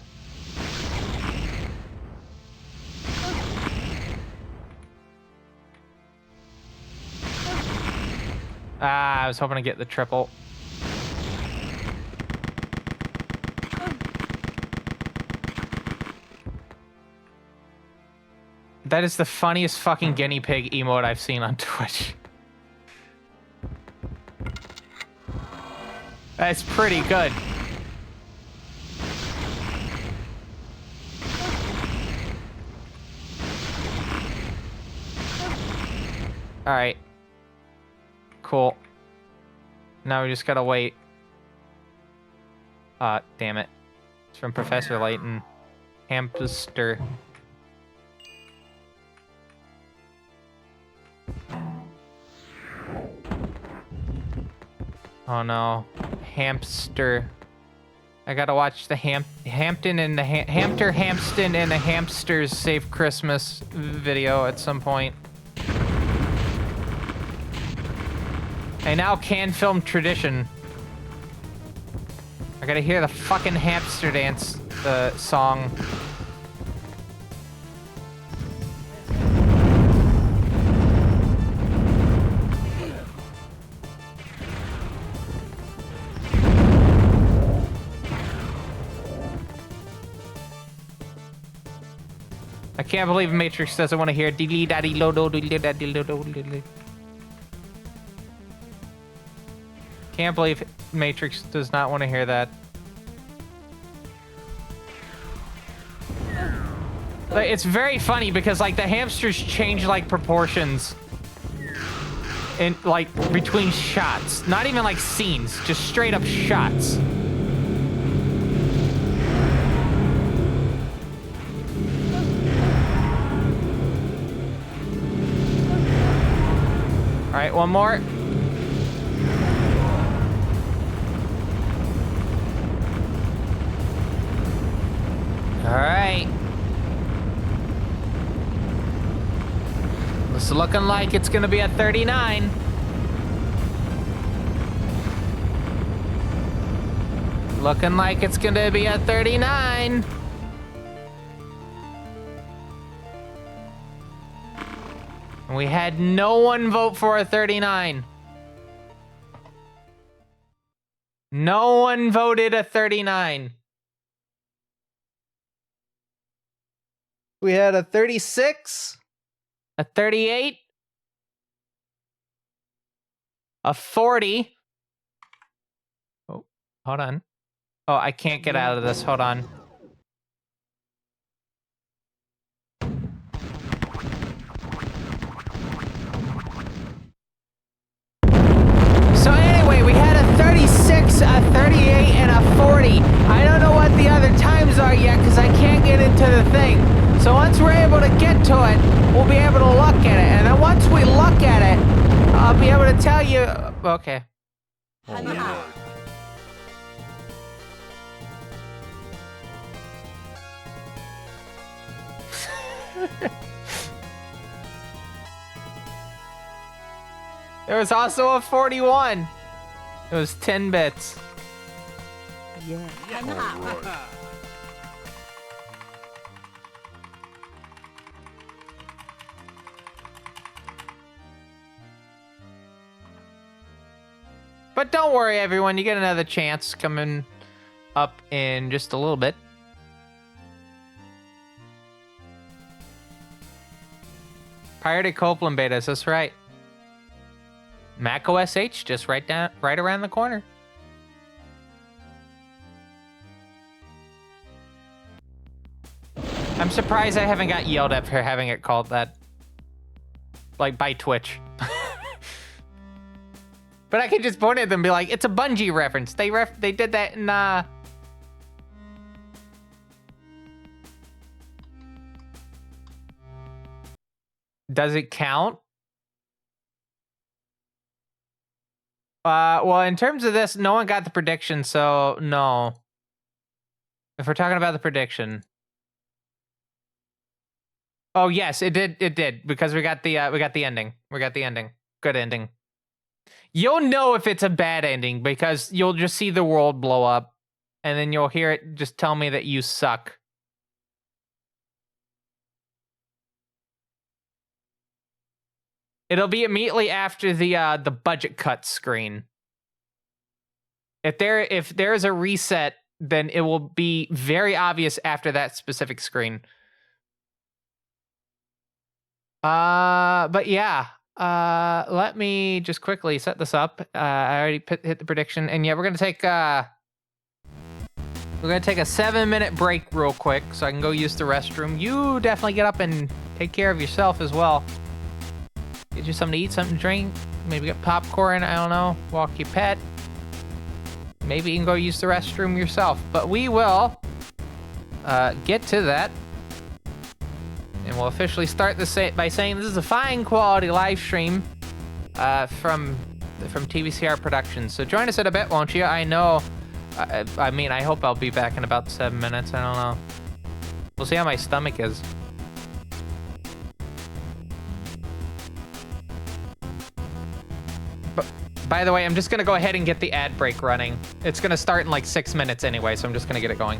I was hoping to get the triple. That is the funniest fucking guinea pig emote I've seen on Twitch. That's pretty good. All right. Cool. Now we just gotta wait. Damn it. It's from Professor Layton. Hamster. Oh no. Hamster. I gotta watch the Hampton and the Hampton and the Hamsters Save Christmas video at some point. I now can film tradition. I gotta hear the fucking hamster dance, the song. I can't believe Matrix doesn't want to hear diddly daddy lo do diddly daddy lo do diddly. Can't believe Matrix does not want to hear that. Like, it's very funny because like the hamsters change like proportions in like between shots. Not even like scenes, just straight up shots. All right, one more. All right. It's looking like it's gonna be a 39. Looking like it's gonna be a 39. We had no one vote for a 39. No one voted a 39. We had a 36, a 38, a 40. Oh, hold on. Oh, I can't get out of this. Hold on. So anyway, we had a 36, a 38, and a 40. I don't know what the other times are yet because I can't get into the thing. So once we're able to get to it, we'll be able to look at it. And then once we look at it, I'll be able to tell you... Okay. Oh, yeah. There was also a 41. It was 10 bits. Yeah. All right. But don't worry, everyone. You get another chance coming up in just a little bit. Pirated Copeland betas, that's right. Mac OS H just right around the corner. I'm surprised I haven't got yelled at for having it called that. Like, by Twitch. But I can just point at them and be like, it's a Bungie reference. They did that in, Does it count? Well, in terms of this, no one got the prediction, so no. If we're talking about the prediction. Oh yes, it did because we got the ending. We got the ending. Good ending. You'll know if it's a bad ending because you'll just see the world blow up and then you'll hear it just tell me that you suck. It'll be immediately after the budget cut screen. If there's a reset, then it will be very obvious after that specific screen. But yeah. Let me just quickly set this up. I already hit the prediction, and yeah, we're gonna take a 7-minute break real quick, so I can go use the restroom. You definitely get up and take care of yourself as well. Get you something to eat, something to drink. Maybe get popcorn. I don't know. Walk your pet. Maybe you can go use the restroom yourself. But we will get to that. And we'll officially start this by saying this is a fine quality live stream from TVCR Productions. So join us in a bit, won't you? I know. I mean, I hope I'll be back in about 7 minutes. I don't know. We'll see how my stomach is. But by the way, I'm just gonna go ahead and get the ad break running. It's gonna start in like 6 minutes anyway, so I'm just gonna get it going.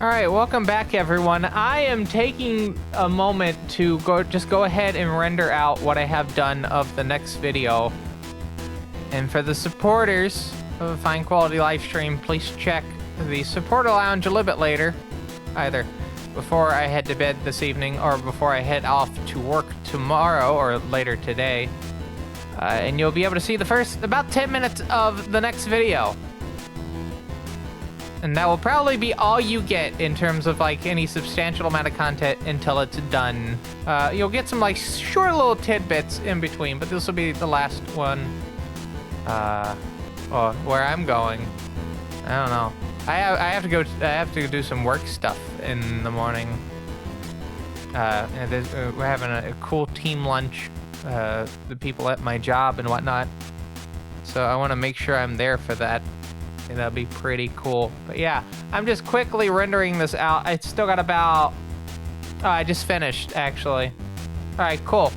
All right, welcome back, everyone. I am taking a moment to go ahead and render out what I have done of the next video. And for the supporters of a fine quality live stream, please check the supporter lounge a little bit later, either before I head to bed this evening or before I head off to work tomorrow or later today. And you'll be able to see the first about 10 minutes of the next video. And that will probably be all you get in terms of like any substantial amount of content until it's done. You'll get some like short little tidbits in between, but this will be the last one. Where I'm going, I don't know. I have to go. I have to do some work stuff in the morning. And we're having a cool team lunch. The people at my job and whatnot. So I want to make sure I'm there for that. And that'll be pretty cool. But yeah, I'm just quickly rendering this out. I still got about... Oh, I just finished, actually. All right, cool.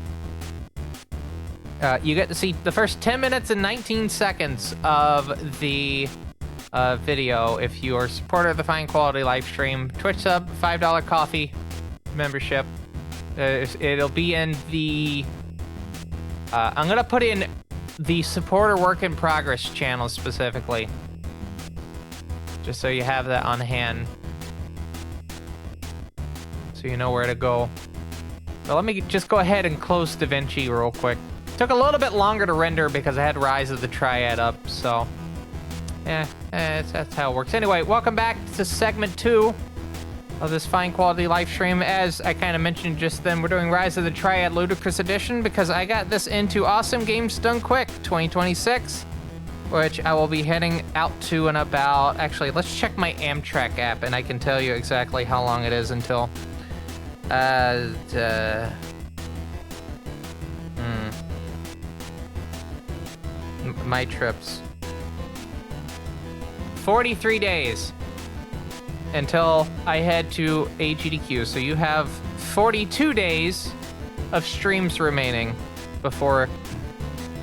You get to see the first 10 minutes and 19 seconds of the video if you are a supporter of the Fine Quality live stream. Twitch sub, $5 coffee membership. It'll be in the... I'm going to put in the supporter work in progress channel specifically. Just so you have that on hand. So you know where to go. But let me just go ahead and close DaVinci real quick. Took a little bit longer to render because I had Rise of the Triad up, so... that's how it works. Anyway, welcome back to segment 2 of this fine quality live stream. As I kind of mentioned just then, we're doing Rise of the Triad Ludicrous Edition because I got this into Awesome Games Done Quick 2026. Which I will be heading out to in about... Actually, let's check my Amtrak app, and I can tell you exactly how long it is until... My trips. 43 days until I head to agdq. So you have 42 days of streams remaining before...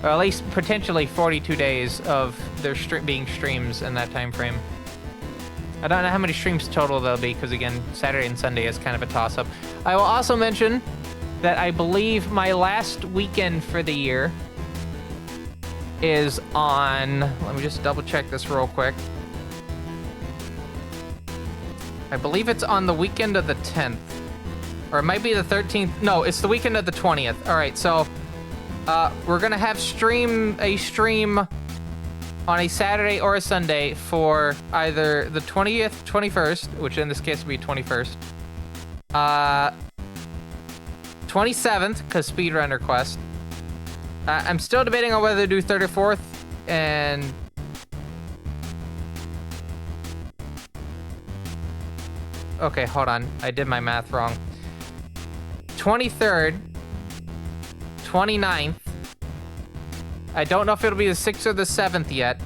Or at least potentially 42 days of there being streams in that time frame. I don't know how many streams total there'll be, because again, Saturday and Sunday is kind of a toss-up. I will also mention that I believe my last weekend for the year is on... Let me just double-check this real quick. I believe it's on the weekend of the 10th. Or it might be the 13th. No, it's the weekend of the 20th. All right, so... we're gonna have a stream on a Saturday or a Sunday for either the 20th, 21st, which in this case would be 21st, 27th, because speedrun request. I'm still debating on whether to do 34th, and... Okay, hold on. I did my math wrong. 23rd, 29th. I don't know if it'll be the 6th or the 7th yet,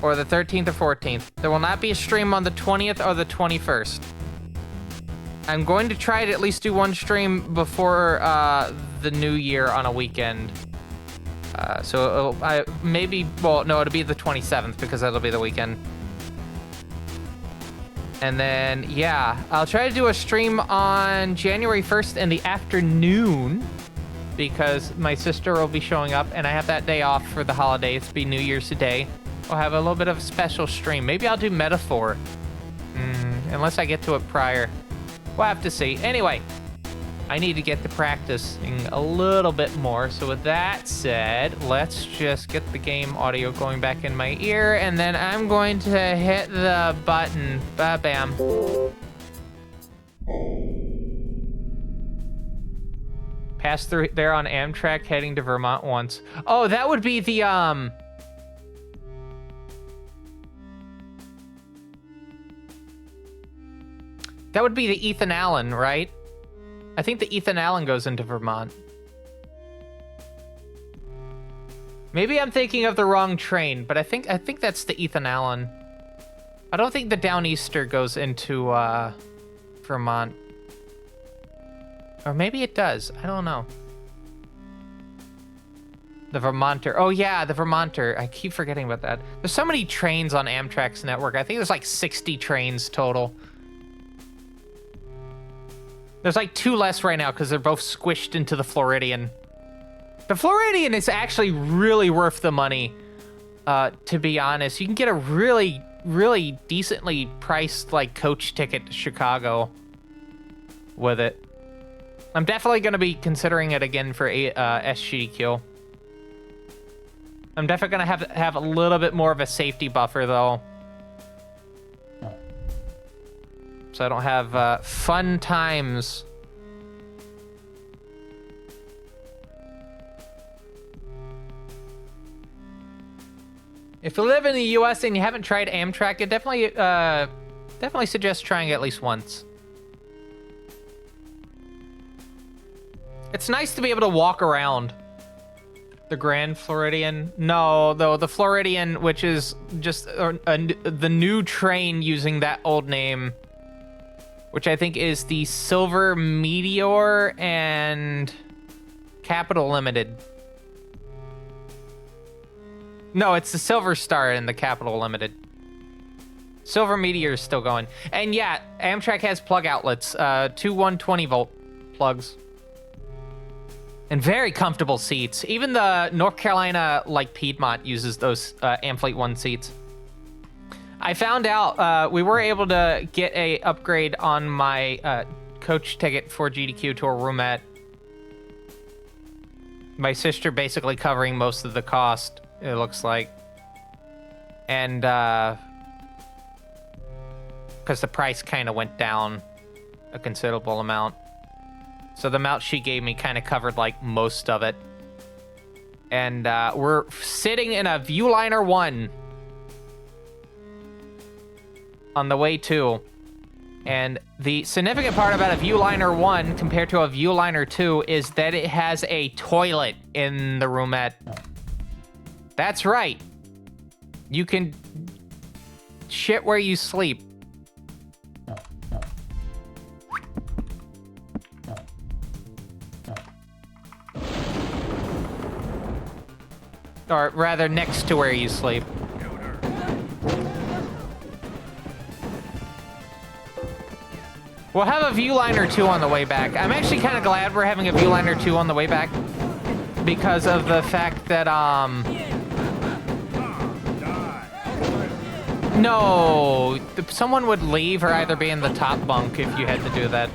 or the 13th or 14th. There will not be a stream on the 20th or the 21st. I'm going to try to at least do one stream before the new year on a weekend. So maybe, well, no, it'll be the 27th because that'll be the weekend. And then, yeah, I'll try to do a stream on January 1st in the afternoon, because my sister will be showing up and I have that day off for the holidays. It'll be New Year's Day. We'll have a little bit of a special stream. Maybe I'll do Metaphor. Unless I get to it prior. We'll have to see. Anyway, I need to get to practicing a little bit more. So with that said, let's just get the game audio going back in my ear, and then I'm going to hit the button. Ba-bam. Pass through there on Amtrak heading to Vermont once. Oh, that would be the, that would be the Ethan Allen, right? I think the Ethan Allen goes into Vermont. Maybe I'm thinking of the wrong train, but I think that's the Ethan Allen. I don't think the Downeaster goes into, Vermont. Or maybe it does. I don't know. The Vermonter. Oh, yeah, the Vermonter. I keep forgetting about that. There's so many trains on Amtrak's network. I think there's like 60 trains total. There's like 2 less right now because they're both squished into the Floridian. The Floridian is actually really worth the money, to be honest. You can get a really, really decently priced like coach ticket to Chicago with it. I'm definitely going to be considering it again for SGDQ. I'm definitely going to have a little bit more of a safety buffer, though. So I don't have fun times. If you live in the U.S. and you haven't tried Amtrak, I definitely suggest trying it at least once. It's nice to be able to walk around. The Grand Floridian? No, though, the Floridian, which is just the new train using that old name, which I think is the Silver Meteor and Capital Limited. No, it's the Silver Star and the Capital Limited. Silver Meteor is still going. And yeah, Amtrak has plug outlets, 2 120-volt plugs. And very comfortable seats. Even the North Carolina, like Piedmont, uses those Amfleet 1 seats. I found out we were able to get a upgrade on my coach ticket for GDQ to a roomette. My sister basically covering most of the cost, it looks like. And because the price kind of went down a considerable amount. So the amount she gave me kind of covered like most of it. And we're sitting in a Viewliner 1 on the way to. And the significant part about a Viewliner 1 compared to a Viewliner 2 is that it has a toilet in the roomette. That's right. You can shit where you sleep. Or rather, next to where you sleep. We'll have a Viewliner 2 on the way back. I'm actually kind of glad we're having a Viewliner 2 on the way back because of the fact that, no, someone would leave or either be in the top bunk if you had to do that.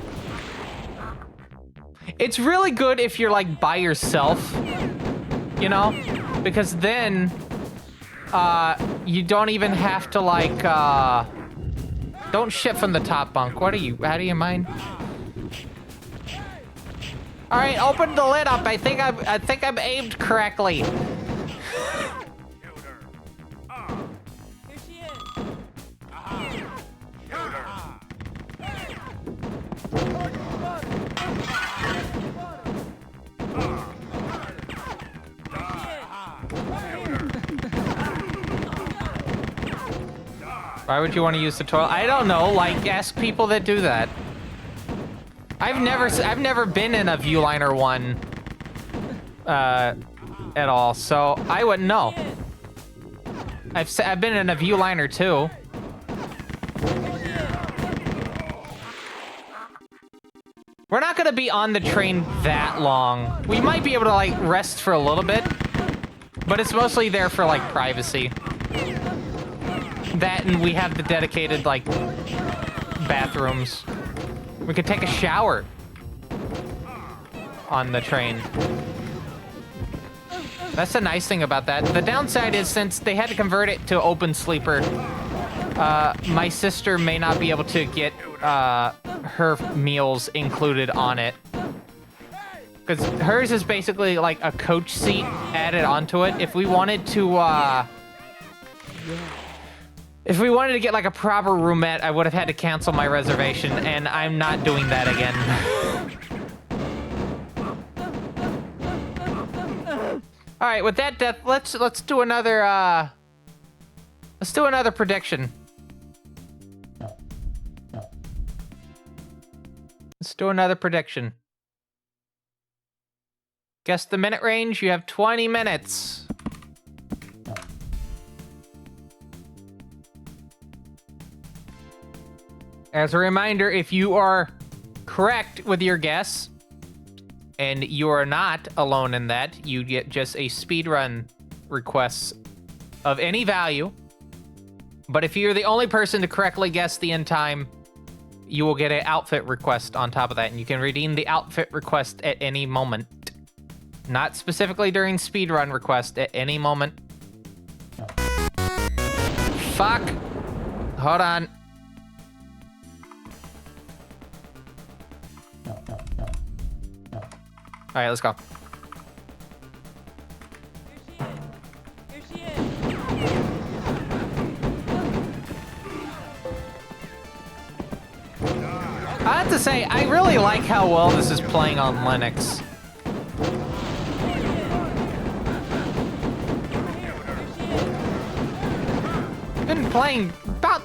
It's really good if you're, like, by yourself, you know? Because then, you don't even have to, like, don't shit from the top bunk. What are you, out of your mind? All right, open the lid up. I think I'm aimed correctly. Here she is. Why would you want to use the toilet? I don't know. Like, ask people that do that. I've never been in a Viewliner 1 at all, so I wouldn't know. I've been in a Viewliner 2. We're not gonna be on the train that long. We might be able to like rest for a little bit, but it's mostly there for like privacy. That and we have the dedicated like bathrooms. We could take a shower on the train. That's the nice thing about that. The downside is since they had to convert it to open sleeper, my sister may not be able to get her meals included on it. Because hers is basically like a coach seat added onto it. If we wanted to, if we wanted to get like a proper roomette, I would have had to cancel my reservation, and I'm not doing that again. All right, with that, Death, let's do another prediction. Let's do another prediction. Guess the minute range. You have 20 minutes. As a reminder, if you are correct with your guess, and you are not alone in that, you get just a speedrun request of any value. But if you're the only person to correctly guess the end time, you will get an outfit request on top of that, and you can redeem the outfit request at any moment. Not specifically during speedrun request, at any moment. Fuck. Hold on. All right, let's go. Here she is. I have to say, I really like how well this is playing on Linux. Been playing about,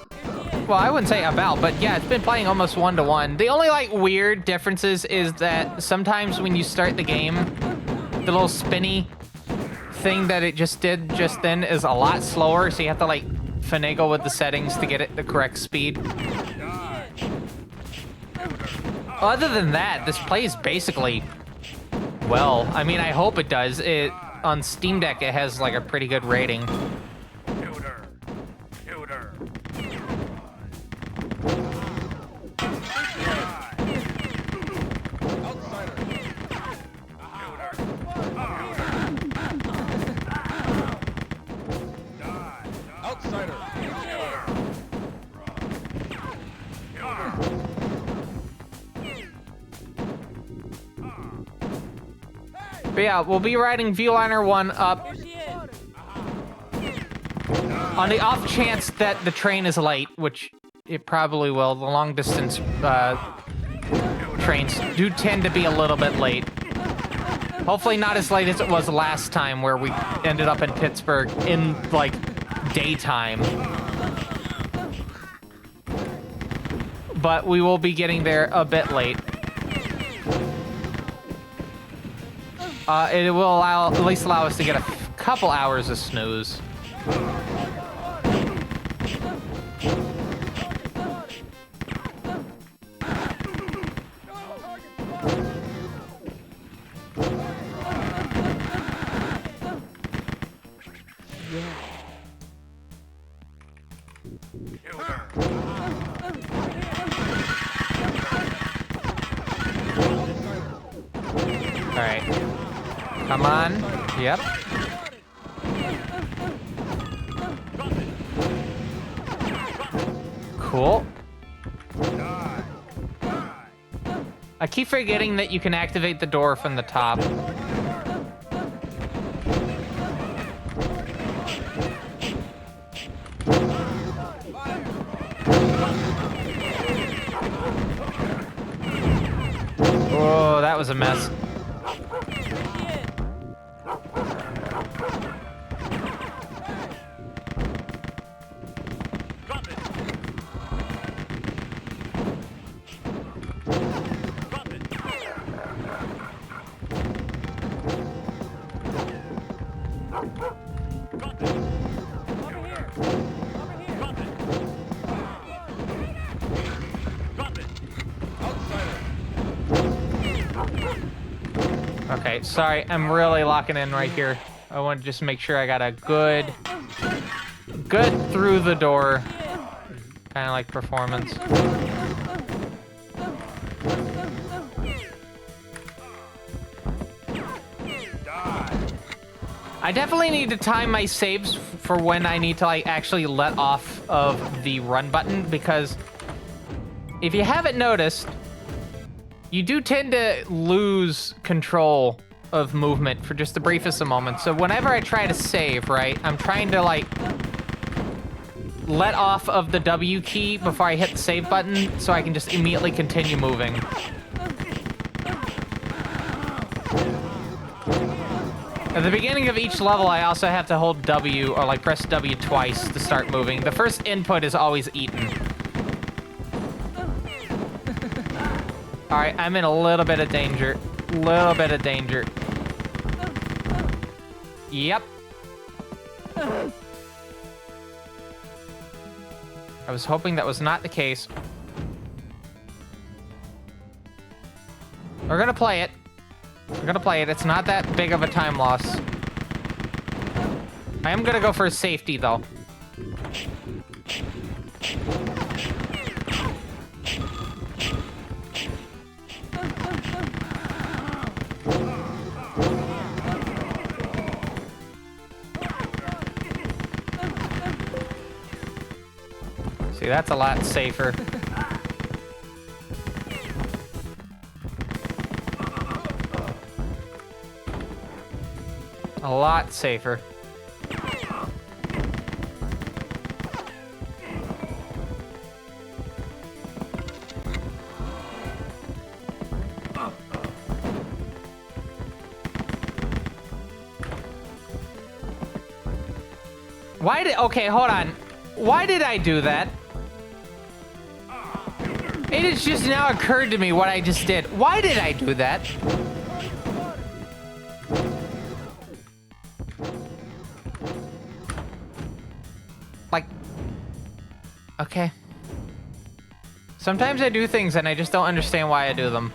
well, I wouldn't say about, but yeah, it's been playing almost 1-to-1. The only like weird differences is that sometimes when you start the game, the little spinny thing that it just did just then is a lot slower, so you have to like finagle with the settings to get it the correct speed. Other than that, this plays basically well. I mean, I hope it does. It on Steam Deck, it has like a pretty good rating. But yeah, we'll be riding Viewliner 1 up Here she is. on the off chance that the train is late, which it probably will. The long distance trains do tend to be a little bit late. Hopefully not as late as it was last time where we ended up in Pittsburgh in like daytime. But we will be getting there a bit late. It will at least allow us to get a couple hours of snooze. All right. Come on. Yep. Cool. I keep forgetting that you can activate the door from the top. Oh, that was a mess. Okay, sorry, I'm really locking in right here. I want to just make sure I got a good through the door kind of like performance. I definitely need to time my saves for when I need to like actually let off of the run button, because if you haven't noticed, you do tend to lose control of movement for just the briefest of moments. So whenever I try to save, right, I'm trying to like let off of the W key before I hit the save button so I can just immediately continue moving. At the beginning of each level, I also have to hold W or like press W twice to start moving. The first input is always eaten. All right, I'm in a little bit of danger. Little bit of danger. Yep. I was hoping that was not the case. We're gonna play it. We're gonna play it. It's not that big of a time loss. I am gonna go for safety, though. See, that's a lot safer. A lot safer. Why did... Okay, hold on. Why did I do that? It has just now occurred to me what I just did. Why did I do that? Like... Okay. Sometimes I do things and I just don't understand why I do them.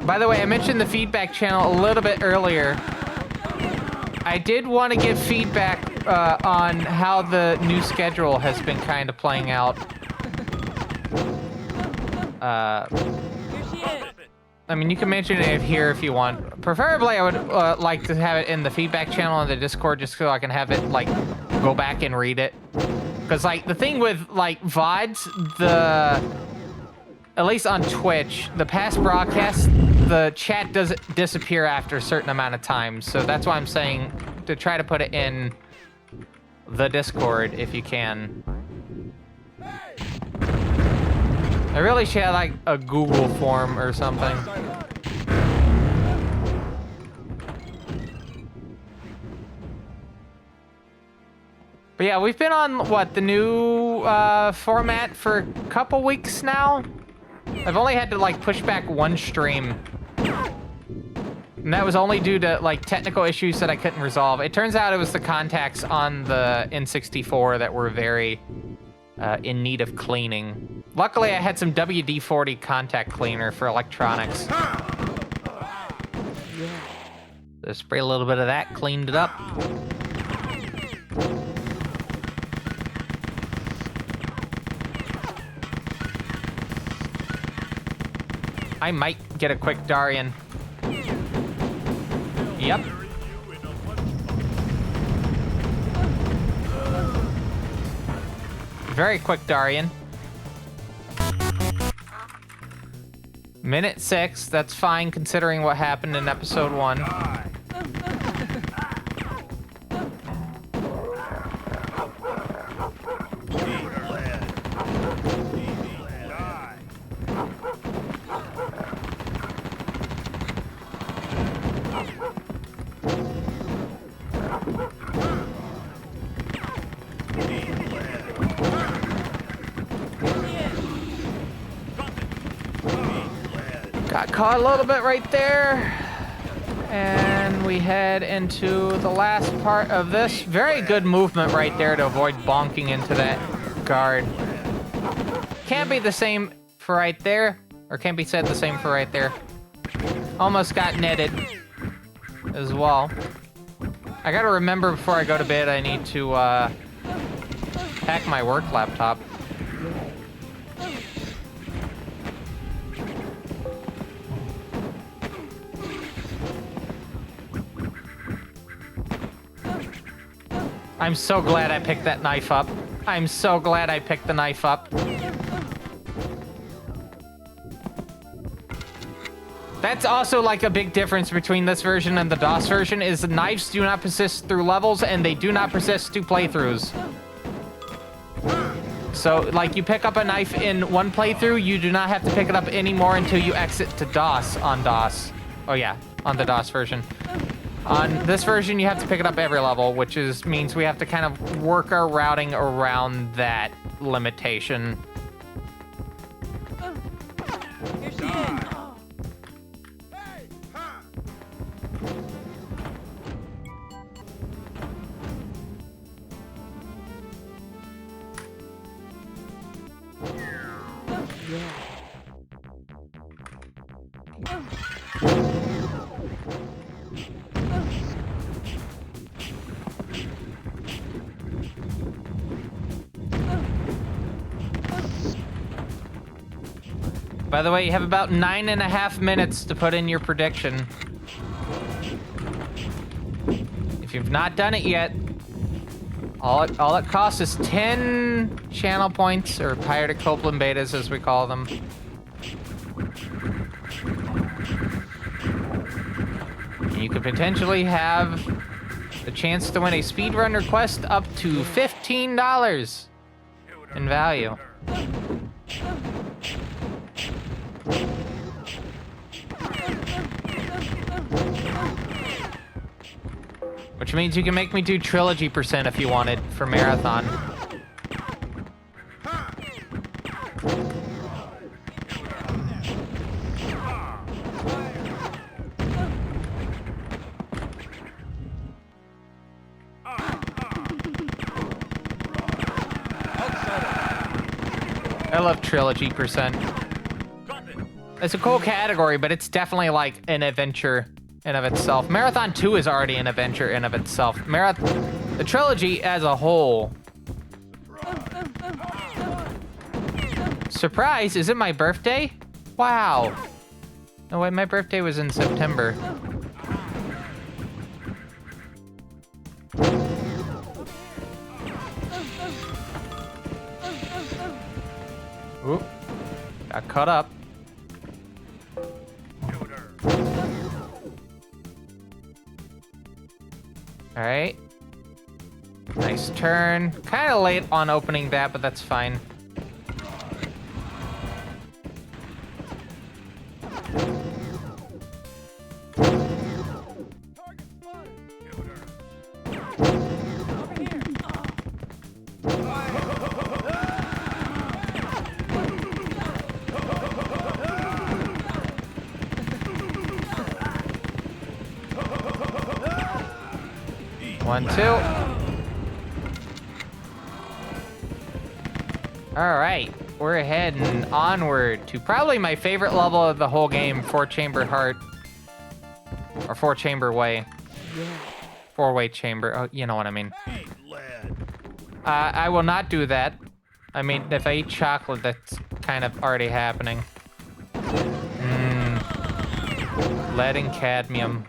By the way, I mentioned the feedback channel a little bit earlier. I did want to give feedback on how the new schedule has been kind of playing out. Here she is. I mean, you can mention it here if you want. Preferably, I would like to have it in the feedback channel on the Discord just so I can have it, like, go back and read it. Because, like, the thing with, like, VODs, at least on Twitch, the past broadcasts, the chat doesn't disappear after a certain amount of time. So that's why I'm saying to try to put it in the Discord if you can. I really should have, like, a Google form or something. But yeah, we've been on, what, the new format for a couple weeks now? I've only had to, like, push back one stream. And that was only due to, like, technical issues that I couldn't resolve. It turns out it was the contacts on the N64 that were very in need of cleaning. Luckily, I had some WD-40 contact cleaner for electronics. Just spray a little bit of that, cleaned it up. I might get a quick Darian. Yep. Very quick Darian. Minute 6, that's fine considering what happened in episode 1. Got caught a little bit right there. And we head into the last part of this. Very good movement right there to avoid bonking into that guard. Can't be the same for right there. Or can't be said the same for right there. Almost got netted as well. I gotta remember before I go to bed I need to pack my work laptop. I'm so glad I picked that knife up. I'm so glad I picked the knife up. That's also like a big difference between this version and the DOS version is the knives do not persist through levels and they do not persist through playthroughs. So like you pick up a knife in one playthrough, you do not have to pick it up anymore until you exit to DOS on DOS. Oh yeah, on the DOS version. On this version, you have to pick it up every level, which means we have to kind of work our routing around that limitation. Here she is. By the way, you have about 9.5 minutes to put in your prediction. If you've not done it yet, all it costs is 10 channel points, or Pirated Copeland betas as we call them. And you could potentially have the chance to win a speedrun request up to $15 in value. Which means you can make me do trilogy % if you wanted for marathon. I love trilogy %. It's a cool category, but it's definitely like an adventure in of itself. Marathon 2 is already an adventure in of itself. The trilogy as a whole. Surprise, is it my birthday? Wow. No wait, my birthday was in September. Oop. Got caught up. All right. Nice turn. Kind of late on opening that, but that's fine. One, two. All right, we're heading onward to probably my favorite level of the whole game, 4-chamber heart. Or 4-chamber way. 4-way chamber, oh, you know what I mean. I will not do that. I mean, if I eat chocolate, that's kind of already happening. Lead and cadmium.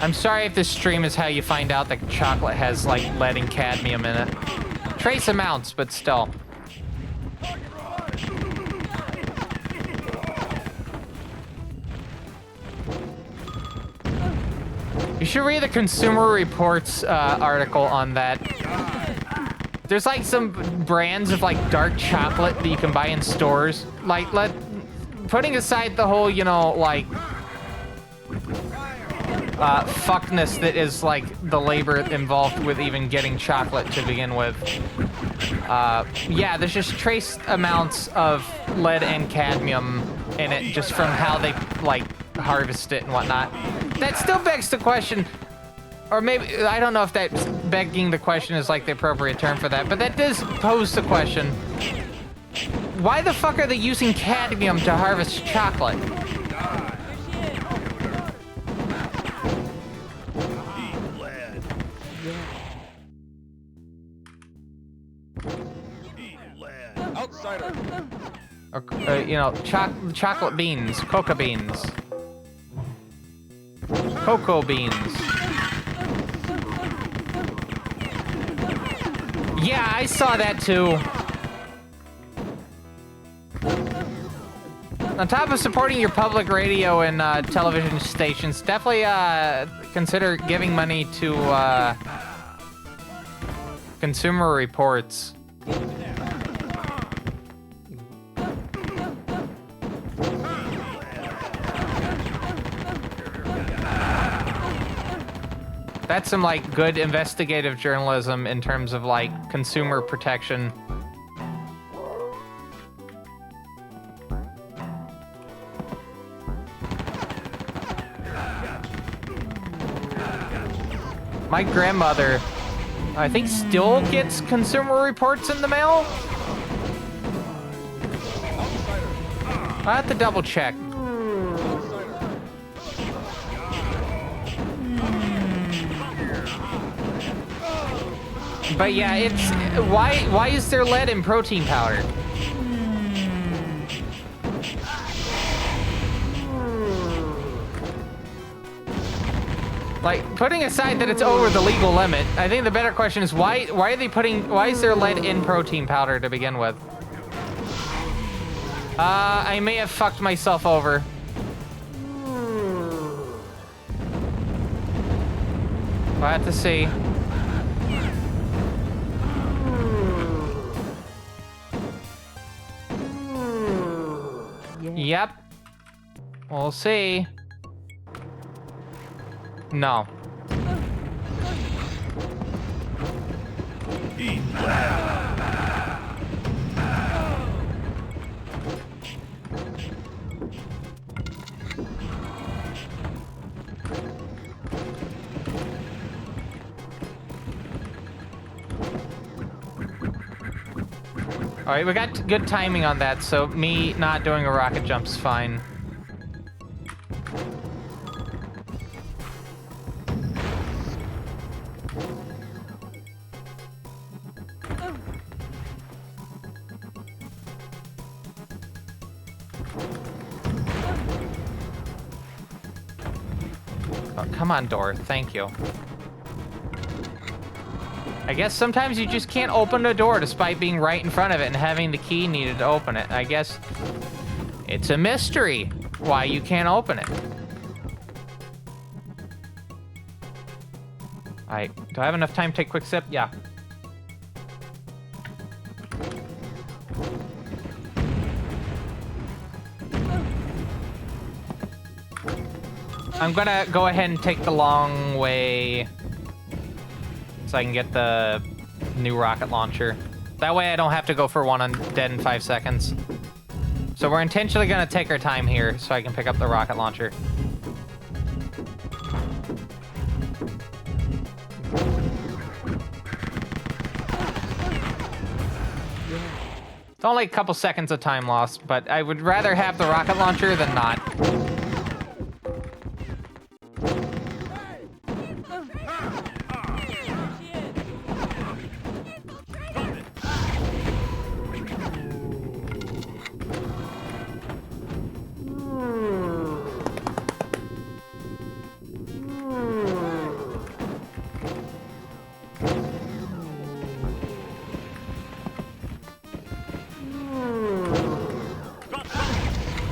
I'm sorry if this stream is how you find out that chocolate has, like, lead and cadmium in it. Trace amounts, but still. You should read the Consumer Reports article on that. There's, like, some brands of, like, dark chocolate that you can buy in stores. Like, putting aside the whole, you know, like... fuckness that is like the labor involved with even getting chocolate to begin with. Yeah, there's just trace amounts of lead and cadmium in it just from how they like harvest it and whatnot. That still begs the question, or maybe, I don't know if that begging the question is like the appropriate term for that, but that does pose the question. Why the fuck are they using cadmium to harvest chocolate? Outsider. Or, you know, chocolate beans, cocoa beans. Cocoa beans. Yeah, I saw that too. On top of supporting your public radio and television stations, definitely consider giving money to Consumer Reports. That's some, like, good investigative journalism in terms of, like, consumer protection. My grandmother, I think, still gets Consumer Reports in the mail. I have to double check. But yeah, it's why is there lead in protein powder? Like, putting aside that it's over the legal limit, I think the better question is why is there lead in protein powder to begin with? I may have fucked myself over. We'll have to see. Yep. We'll see. No. All right, we got good timing on that, so me not doing a rocket jump's fine. Oh, come on, door. Thank you. I guess sometimes you just can't open a door despite being right in front of it and having the key needed to open it. I guess it's a mystery why you can't open it. Alright, do I have enough time to take a quick sip? Yeah. I'm gonna go ahead and take the long way so I can get the new rocket launcher. That way I don't have to go for one dead in 5 seconds. So we're intentionally gonna take our time here so I can pick up the rocket launcher. It's only a couple seconds of time lost, but I would rather have the rocket launcher than not.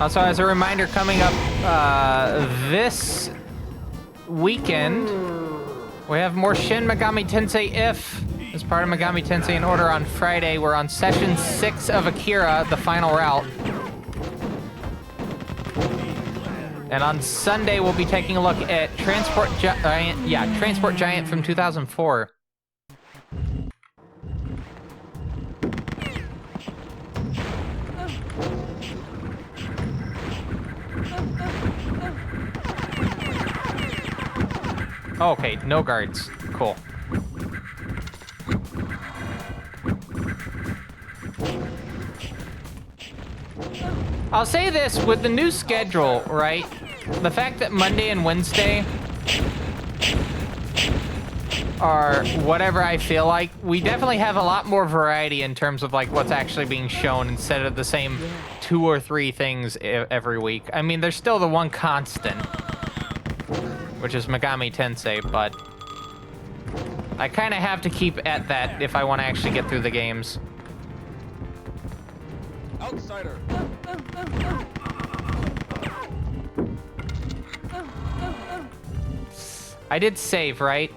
Also, as a reminder, coming up this weekend, we have more Shin Megami Tensei If. As part of Megami Tensei in Order on Friday, we're on Session 6 of Akira, the final route. And on Sunday, we'll be taking a look at Transport Giant from 2004. Oh, okay, no guards. Cool. I'll say this, with the new schedule, right? The fact that Monday and Wednesday are whatever I feel like, we definitely have a lot more variety in terms of like what's actually being shown instead of the same 2 or 3 things every week. I mean, there's still the one constant, which is Megami Tensei, but I kind of have to keep at that if I want to actually get through the games. Outsider. I did save, right?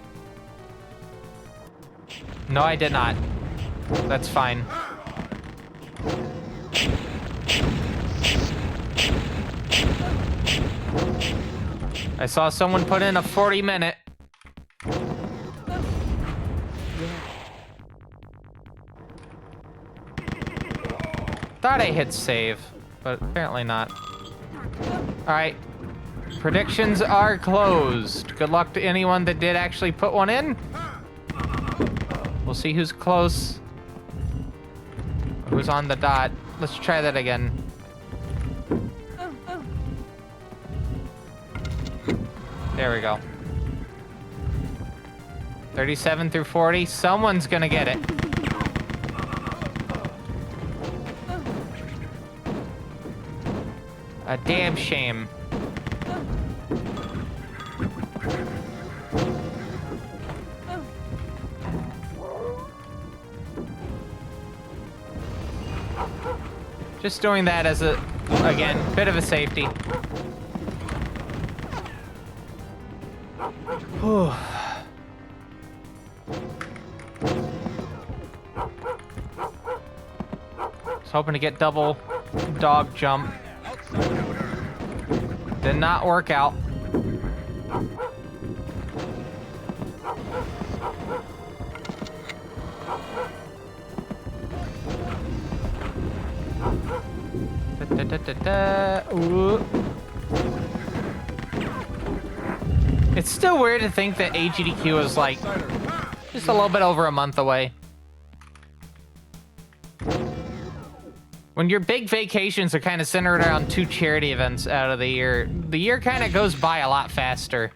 No, I did not. That's fine. I saw someone put in a 40-minute. Thought I hit save, but apparently not. All right. Predictions are closed. Good luck to anyone that did actually put one in. We'll see who's close. Who's on the dot. Let's try that again. There we go. 37 through 40. Someone's gonna get it. A damn shame. Just doing that as a, again, bit of a safety. Whew. Was hoping to get double dog jump. Did not work out. Ooh. It's still weird to think that agdq is like just a little bit over a month away. When your big vacations are kind of centered around 2 charity events out of the year kind of goes by a lot faster.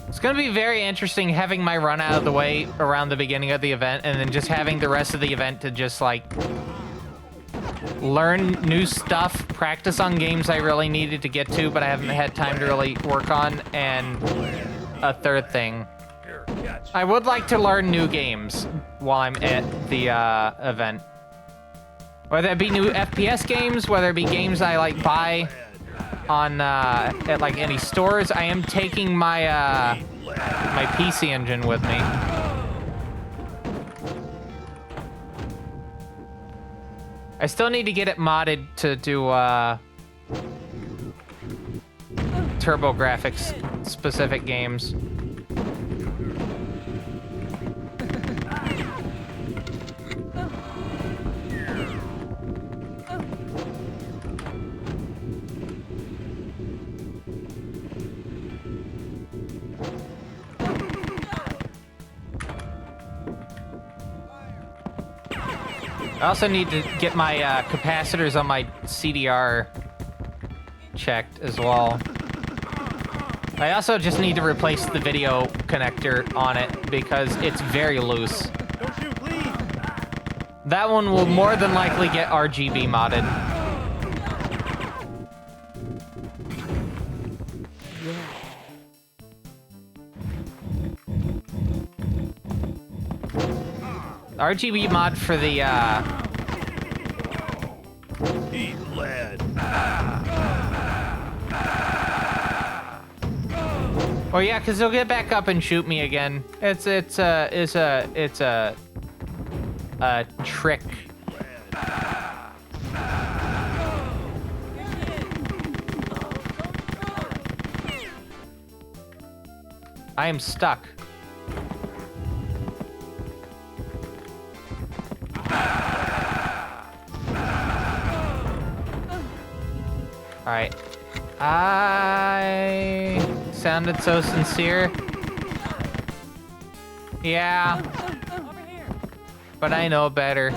It's gonna be very interesting having my run out of the way around the beginning of the event and then just having the rest of the event to just like learn new stuff, practice on games I really needed to get to but I haven't had time to really work on, and a third thing. I would like to learn new games while I'm at the event. Whether it be new FPS games, whether it be games I like buy on at like any stores. I am taking my my PC engine with me. I still need to get it modded to do TurboGrafx specific games. I also need to get my capacitors on my CDR checked as well. I also just need to replace the video connector on it because it's very loose. Don't shoot, please. That one will more than likely get RGB modded. RGB mod for the Eat lead. Oh yeah, because he'll get back up and shoot me again. It's a trick. I am stuck. All right. I sounded so sincere. Yeah. But I know better.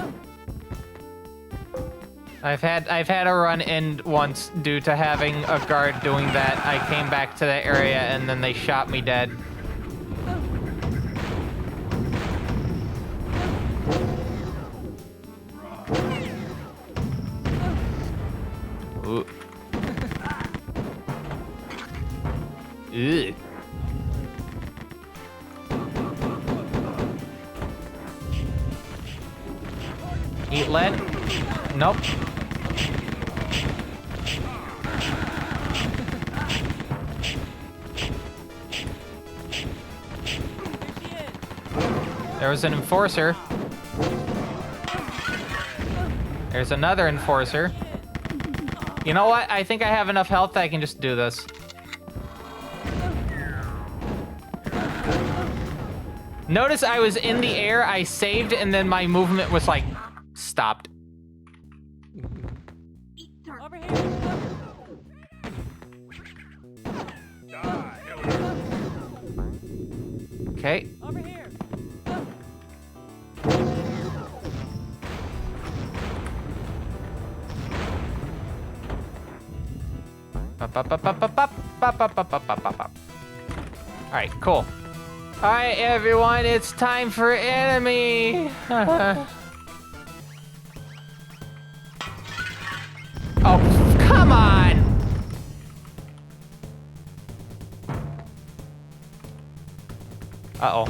I've had a run end once due to having a guard doing that. I came back to that area and then they shot me dead. Ooh. Ugh. Eat lead? Nope. There was an enforcer. There's another enforcer. You know what? I think I have enough health that I can just do this. Notice I was in the air, I saved, and then my movement was like stopped. Over here. Die. Okay. Over here. Alright, cool. Alright, everyone, it's time for enemy. Oh, come on! Uh-oh.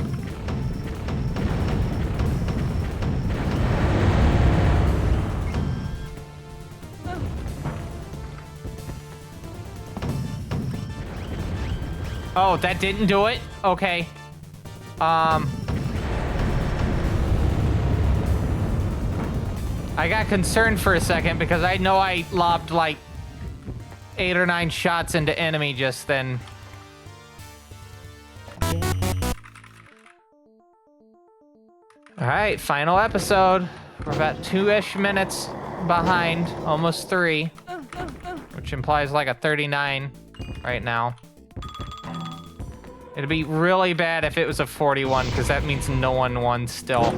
Oh, that didn't do it? Okay. I got concerned for a second because I know I lobbed like 8 or 9 shots into enemy just then. Alright, final episode. We're about 2-ish minutes behind, almost 3. Which implies like a 39 right now. It'd be really bad if it was a 41, because that means no one won still.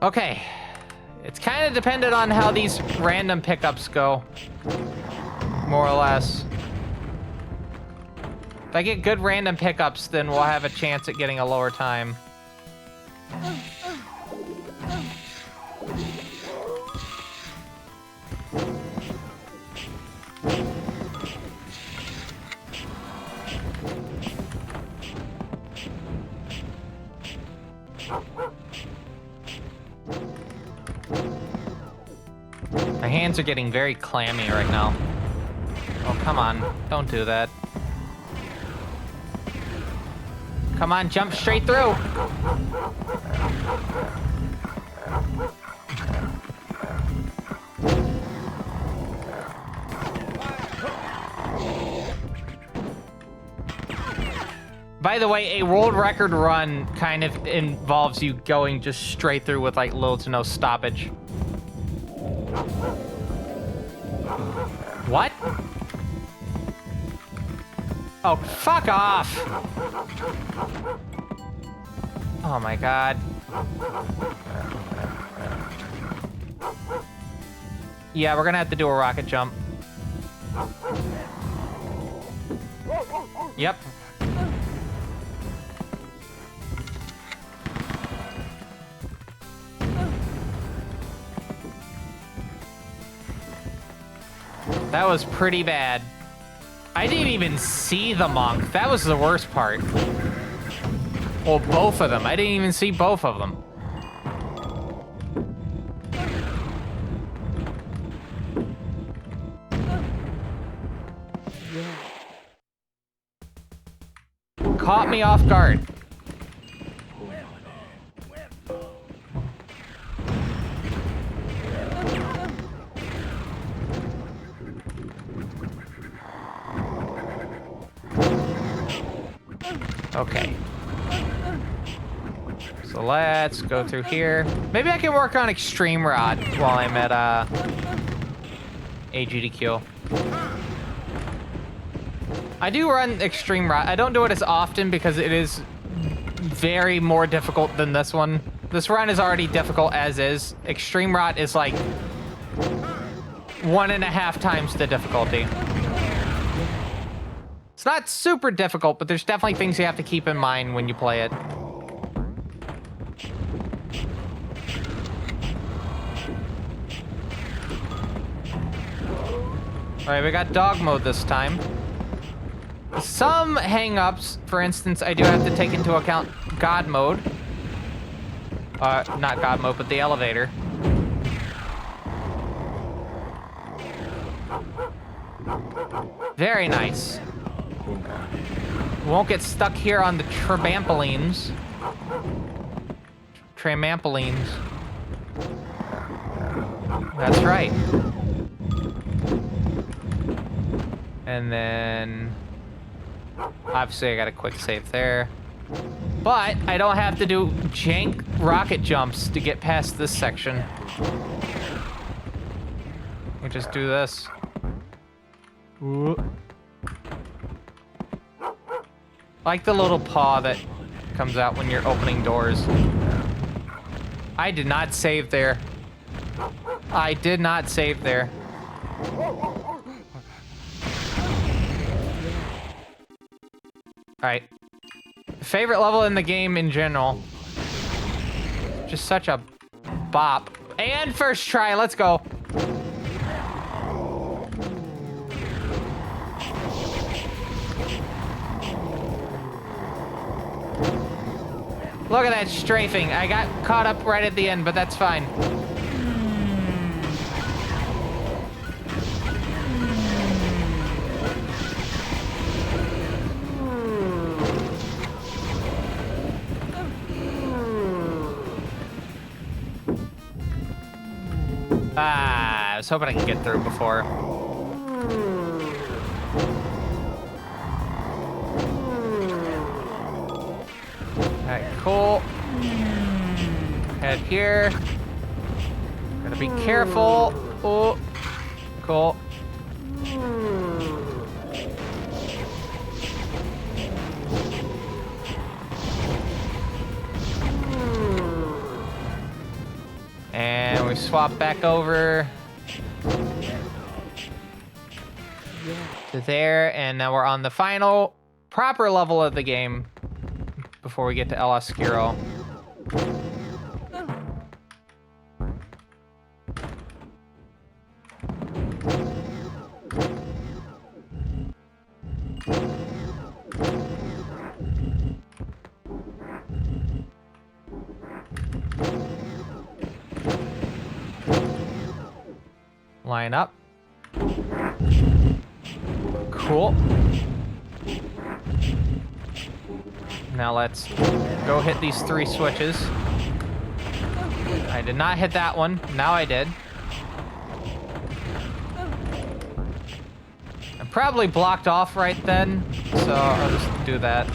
Okay. It's kind of dependent on how these random pickups go. More or less. If I get good random pickups, then we'll have a chance at getting a lower time. My hands are getting very clammy right now. Oh, come on. Don't do that. Come on, jump straight through. By the way, a world record run kind of involves you going just straight through with like little to no stoppage. What? Oh, fuck off! Oh my god. Yeah, we're gonna have to do a rocket jump. Yep. That was pretty bad. I didn't even see the monk. That was the worst part. Well, both of them. I didn't even see both of them. Caught me off guard. Okay. So let's go through here. Maybe I can work on extreme rod while I'm at agdq. I do run extreme rod. I don't do it as often because it is very more difficult than this one. This run is already difficult as is. Extreme rod is like 1.5 times the difficulty. It's not super difficult, but there's definitely things you have to keep in mind when you play it. All right, we got dog mode this time. Some hang-ups, for instance, I do have to take into account God mode. Not God mode, but the elevator. Very nice. Won't get stuck here on the trampolines. tramampolines. That's right. And then... obviously, I got a quick save there. But I don't have to do jank rocket jumps to get past this section. We just do this. Ooh. Like the little paw that comes out when you're opening doors. I did not save there. I did not save there. Alright. Favorite level in the game in general. Just such a bop. And first try, let's go. Look at that strafing. I got caught up right at the end, but that's fine. Ah, I was hoping I could get through before. Alright, cool. Head here. Gotta be careful. Oh, cool. And we swap back over to there, and now we're on the final proper level of the game before we get to El Oscuro. Line up. Cool. Now let's go hit these 3 switches. I did not hit that one. Now I did. I probably blocked off right then, so I'll just do that.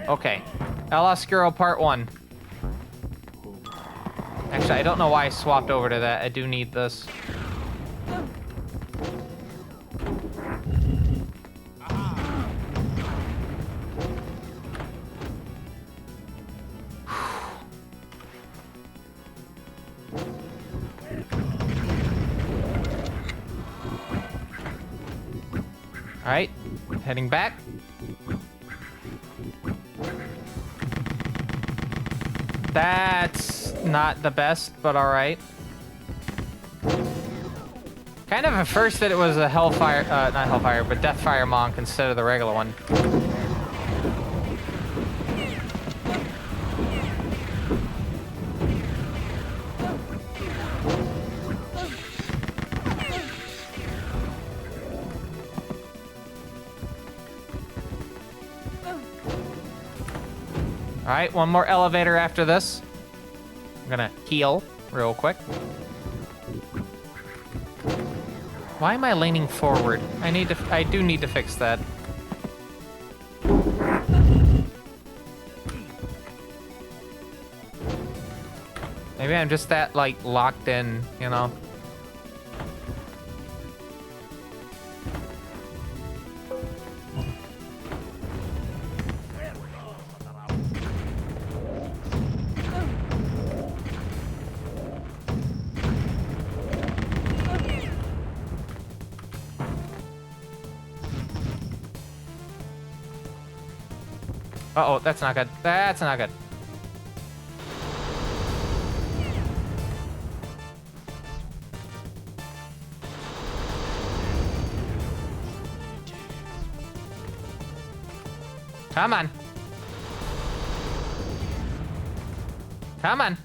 Okay, El Oscuro Part 1. Actually, I don't know why I swapped over to that. I do need this. All right, heading back. That's not the best, but all right. Kind of at first that it was a Hellfire, not Hellfire, but Deathfire Monk instead of the regular one. All right, one more elevator after this. I'm gonna heal real quick. Why am I leaning forward? I do need to fix that. Maybe I'm just that, like, locked in, you know? Uh-oh, that's not good. That's not good. Come on. Come on.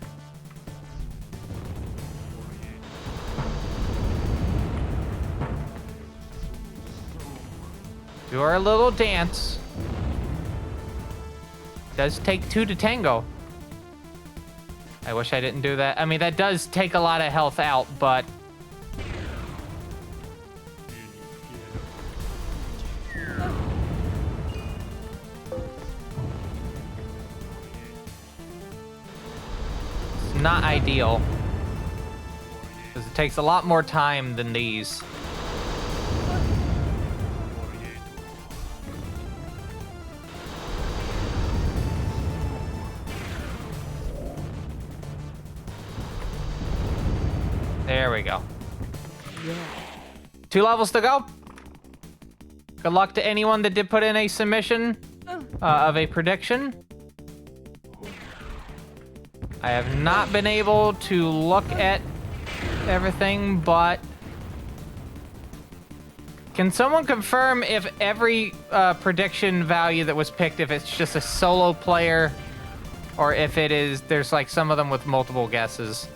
Do our little dance. Does take 2 to tango. I wish I didn't do that. I mean, that does take a lot of health out, but... it's not ideal. Because it takes a lot more time than these. There we go. Yeah. 2 levels to go. Good luck to anyone that did put in a submission of a prediction. I have not been able to look at everything, but can someone confirm if every prediction value that was picked, if it's just a solo player, or if it is, there's like some of them with multiple guesses?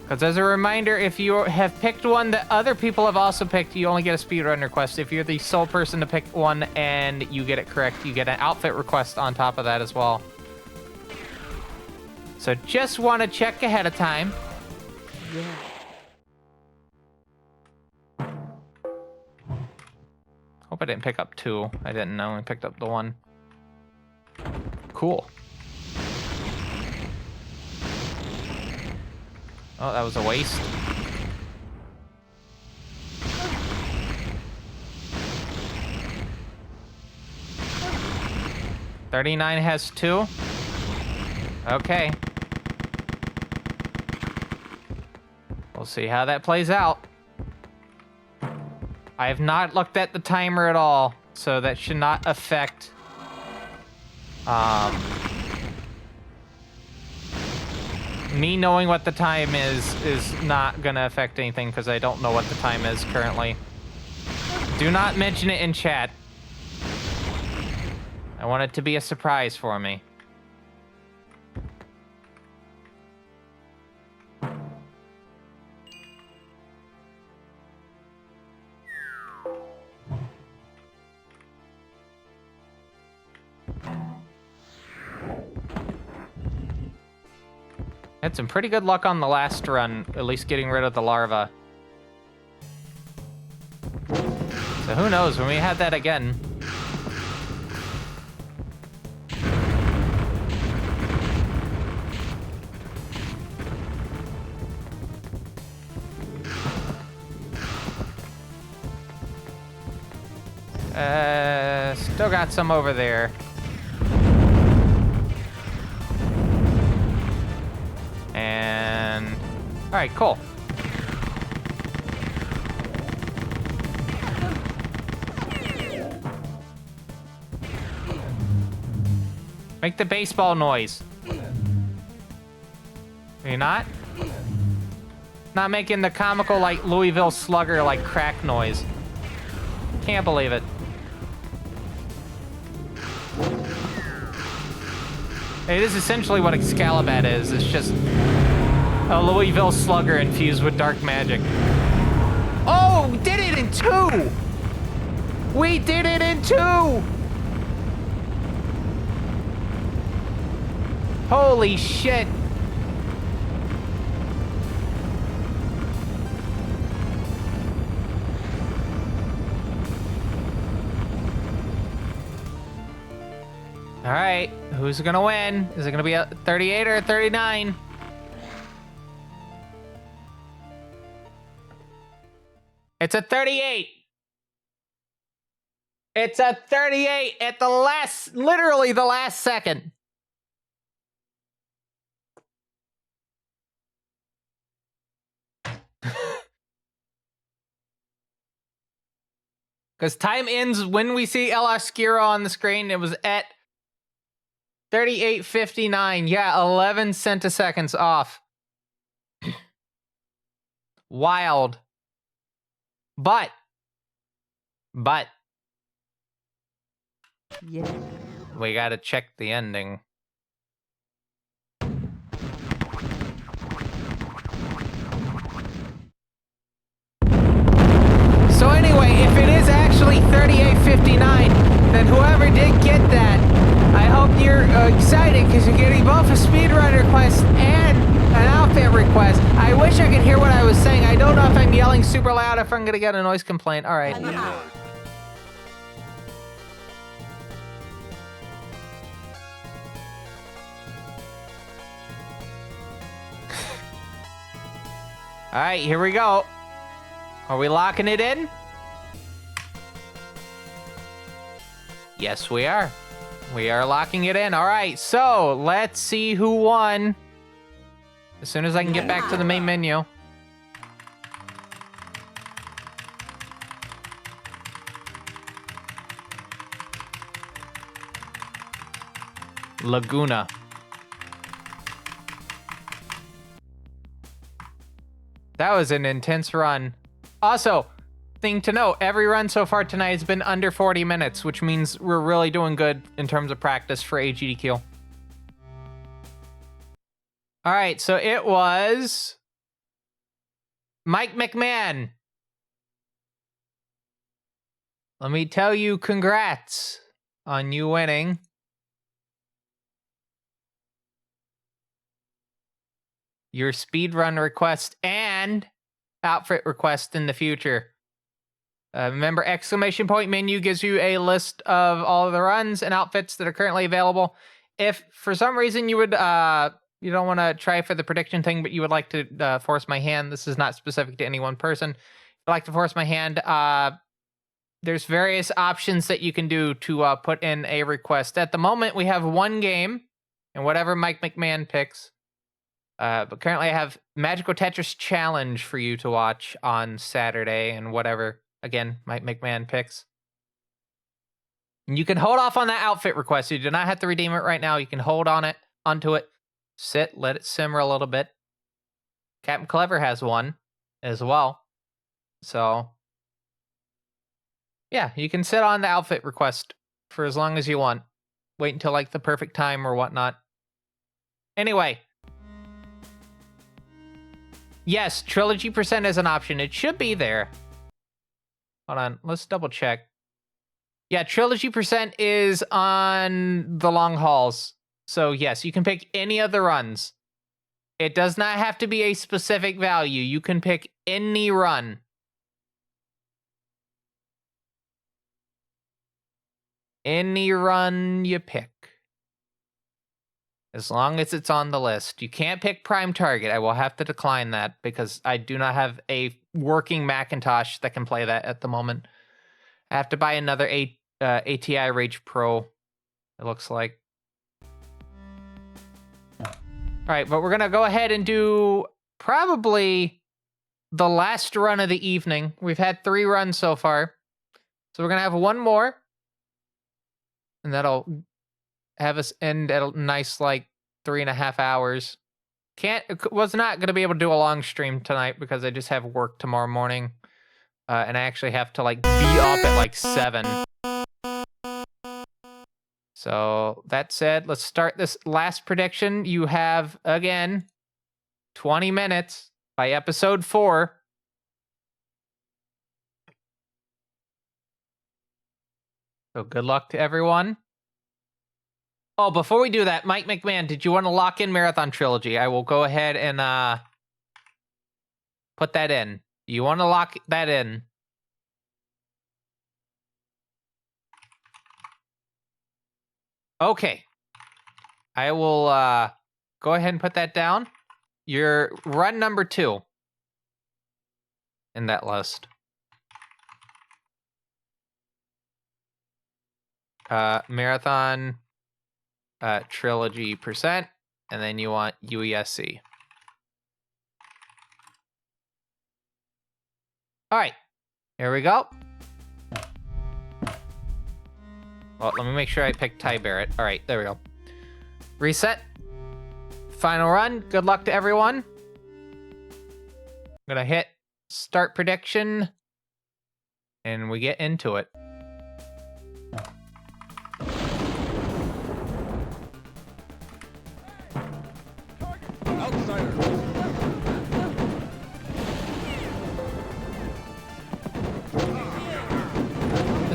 Because as a reminder, if you have picked one that other people have also picked, you only get a speedrun request. If you're the sole person to pick one and you get it correct, you get an outfit request on top of that as well. So just want to check ahead of time. Yeah. Hope I didn't pick up 2. I didn't know. I picked up the 1. Cool. Oh, that was a waste. $39 has 2. Okay. We'll see how that plays out. I have not looked at the timer at all, so that should not affect me knowing what the time is not gonna affect anything because I don't know what the time is currently. Do not mention it in chat. I want it to be a surprise for me. Had some pretty good luck on the last run, at least getting rid of the larva. So who knows, when we had that again. Still got some over there. And all right, cool. Make the baseball noise. Are you not? Not making the comical, like, Louisville Slugger, like, crack noise. Can't believe it. It is essentially what Excalibur is. It's just a Louisville Slugger infused with dark magic. Oh, we did it in 2! We did it in 2! Holy shit. All right, who's gonna win? Is it gonna be a 38 or a 39? It's a 38. It's a 38 at the last, literally the last second. Because time ends when we see El Oscuro on the screen. It was at 38:59. Yeah, 11 centiseconds off. Wild. But. Yeah. We gotta check the ending. Anyway, if it is actually 3859, then whoever did get that, I hope you're excited because you're getting both a speedrun request and an outfit request. I wish I could hear what I was saying. I don't know if I'm yelling super loud, if I'm going to get a noise complaint. All right. All right, here we go. Are we locking it in? Yes, we are. We are locking it in. All right, so let's see who won. As soon as I can get back to the main menu. Laguna. That was an intense run. Also, thing to note, every run so far tonight has been under 40 minutes, which means we're really doing good in terms of practice for agdq. All right, so it was Mike McMahon. Let me tell you, congrats on you winning. Your speedrun request and outfit request in the future. Remember, exclamation point menu gives you a list of all of the runs and outfits that are currently available. If for some reason you would, you don't want to try for the prediction thing, but you would like to force my hand, this is not specific to any one person. If you'd like to force my hand, there's various options that you can do to put in a request. At the moment, we have one game, and whatever Mike McMahon picks. But currently I have Magical Tetris Challenge for you to watch on Saturday, and whatever, again, Mike McMahon picks. And you can hold off on that outfit request. You do not have to redeem it right now. You can hold onto it, sit, let it simmer a little bit. Captain Clever has one as well. So, yeah, you can sit on the outfit request for as long as you want. Wait until like the perfect time or whatnot. Anyway. Yes, Trilogy % is an option. It should be there. Hold on, let's double check. Yeah, Trilogy % is on the long hauls. So yes, you can pick any of the runs. It does not have to be a specific value. You can pick any run. Any run you pick. As long as it's on the list. You can't pick Prime Target. I will have to decline that because I do not have a working Macintosh that can play that at the moment. I have to buy another ATI Rage Pro, it looks like. All right, but we're going to go ahead and do probably the last run of the evening. We've had 3 runs so far. So we're going to have one more. And that'll have us end at a nice, like, 3.5 hours. Was not going to be able to do a long stream tonight because I just have work tomorrow morning. And I actually have to, like, be up at, like, 7. So, that said, let's start this last prediction. You have, again, 20 minutes by episode 4. So, good luck to everyone. Oh, before we do that, Mike McMahon, did you want to lock in Marathon Trilogy? I will go ahead and put that in. You want to lock that in? Okay. I will go ahead and put that down. Your run number 2 in that list. Marathon Trilogy %, and then you want UESC. All right, here we go. Well, let me make sure I pick Ty Barrett. All right, there we go. Reset. Final run. Good luck to everyone. I'm gonna hit start prediction, and we get into it.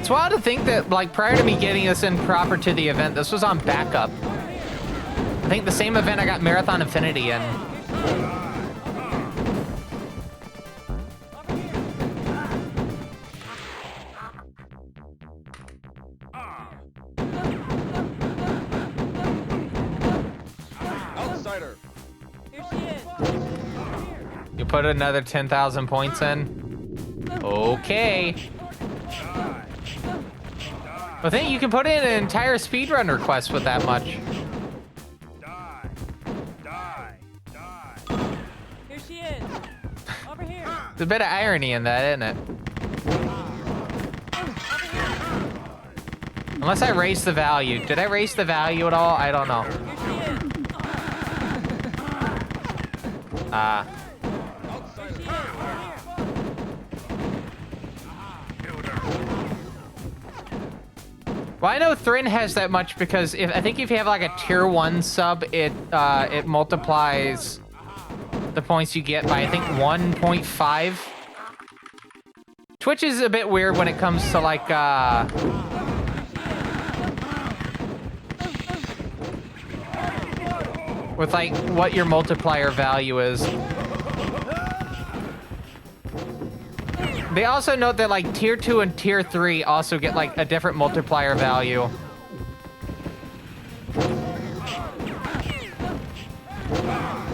It's wild to think that, like, prior to me getting this in proper to the event, this was on backup. I think the same event I got Marathon Infinity in. Outsider. Here she is. You put another 10,000 points in? Okay. I think you can put in an entire speedrun request with that much. Die. Die. Die. Here she is. Over here. There's a bit of irony in that, isn't it? Unless I raise the value. Did I raise the value at all? I don't know. Here she is. Ah. Here she is. Over here. Well, I know Thrin has that much because I think if you have like a tier 1 sub, it multiplies the points you get by I think 1.5. Twitch is a bit weird when it comes to like with like what your multiplier value is. They also note that like tier 2 and tier 3 also get like a different multiplier value.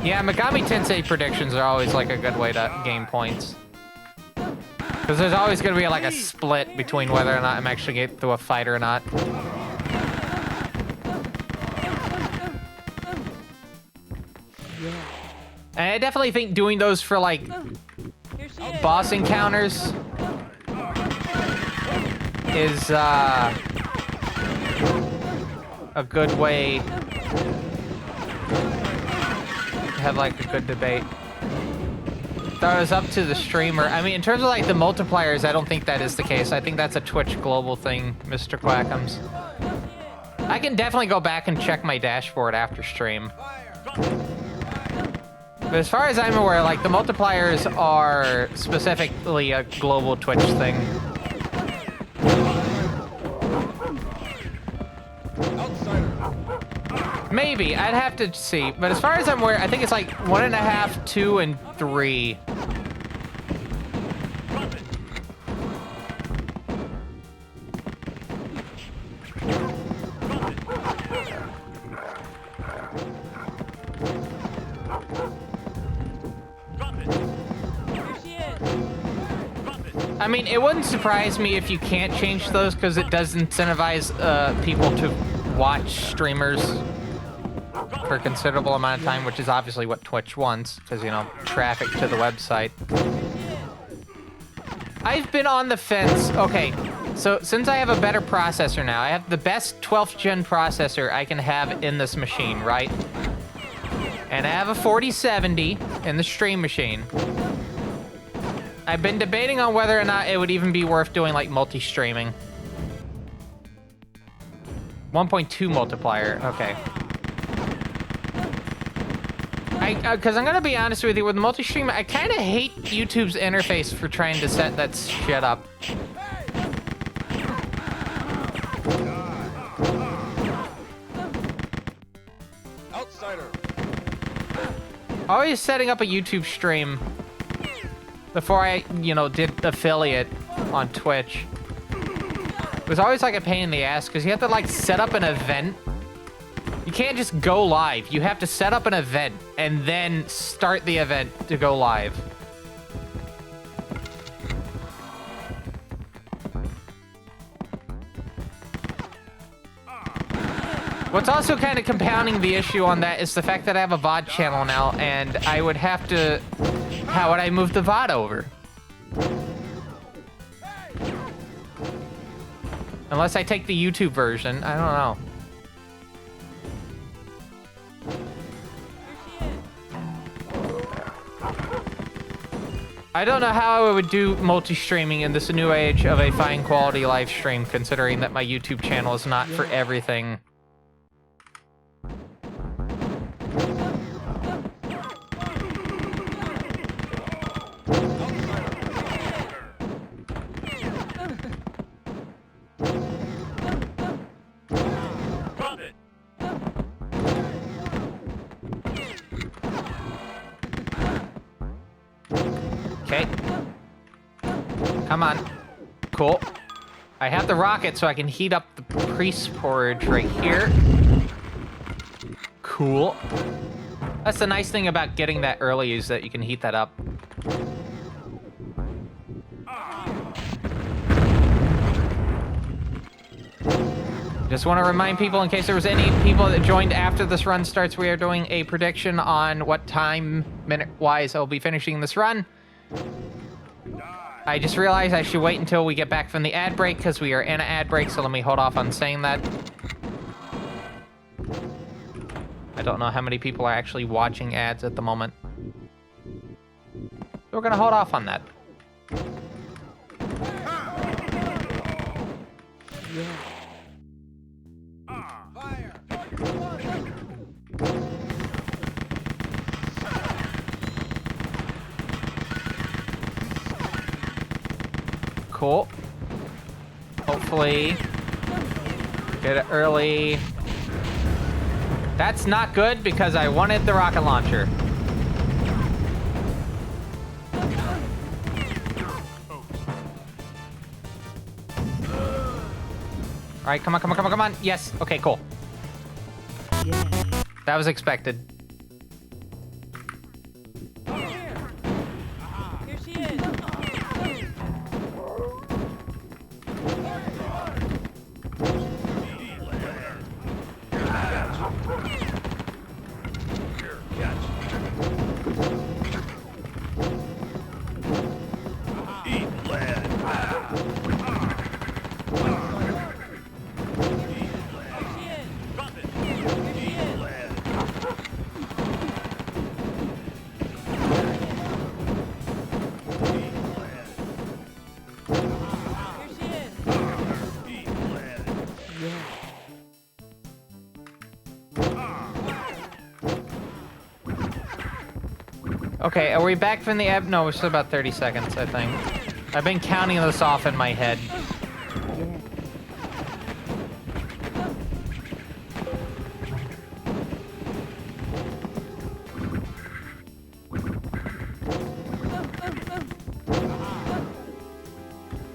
Yeah, Megami Tensei predictions are always like a good way to gain points. Because there's always going to be like a split between whether or not I'm actually getting through a fight or not. And I definitely think doing those for like Here she is. boss encounters is a good way to have like a good debate. Thought it was up to the streamer. I mean, in terms of like the multipliers, I don't think that is the case. I think that's a Twitch global thing, Mr. Quackums. I can definitely go back and check my dashboard after stream. But as far as I'm aware, like the multipliers are specifically a global Twitch thing. Maybe, I'd have to see. But as far as I'm aware, I think it's like 1.5, 2, and 3. Here she is. I mean, it wouldn't surprise me if you can't change those because it does incentivize people to watch streamers for a considerable amount of time, which is obviously what Twitch wants, because, you know, traffic to the website. I've been on the fence. Okay, so since I have a better processor now, I have the best 12th gen processor I can have in this machine, right? And I have a 4070 in the stream machine. I've been debating on whether or not it would even be worth doing like multi-streaming. 1.2 multiplier, okay. Because I'm gonna be honest with you, with multi-stream, I kind of hate YouTube's interface for trying to set that shit up. Outsider. Always setting up a YouTube stream before I, you know, did affiliate on Twitch. It was always like a pain in the ass because you have to like set up an event. You can't just go live. You have to set up an event and then start the event to go live. What's also kind of compounding the issue on that is the fact that I have a VOD channel now, and I would have to... How would I move the VOD over? Unless I take the YouTube version, I don't know. I don't know how I would do multi-streaming in this new age of a fine quality live stream, considering that my YouTube channel is not for everything. Come on. Cool. I have the rocket so I can heat up the priest porridge right here. Cool. That's the nice thing about getting that early is that you can heat that up. Just want to remind people, in case there was any people that joined after this run starts, we are doing a prediction on what time, minute-wise, I'll be finishing this run. I just realized I should wait until we get back from the ad break, because we are in an ad break, so let me hold off on saying that. I don't know how many people are actually watching ads at the moment. So we're going to hold off on that. Cool. Hopefully, get it early. That's not good because I wanted the rocket launcher. All right, come on, come on, come on, come on. Yes, okay, cool. That was expected. Here she is. Okay, are we back from the ebb? No, we're still about 30 seconds, I think. I've been counting this off in my head.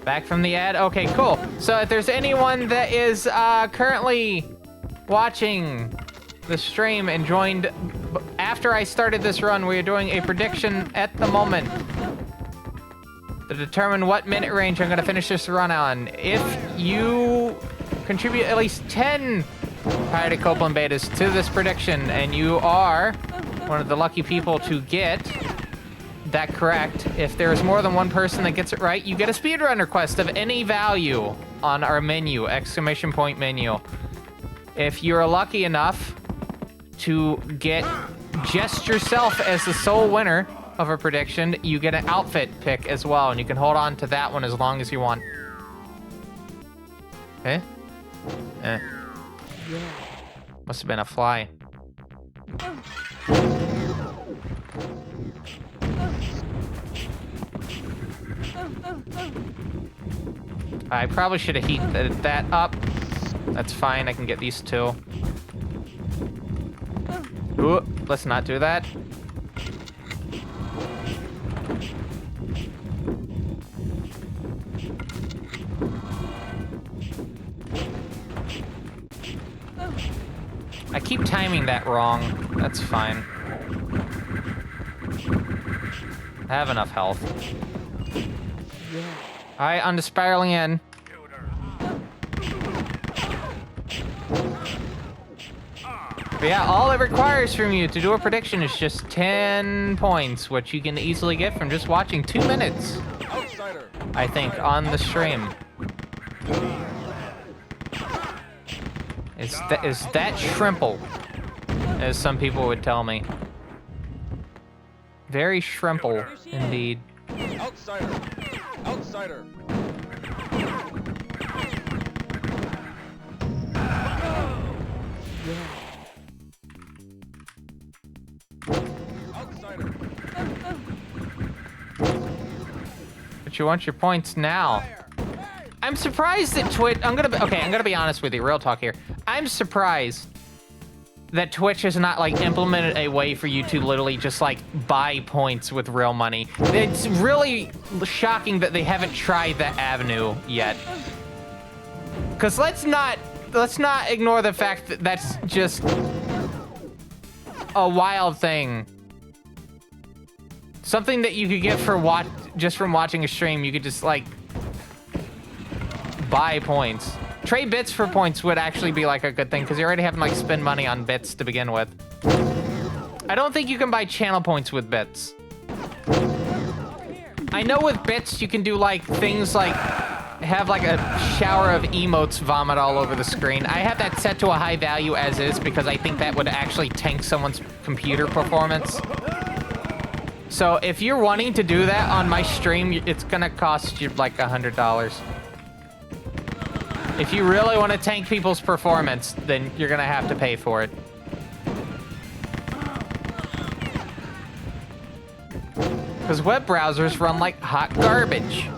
Back from the ad? Okay, cool. So if there's anyone that is currently watching the stream and joined after I started this run, we are doing a prediction at the moment to determine what minute range I'm going to finish this run on. If you contribute at least 10 Prior to Copeland betas to this prediction, and you are one of the lucky people to get that correct, if there is more than one person that gets it right, you get a speedrun request of any value on our menu, exclamation point menu. If you're lucky enough to get just yourself as the sole winner of a prediction, you get an outfit pick as well, and you can hold on to that one as long as you want. Eh? Eh. Must have been a fly. I probably should have heated that up. That's fine, I can get these two. Ooh, let's not do that. I keep timing that wrong. That's fine. I have enough health. Alright, on to spiraling in. But yeah, all it requires from you to do a prediction is just 10 points, which you can easily get from just watching 2 minutes, I think, on the stream. Is that shrimple, as some people would tell me. Very shrimple, indeed. Outsider! Outsider! Outsider! But you want your points now. I'm surprised that Twitch. I'm gonna be honest with you, real talk here. I'm surprised that Twitch has not like implemented a way for you to literally just like buy points with real money. It's really shocking that they haven't tried that avenue yet. Cause let's not ignore the fact that that's just a wild thing. Something that you could get for just from watching a stream. You could just like buy points. Trade bits for points would actually be like a good thing because you already have to like spend money on bits to begin with. I don't think you can buy channel points with bits. I know with bits you can do like things like have like a shower of emotes vomit all over the screen. I have that set to a high value as is because I think that would actually tank someone's computer performance. So if you're wanting to do that on my stream, it's gonna cost you like $100. If you really want to tank people's performance, then you're gonna have to pay for it. Because web browsers run like hot garbage.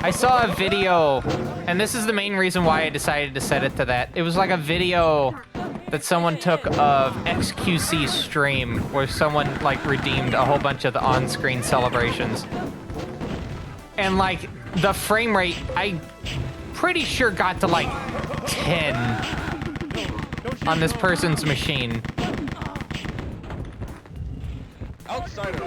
I saw a video, and this is the main reason why I decided to set it to that. It was like a video that someone took of XQC's stream where someone like redeemed a whole bunch of the on-screen celebrations. And like the frame rate, I pretty sure got to like 10 on this person's machine. Outsider.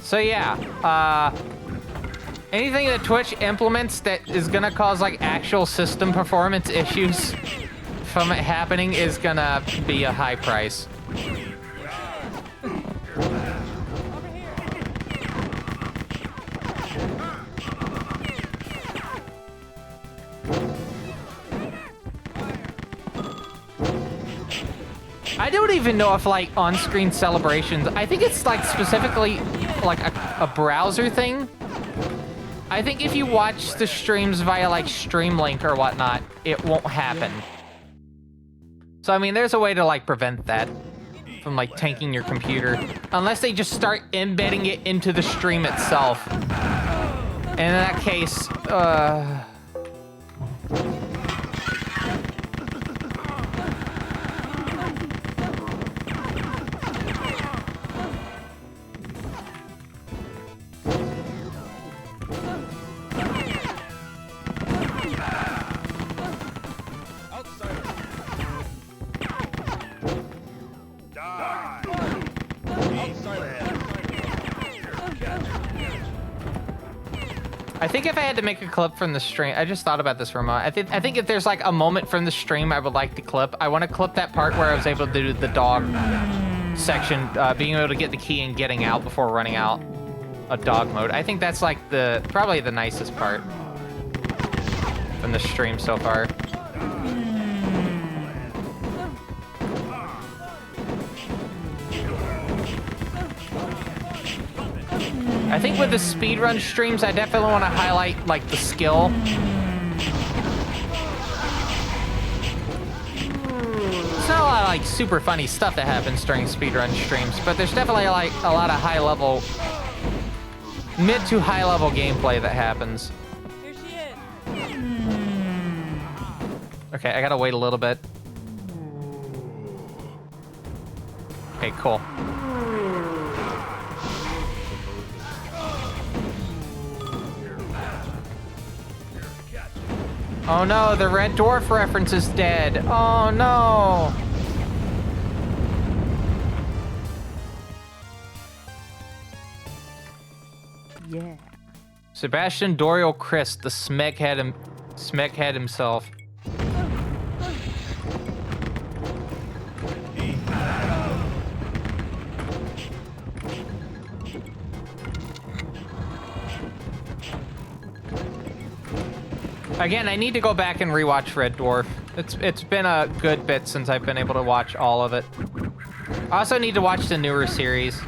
So yeah, anything that Twitch implements that is gonna cause like actual system performance issues from it happening is gonna be a high price. I don't even know if like on-screen celebrations, I think it's like specifically like a browser thing. I think if you watch the streams via like Streamlink or whatnot, it won't happen. So I mean, there's a way to like prevent that from like tanking your computer, unless they just start embedding it into the stream itself. And in that case, I think if I had to make a clip from the stream, I just thought about this for a moment. I think if there's like a moment from the stream I would like to clip, I want to clip that part where I was able to do the dog section, being able to get the key and getting out before running out of dog mode. I think that's like probably the nicest part from the stream so far. I think with the speedrun streams, I definitely want to highlight like the skill. It's not a lot of like super funny stuff that happens during speedrun streams, but there's definitely like a lot of high level, mid to high level gameplay that happens. Here she is. Okay, I gotta wait a little bit. Okay, cool. Oh no, the Red Dwarf reference is dead. Oh no. Yeah. Sebastian Dorial Christ, the smeghead himself. Again, I need to go back and rewatch Red Dwarf. It's been a good bit since I've been able to watch all of it. I also need to watch the newer series.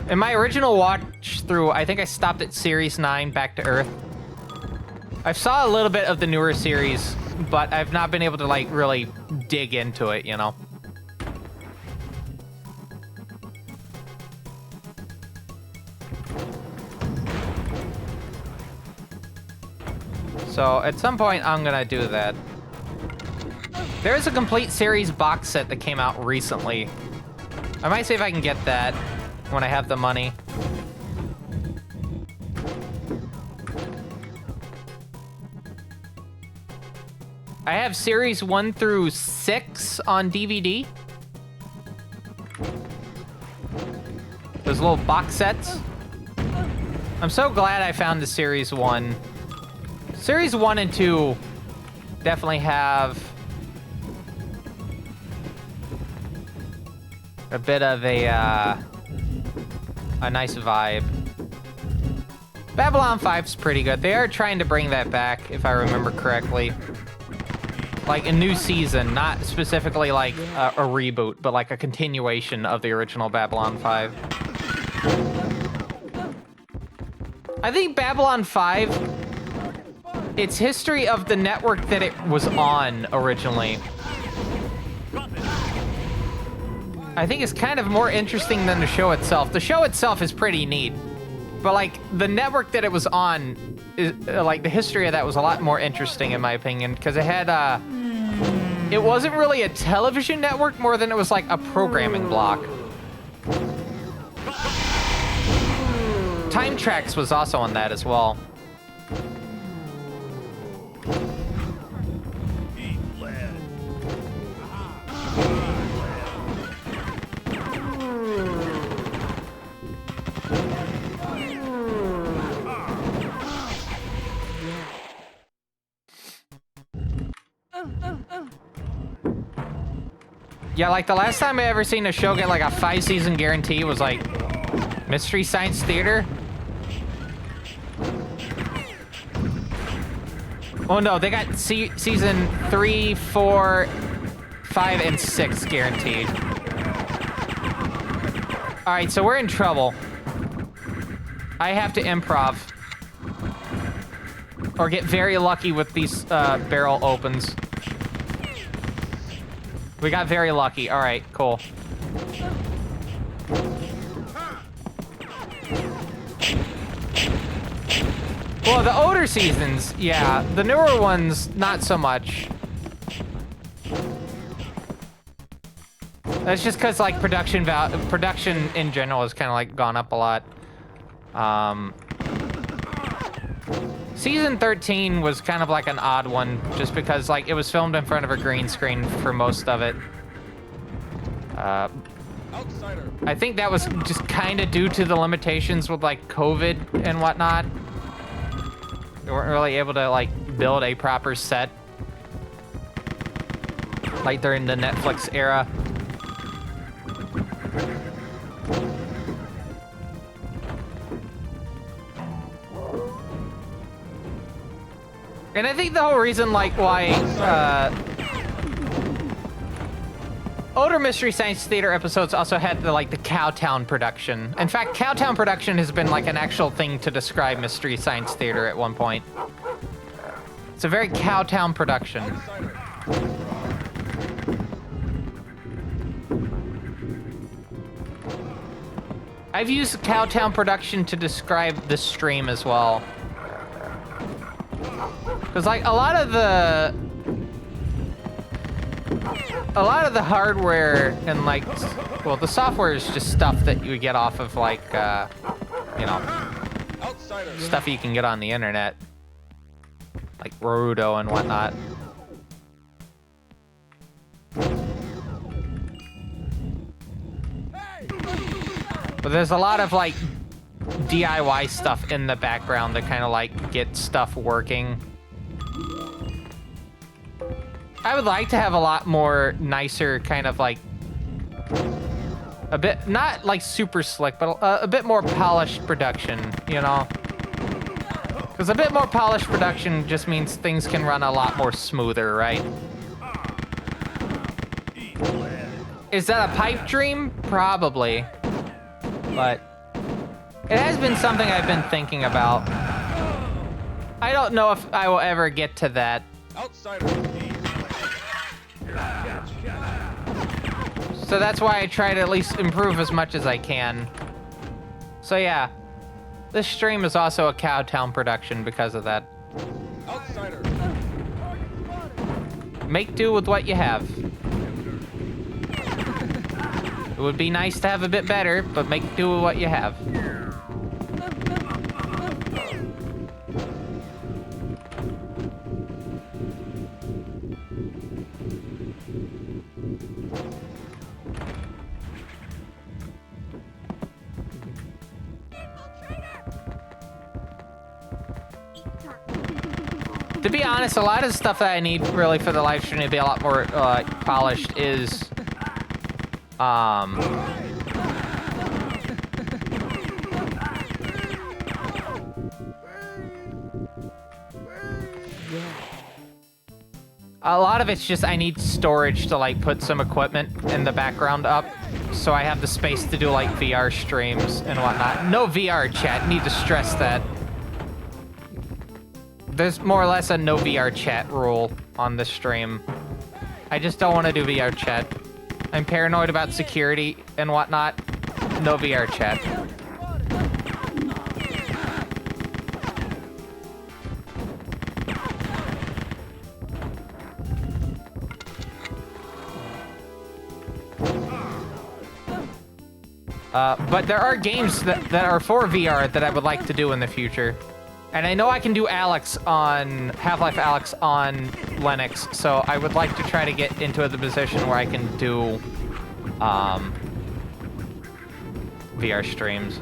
In my original watch through, I think I stopped at Series 9, Back to Earth. I saw a little bit of the newer series, but I've not been able to, like, really dig into it, you know? So, at some point, I'm gonna do that. There's a complete series box set that came out recently. I might see if I can get that when I have the money. I have series 1 through 6 on DVD. Those little box sets. I'm so glad I found the series 1. Series 1 and 2 definitely have a bit of a nice vibe. Babylon 5's pretty good. They are trying to bring that back, if I remember correctly. Like a new season, not specifically like a reboot, but like a continuation of the original Babylon 5. I think Babylon 5, its history of the network that it was on originally, I think is kind of more interesting than the show itself. The show itself is pretty neat, but like the network that it was on, is like the history of that was a lot more interesting in my opinion, because it had it wasn't really a television network more than it was like a programming block. Time Tracks was also on that as well. Yeah, like the last time I ever seen a show get like a 5-season guarantee was like Mystery Science Theater. Oh no, they got season 3, 4, 5, and 6 guaranteed. All right, so we're in trouble. I have to improv. Or get very lucky with these barrel opens. We got very lucky. All right, cool. Well, the older seasons, yeah. The newer ones, not so much. That's just because, like, production in general has kind of, like, gone up a lot. Season 13 was kind of like an odd one, just because, like, it was filmed in front of a green screen for most of it. Outsider. I think that was just kind of due to the limitations with, like, COVID and whatnot. We weren't really able to, like, build a proper set, like, during the Netflix era. And I think the whole reason, like, why older Mystery Science Theater episodes also had the, like, the Cowtown production. In fact, Cowtown production has been, like, an actual thing to describe Mystery Science Theater at one point. It's a very Cowtown production. I've used Cowtown production to describe the stream as well. Because, like, a lot of the hardware and, like, well, the software is just stuff that you get off of, like, you know, stuff you can get on the internet, like Naruto and whatnot. But there's a lot of, like, DIY stuff in the background that kind of, like, get stuff working. I would like to have a lot more nicer kind of, like, a bit, not like super slick, but a bit more polished production, you know? Because a bit more polished production just means things can run a lot more smoother, right? Is that a pipe dream? Probably. But it has been something I've been thinking about. I don't know if I will ever get to that. Outsider. So that's why I try to at least improve as much as I can. So yeah, this stream is also a Cowtown production because of that. Outsider. Make do with what you have. It would be nice to have a bit better, but make do with what you have. To be honest, a lot of the stuff that I need really for the live stream to be a lot more polished is a lot of it's just I need storage to like put some equipment in the background up so I have the space to do like VR streams and whatnot. No VR chat, need to stress that. There's more or less a no VR chat rule on the stream. I just don't want to do VR chat. I'm paranoid about security and whatnot. No VR chat. But there are games that are for VR that I would like to do in the future. And I know I can do Alex on Half-Life Alex on Linux, so I would like to try to get into the position where I can do VR streams.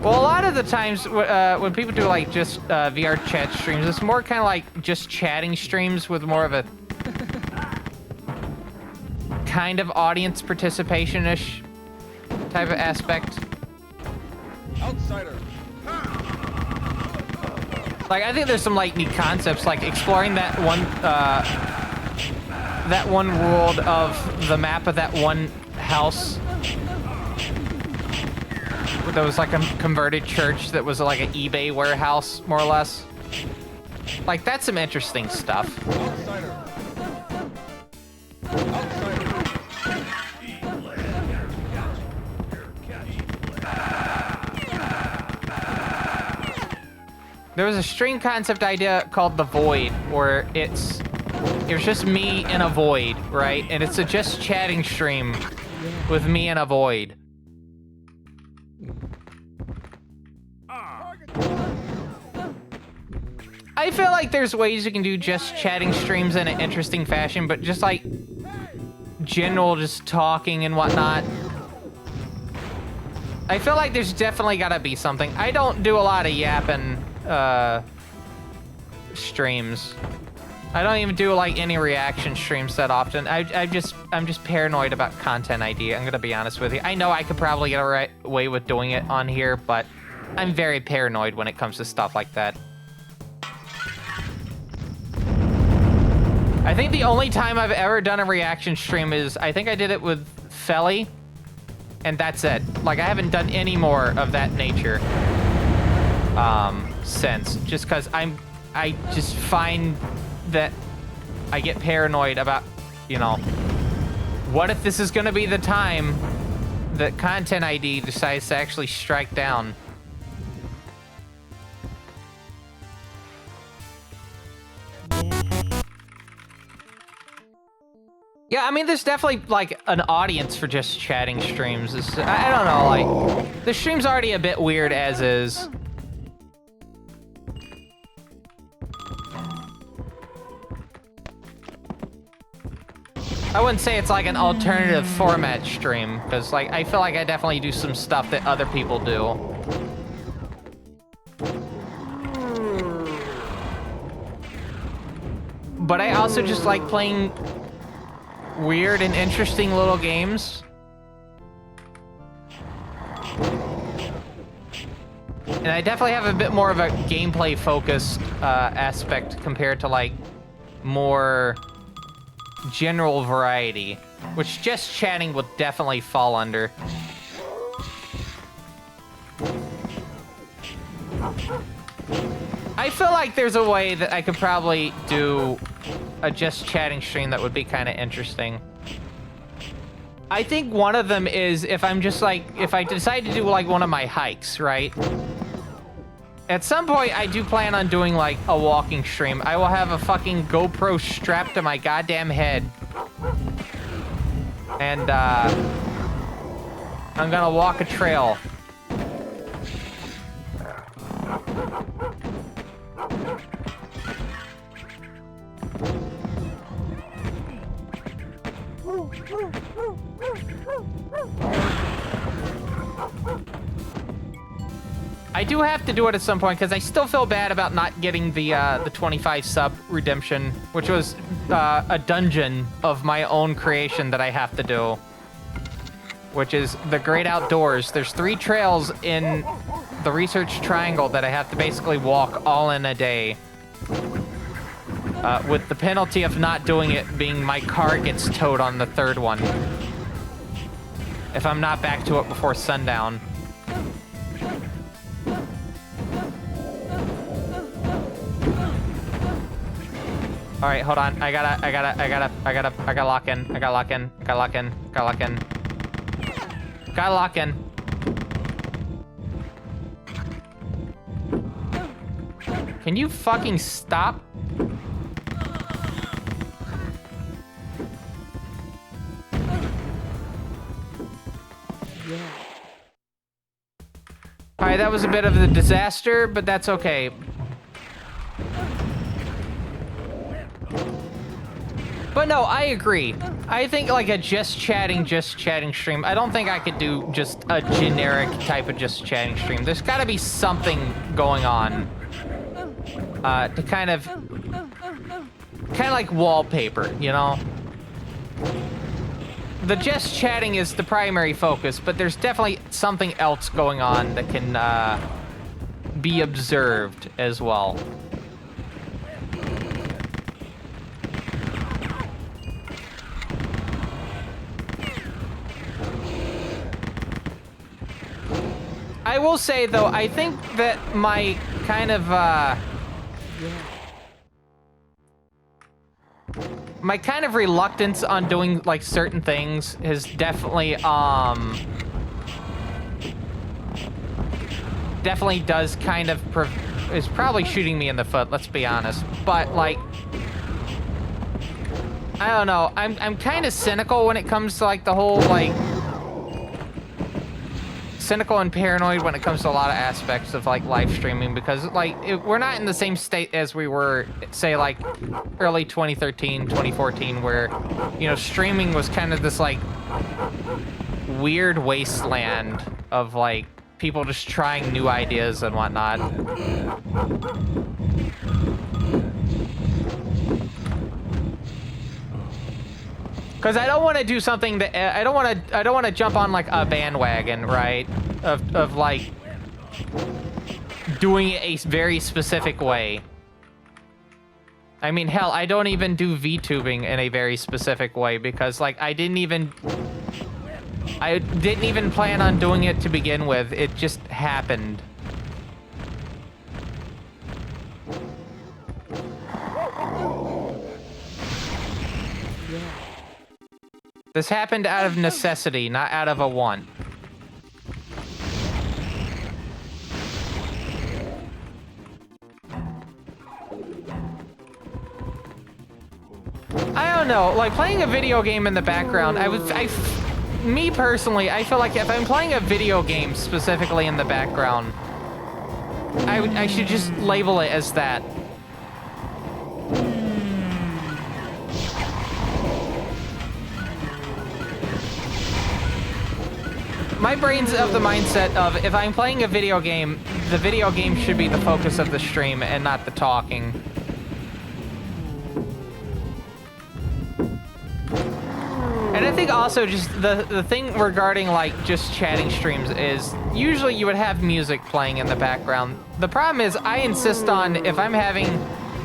Well, a lot of the times when people do like just VR chat streams, it's more kind of like just chatting streams with more of a kind of audience participation-ish type of aspect. Outsider. Like, I think there's some like neat concepts, like exploring that one world of the map of that one house. There was like a converted church that was like an eBay warehouse, more or less. Like, that's some interesting stuff. Outsider. Outsider. There was a stream concept idea called The Void, where it was just me in a void, right? And it's a just chatting stream with me in a void. I feel like there's ways you can do just chatting streams in an interesting fashion, but just like general just talking and whatnot. I feel like there's definitely gotta be something. I don't do a lot of yapping streams. I don't even do like any reaction streams that often. I'm just paranoid about content ID. I'm gonna be honest with you. I know I could probably get away with doing it on here, but I'm very paranoid when it comes to stuff like that. I think the only time I've ever done a reaction stream is, I think I did it with Felly, and that's it. Like, I haven't done any more of that nature since, just because I just find that I get paranoid about, you know, what if this is going to be the time that Content ID decides to actually strike down? Yeah, I mean, there's definitely, like, an audience for just chatting streams. I don't know, like, the stream's already a bit weird as is. I wouldn't say it's like an alternative format stream, because, like, I feel like I definitely do some stuff that other people do. But I also just like playing weird and interesting little games. And I definitely have a bit more of a gameplay focused aspect compared to like more general variety, which just chatting would definitely fall under. I feel like there's a way that I could probably do a just chatting stream that would be kind of interesting. I think one of them is if I'm just like, if I decide to do like one of my hikes, right? At some point, I do plan on doing like a walking stream. I will have a fucking GoPro strapped to my goddamn head. And I'm gonna walk a trail. I do have to do it at some point because I still feel bad about not getting the 25 sub redemption, which was a dungeon of my own creation that I have to do, which is the Great Outdoors. There's 3 trails in the Research Triangle that I have to basically walk all in a day, with the penalty of not doing it being my car gets towed on the 3rd one if I'm not back to it before sundown. All right, hold on. I gotta lock in. Gotta lock in. Can you fucking stop? All right, that was a bit of a disaster, but that's okay. But no, I agree. I think like a just chatting stream. I don't think I could do just a generic type of just chatting stream. There's got to be something going on to kind of like wallpaper, you know? The just chatting is the primary focus, but there's definitely something else going on that can be observed as well. I will say, though, I think that my kind of, my kind of reluctance on doing, like, certain things has definitely, definitely does kind of, is probably shooting me in the foot, let's be honest. But, like, I don't know, I'm kind of cynical when it comes to, like, the whole, like, cynical and paranoid when it comes to a lot of aspects of like live streaming, because like we're not in the same state as we were, say, like early 2013, 2014, where, you know, streaming was kind of this like weird wasteland of like people just trying new ideas and whatnot. Because I don't want to do something that I don't want to jump on like a bandwagon, right? Of like doing it a very specific way. I mean, hell, I don't even do VTubing in a very specific way because like I didn't even plan on doing it to begin with. It just happened. This happened out of necessity, not out of a want. I don't know, like playing a video game in the background, me personally, I feel like if I'm playing a video game specifically in the background, I should just label it as that. My brain's of the mindset of if I'm playing a video game, the video game should be the focus of the stream and not the talking. And I think also just the thing regarding like just chatting streams is usually you would have music playing in the background. The problem is I insist on if I'm having,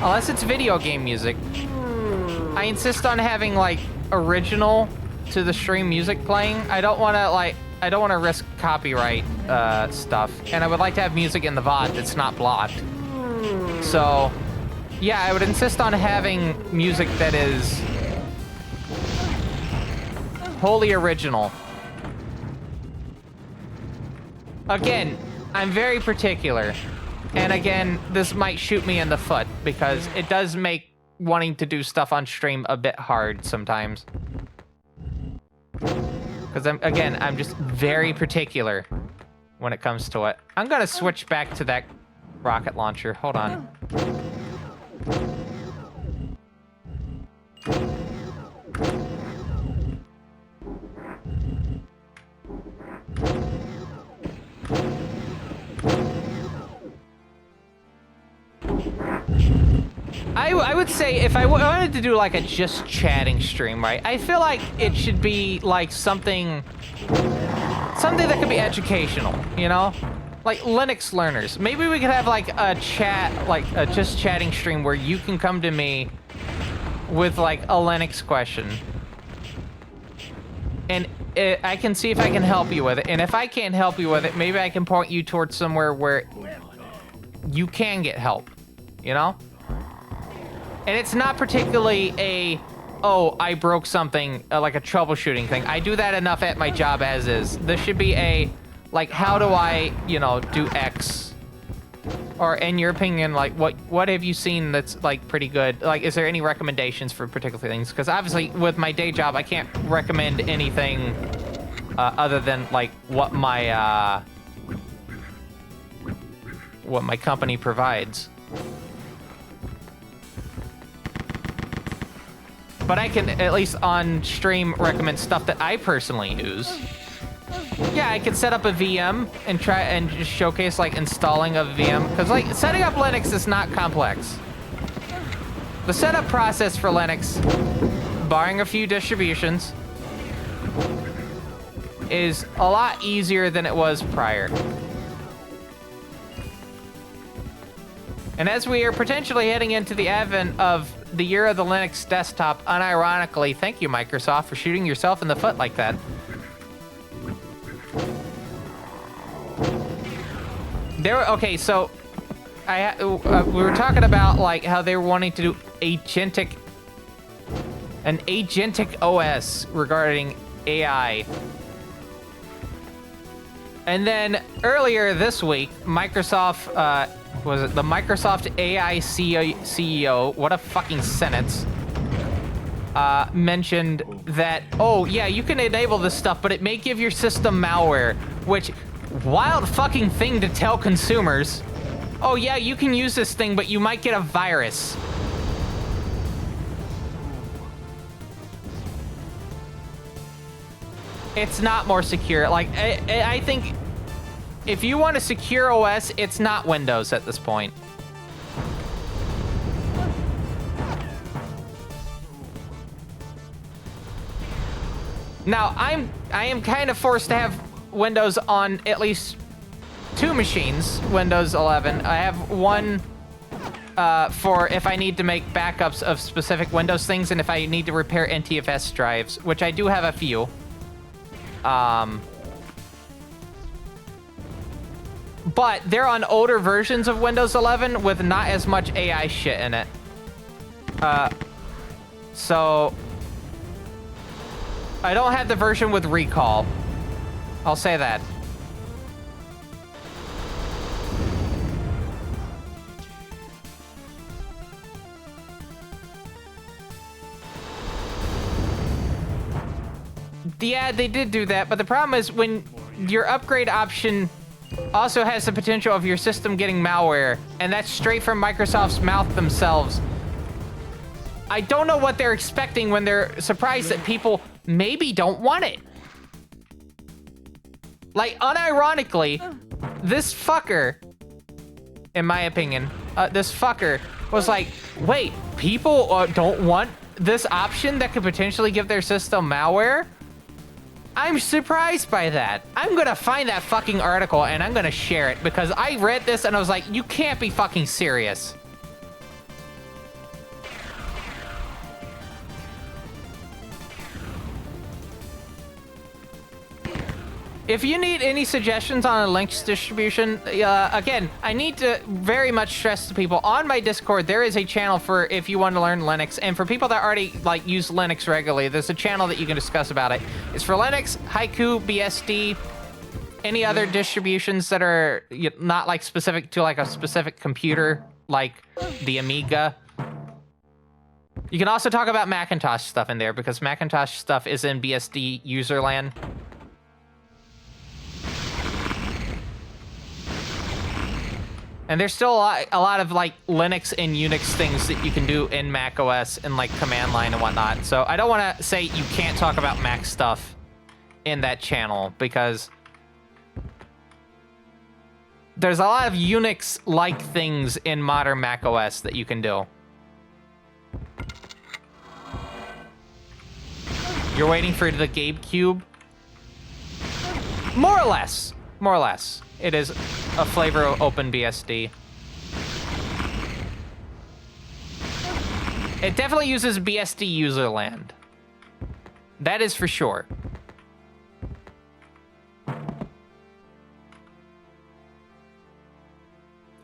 unless it's video game music, I insist on having like original to the stream music playing. I don't want to risk copyright stuff, and I would like to have music in the VOD that's not blocked. So, yeah, I would insist on having music that is wholly original. Again, I'm very particular. And again, this might shoot me in the foot because it does make wanting to do stuff on stream a bit hard sometimes. Because I'm just very particular when it comes to it. I'm gonna switch back to that rocket launcher. Hold on. I would say if I wanted to do like a just chatting stream, right? I feel like it should be like something that could be educational, you know? Like Linux learners. Maybe we could have like a chat, like a just chatting stream where you can come to me with like a Linux question. And I can see if I can help you with it. And if I can't help you with it, maybe I can point you towards somewhere where you can get help, you know? And it's not particularly I broke something, like a troubleshooting thing. I do that enough at my job as is. This should be like, how do I, do X? Or in your opinion, like, what have you seen that's, like, pretty good? Like, is there any recommendations for particular things? Because obviously, with my day job, I can't recommend anything other than, like, what my company provides. But I can, at least on stream, recommend stuff that I personally use. Yeah, I could set up a VM and try and just showcase, like, installing a VM. Because, like, setting up Linux is not complex. The setup process for Linux, barring a few distributions, is a lot easier than it was prior. And as we are potentially heading into the advent of the year of the Linux desktop, unironically, thank you, Microsoft, for shooting yourself in the foot like that. Okay, so we were talking about like how they were wanting to do an agentic OS regarding AI. And then earlier this week, Microsoft, was it the Microsoft AI CEO, what a fucking sentence, mentioned that, oh yeah, you can enable this stuff, but it may give your system malware, which, wild fucking thing to tell consumers. Oh yeah, you can use this thing, but you might get a virus. It's not more secure. Like, I think if you want a secure OS, it's not Windows at this point. Now, I am kind of forced to have Windows on at least 2 machines, Windows 11. I have one for if I need to make backups of specific Windows things and if I need to repair NTFS drives, which I do have a few. But they're on older versions of Windows 11 with not as much AI shit in it. So I don't have the version with recall. I'll say that. Yeah, they did do that, but the problem is when your upgrade option also has the potential of your system getting malware, and that's straight from Microsoft's mouth themselves. I don't know what they're expecting when they're surprised that people maybe don't want it. Like, unironically, this fucker, in my opinion, this fucker was like, wait, people don't want this option that could potentially give their system malware? I'm surprised by that. I'm gonna find that fucking article and I'm gonna share it because I read this and I was like, you can't be fucking serious. If you need any suggestions on a Linux distribution, again, I need to very much stress to people, on my Discord, there is a channel for if you want to learn Linux, and for people that already like use Linux regularly, there's a channel that you can discuss about it. It's for Linux, Haiku, BSD, any other distributions that are not like specific to like a specific computer, like the Amiga. You can also talk about Macintosh stuff in there, because Macintosh stuff is in BSD userland. And there's still a lot of like Linux and Unix things that you can do in macOS and like command line and whatnot. So I don't want to say you can't talk about Mac stuff in that channel, because there's a lot of Unix-like things in modern macOS that you can do. You're waiting for the Gabe Cube? More or less. More or less. It is a flavor of OpenBSD. It definitely uses BSD userland. That is for sure.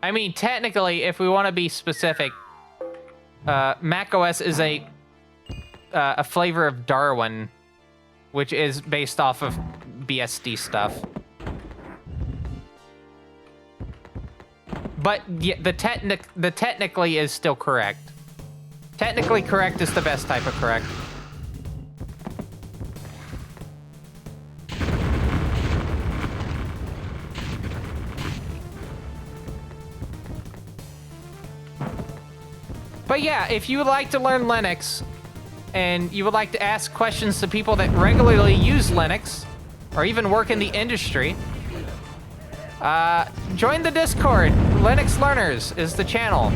I mean, technically, if we want to be specific, macOS is a flavor of Darwin, which is based off of BSD stuff. But yeah, the technically is still correct. Technically correct is the best type of correct. But yeah, if you would like to learn Linux, and you would like to ask questions to people that regularly use Linux, or even work in the industry, join the Discord. Linux Learners is the channel.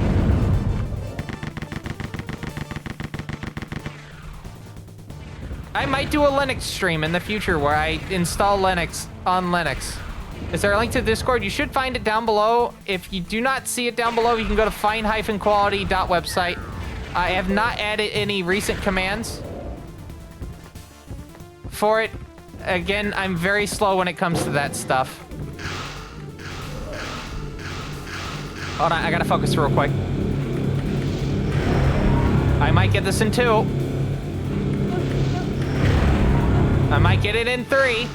I might do a Linux stream in the future where I install Linux on Linux. Is there a link to the Discord? You should find it down below. If you do not see it down below, you can go to find-quality.website. I have not added any recent commands for it. Again, I'm very slow when it comes to that stuff. Hold on, I gotta focus real quick. I might get this in 2. I might get it in 3.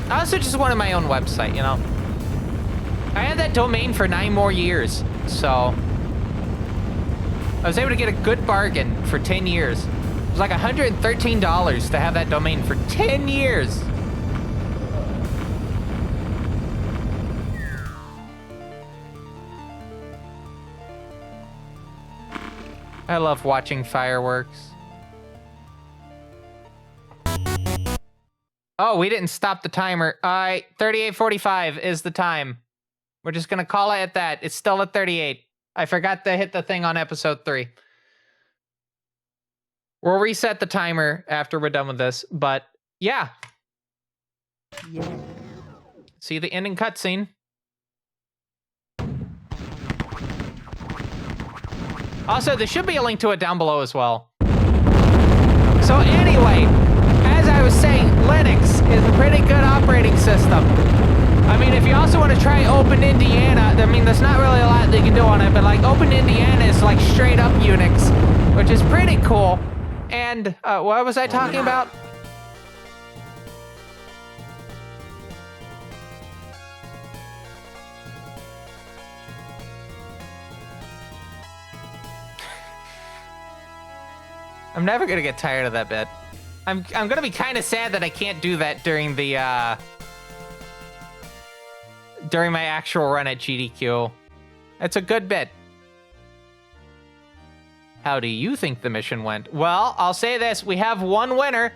I also just wanted my own website, you know? I had that domain for 9 more years, so I was able to get a good bargain for 10 years. It was like $113 to have that domain for 10 years. I love watching fireworks. Oh, we didn't stop the timer. All right, 38:45 is the time. We're just gonna call it at that. It's still at 38. I forgot to hit the thing on episode 3. We'll reset the timer after we're done with this, but yeah. See the ending cutscene. Also, there should be a link to it down below as well. So anyway, as I was saying, Linux is a pretty good operating system. I mean, if you also want to try Open Indiana, I mean, there's not really a lot that you can do on it, but like Open Indiana is like straight up Unix, which is pretty cool. And what was I talking about? I'm never gonna get tired of that bit. I'm gonna be kind of sad that I can't do that during the during my actual run at GDQ. It's a good bit. How do you think the mission went? Well, I'll say this: we have one winner.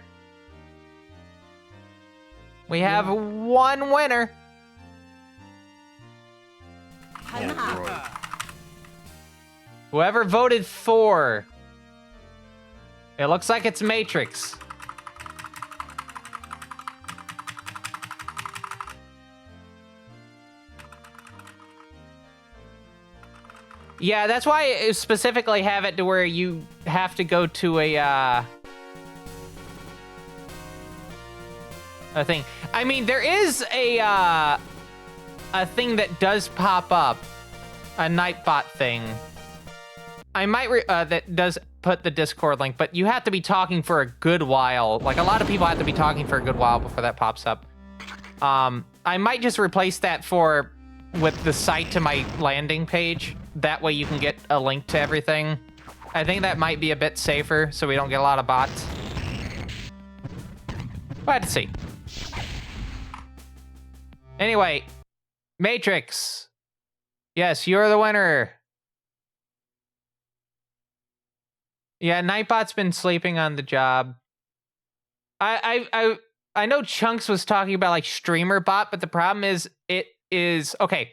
We have one winner. Whoever voted for. It looks like it's Matrix. Yeah, that's why I specifically have it to where you have to go to a thing. I mean, there is a thing that does pop up, a Nightbot thing. I might that does put the Discord link, but you have to be talking for a good while. Like, a lot of people have to be talking for a good while before that pops up. I might just replace that with the site to my landing page. That way you can get a link to everything. I think that might be a bit safer, so we don't get a lot of bots. But let's see. Anyway, Matrix. Yes, you're the winner. Yeah, Nightbot's been sleeping on the job. I know Chunks was talking about like streamer bot, but the problem is okay.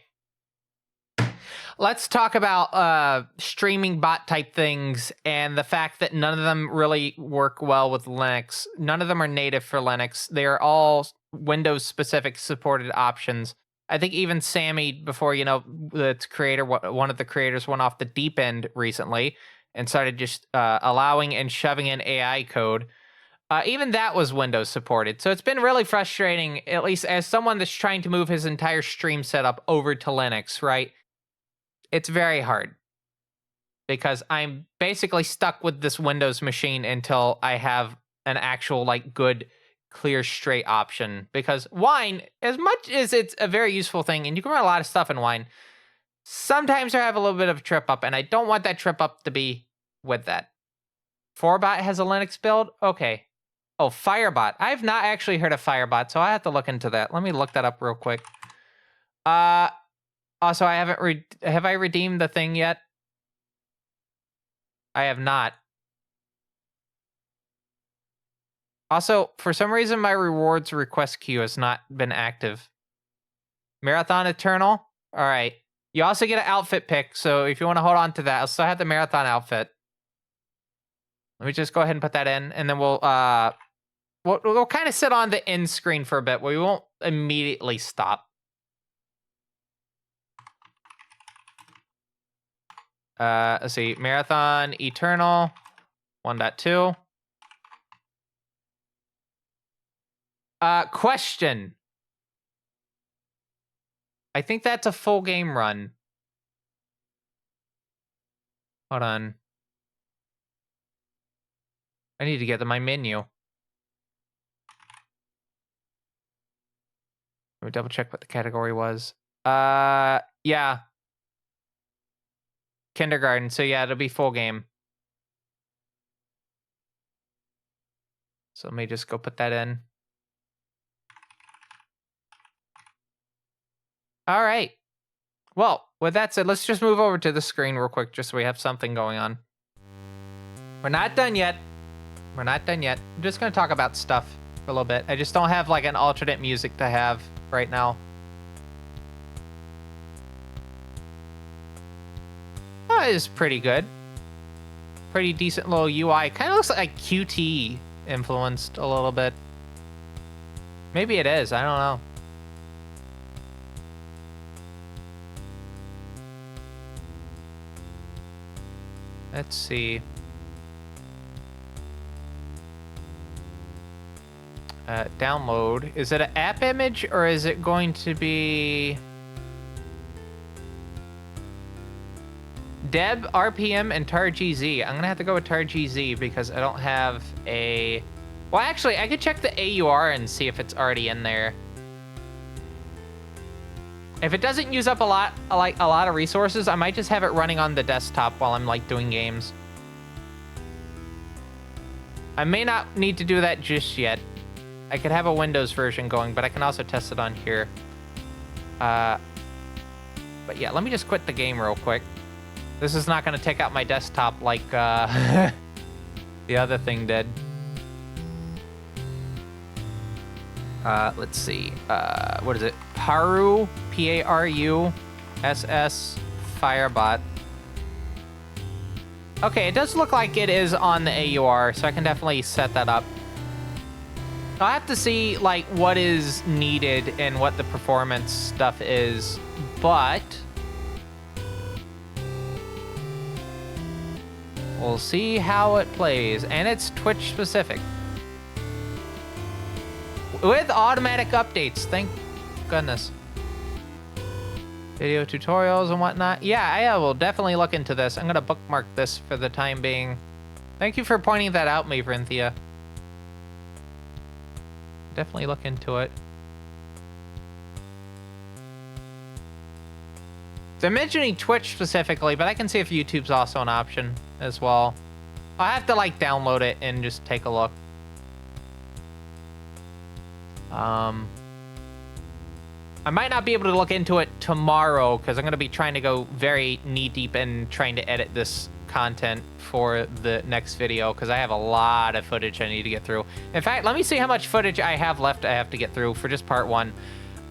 Let's talk about streaming bot type things and the fact that none of them really work well with Linux. None of them are native for Linux. They are all Windows specific supported options. I think even Sammy, before, you know, one of the creators went off the deep end recently and started just allowing and shoving in AI code. Even that was Windows supported. So it's been really frustrating, at least as someone that's trying to move his entire stream setup over to Linux, right? It's very hard because I'm basically stuck with this Windows machine until I have an actual, like, good, clear, straight option. Because Wine, as much as it's a very useful thing, and you can run a lot of stuff in Wine, sometimes I have a little bit of a trip up, and I don't want that trip up to be with that. 4bot has a Linux build? Okay. Oh, Firebot. I've not actually heard of Firebot, so I have to look into that. Let me look that up real quick. Also, I haven't have I redeemed the thing yet? I have not. Also, for some reason, my rewards request queue has not been active. Marathon Eternal? All right. You also get an outfit pick, so if you want to hold on to that, I'll still have the Marathon outfit. Let me just go ahead and put that in, and then we'll kind of sit on the end screen for a bit. We won't immediately stop. Let's see, Marathon Eternal 1.2. Question. I think that's a full game run. Hold on. I need to get to my menu. Let me double check what the category was. Yeah. Kindergarten. So yeah, it'll be full game. So let me just go put that in. All right. Well, with that said, let's just move over to the screen real quick just so we have something going on. We're not done yet. We're not done yet. I'm just going to talk about stuff for a little bit. I just don't have like an alternate music to have right now. Oh, it is pretty good. Pretty decent little UI. Kind of looks like Qt influenced a little bit. Maybe it is. I don't know. Let's see. Download. Is it an app image or is it going to be Deb, RPM, and TarGZ? I'm gonna have to go with TarGZ because I don't have a. Well, actually, I could check the AUR and see if it's already in there. If it doesn't use up a lot of resources, I might just have it running on the desktop while I'm like doing games. I may not need to do that just yet. I could have a Windows version going, but I can also test it on here. But yeah, let me just quit the game real quick. This is not going to take out my desktop like the other thing did. Let's see. What is it? Paru, P-A-R-U-S-S, Firebot. Okay, it does look like it is on the AUR, so I can definitely set that up. I'll have to see like what is needed and what the performance stuff is, but We'll see how it plays, and it's Twitch specific. With automatic updates, thank goodness. Video tutorials and whatnot. Yeah, I will definitely look into this. I'm gonna bookmark this for the time being. Thank you for pointing that out, Maverinthia. Definitely look into it. So I'm mentioning Twitch specifically, but I can see if YouTube's also an option as well. I'll have to like download it and just take a look. I might not be able to look into it tomorrow because I'm going to be trying to go very knee-deep in trying to edit this content for the next video because I have a lot of footage I need to get through. In fact, let me see how much footage I have left I have to get through for just part 1.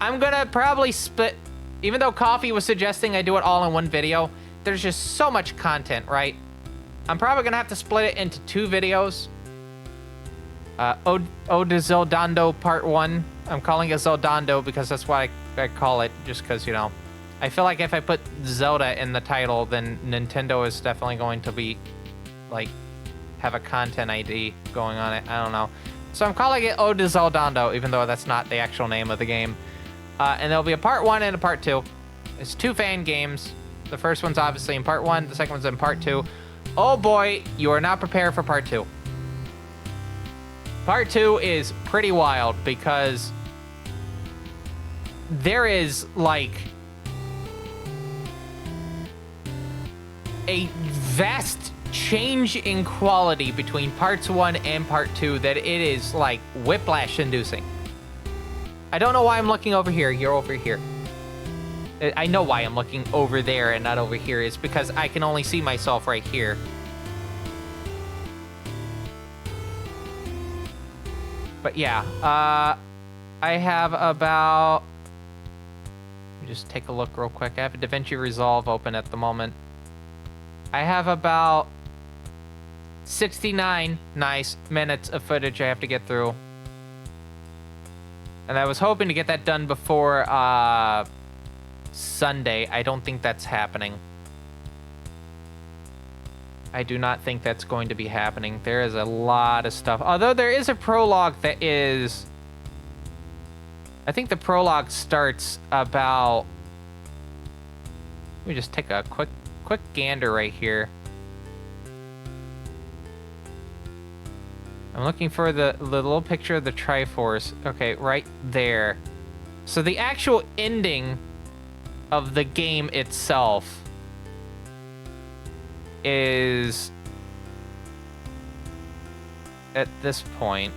I'm going to probably split... Even though Coffee was suggesting I do it all in one video, there's just so much content, right? I'm probably going to have to split it into 2 videos. Ode to Zeldando Part 1. I'm calling it Zeldando because that's what I call it, just because, you know, I feel like if I put Zelda in the title, then Nintendo is definitely going to be, like, have a content ID going on it. I don't know. So I'm calling it Ode to Zeldando, even though that's not the actual name of the game. And there'll be a part 1 and a part 2. It's 2 fan games. The first one's obviously in part 1. The second one's in part 2. Oh boy, you are not prepared for part 2. Part 2 is pretty wild because there is like a vast change in quality between parts 1 and part 2 that it is like whiplash inducing. I don't know why I'm looking over here. You're over here. I know why I'm looking over there and not over here. It's because I can only see myself right here. But yeah, I have about... Let me just take a look real quick. I have a DaVinci Resolve open at the moment. I have about 69 nice minutes of footage I have to get through. And I was hoping to get that done before Sunday. I don't think that's happening. I do not think that's going to be happening. There is a lot of stuff. Although there is a prologue that is... I think the prologue starts about... Let me just take a quick gander right here. I'm looking for the little picture of the Triforce. Okay, right there. So the actual ending of the game itself is at this point.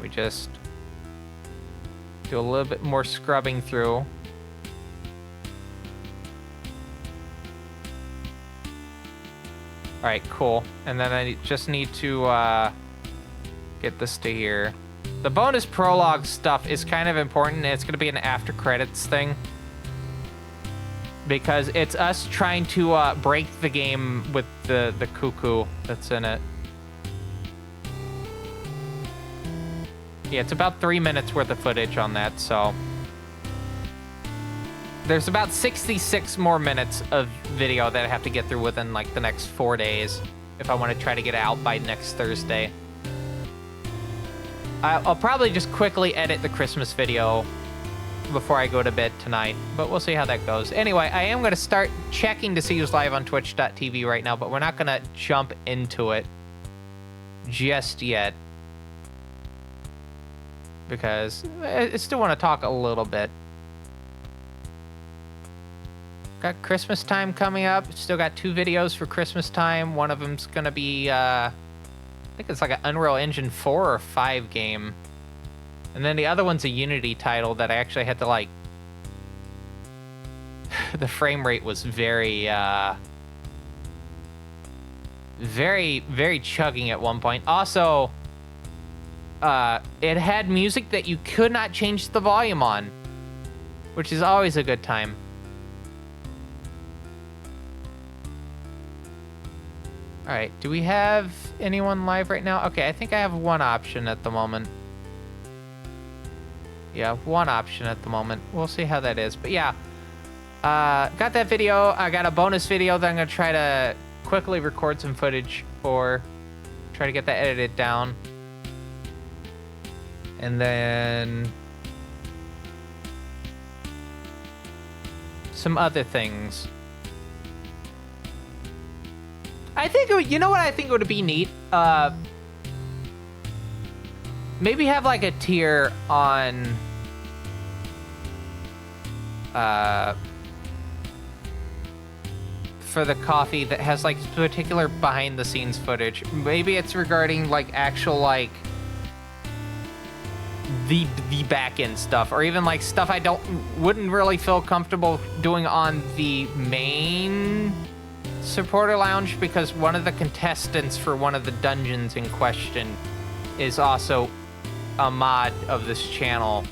We just do a little bit more scrubbing through. All right, cool. And then I just need to get this to here. The bonus prologue stuff is kind of important. It's going to be an after credits thing. Because it's us trying to break the game with the cuckoo that's in it. Yeah, it's about 3 minutes worth of footage on that, so... There's about 66 more minutes of video that I have to get through within, like, the next 4 days if I want to try to get it out by next Thursday. I'll probably just quickly edit the Christmas video before I go to bed tonight, but we'll see how that goes. Anyway, I am going to start checking to see who's live on twitch.tv right now, but we're not going to jump into it just yet because I still want to talk a little bit. Got Christmas time coming up. Still got 2 videos for Christmas time. One of them's going to be, I think it's like an Unreal Engine 4 or 5 game. And then the other one's a Unity title that I actually had to, like... the frame rate was very, very chugging at one point. Also, it had music that you could not change the volume on, which is always a good time. All right, do we have anyone live right now? Okay, I think I have one option at the moment. Yeah, one option at the moment. We'll see how that is. But yeah, got that video. I got a bonus video that I'm gonna try to quickly record some footage for. Try to get that edited down. And then some other things. I think, you know what I think would be neat? Maybe have like a tier on for the coffee that has like particular behind the scenes footage. Maybe it's regarding like actual like the back end stuff, or even like stuff I wouldn't really feel comfortable doing on the main supporter lounge, because one of the contestants for one of the dungeons in question is also a mod of this channel.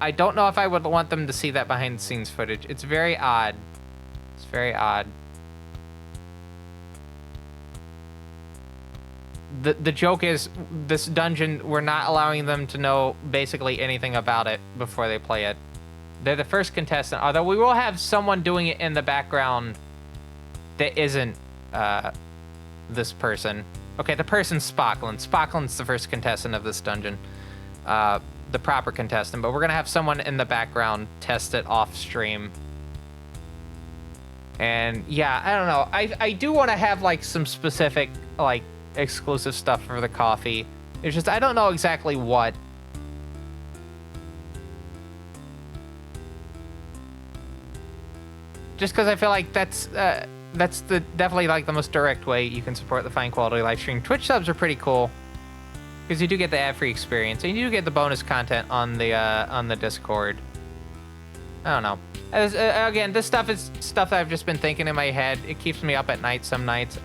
I don't know if I would want them to see that behind the scenes footage. It's very odd. It's very odd. The joke is, this dungeon, we're not allowing them to know basically anything about it before they play it. They're the first contestant, although we will have someone doing it in the background that isn't this person. Okay, the person's Spockland. Spockland's the first contestant of this dungeon. The proper contestant, but we're gonna have someone in the background test it off stream. And yeah, I don't know. I do want to have like some specific like exclusive stuff for the coffee. It's just I don't know exactly what. Just because I feel like that's the definitely like the most direct way you can support the fine quality live stream. Twitch subs are pretty cool because you do get the ad-free experience and you do get the bonus content on the Discord. I don't know. Again, this stuff is stuff that I've just been thinking in my head. It keeps me up at night some nights.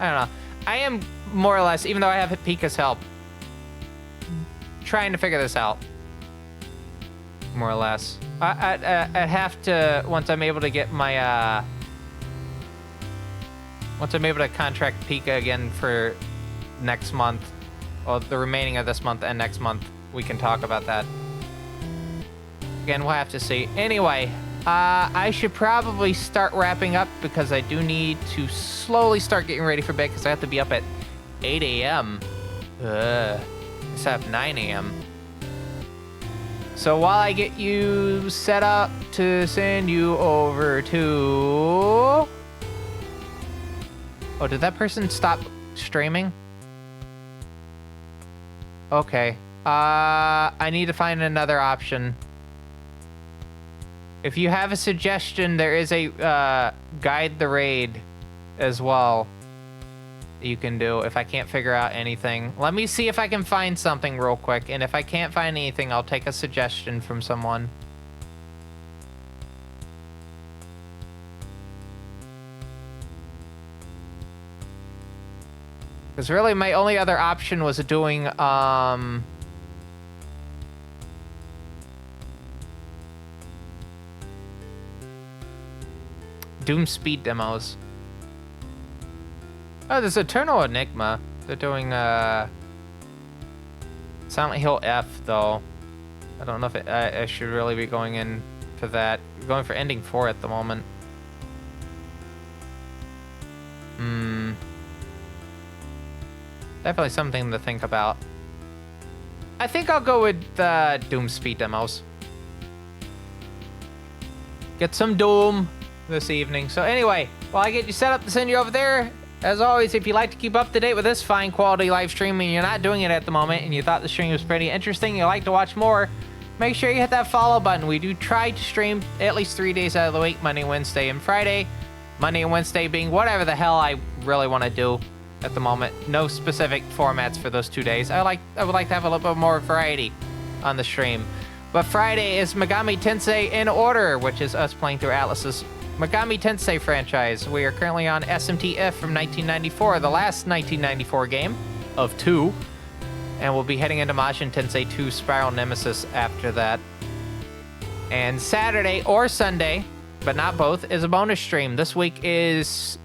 I don't know. I am more or less, even though I have Pika's help, trying to figure this out. More or less. I have to, once I'm able to get my, once I'm able to contract Pika again for next month, or the remaining of this month and next month, we can talk about that. Again, we'll have to see. Anyway, I should probably start wrapping up because I do need to slowly start getting ready for bed because I have to be up at 8 a.m. It's at 9 a.m. So while I get you set up to send you over to... Oh, did that person stop streaming? Okay. I need to find another option. If you have a suggestion, there is a guide the raid as well you can do if I can't figure out anything. Let me see if I can find something real quick, and if I can't find anything, I'll take a suggestion from someone. Because really my only other option was doing Doom speed demos. Oh, there's Eternal Enigma. They're doing Silent Hill F though. I don't know if I should really be going in for that. I'm going for Ending 4 at the moment. Definitely something to think about. I think I'll go with Doom speed demos. Get some Doom this evening. So anyway, while I get you set up to send you over there, as always, if you'd like to keep up to date with this fine quality live stream and you're not doing it at the moment and you thought the stream was pretty interesting, you'd like to watch more, make sure you hit that follow button. We do try to stream at least 3 days out of the week, Monday, Wednesday, and Friday. Monday and Wednesday being whatever the hell I really want to do at the moment. No specific formats for those 2 days. I would like to have a little bit more variety on the stream. But Friday is Megami Tensei In Order, which is us playing through Atlas's Megami Tensei franchise. We are currently on SMT-F from 1994, the last 1994 game of 2. And we'll be heading into Majin Tensei 2 Spiral Nemesis after that. And Saturday or Sunday, but not both, is a bonus stream. This week is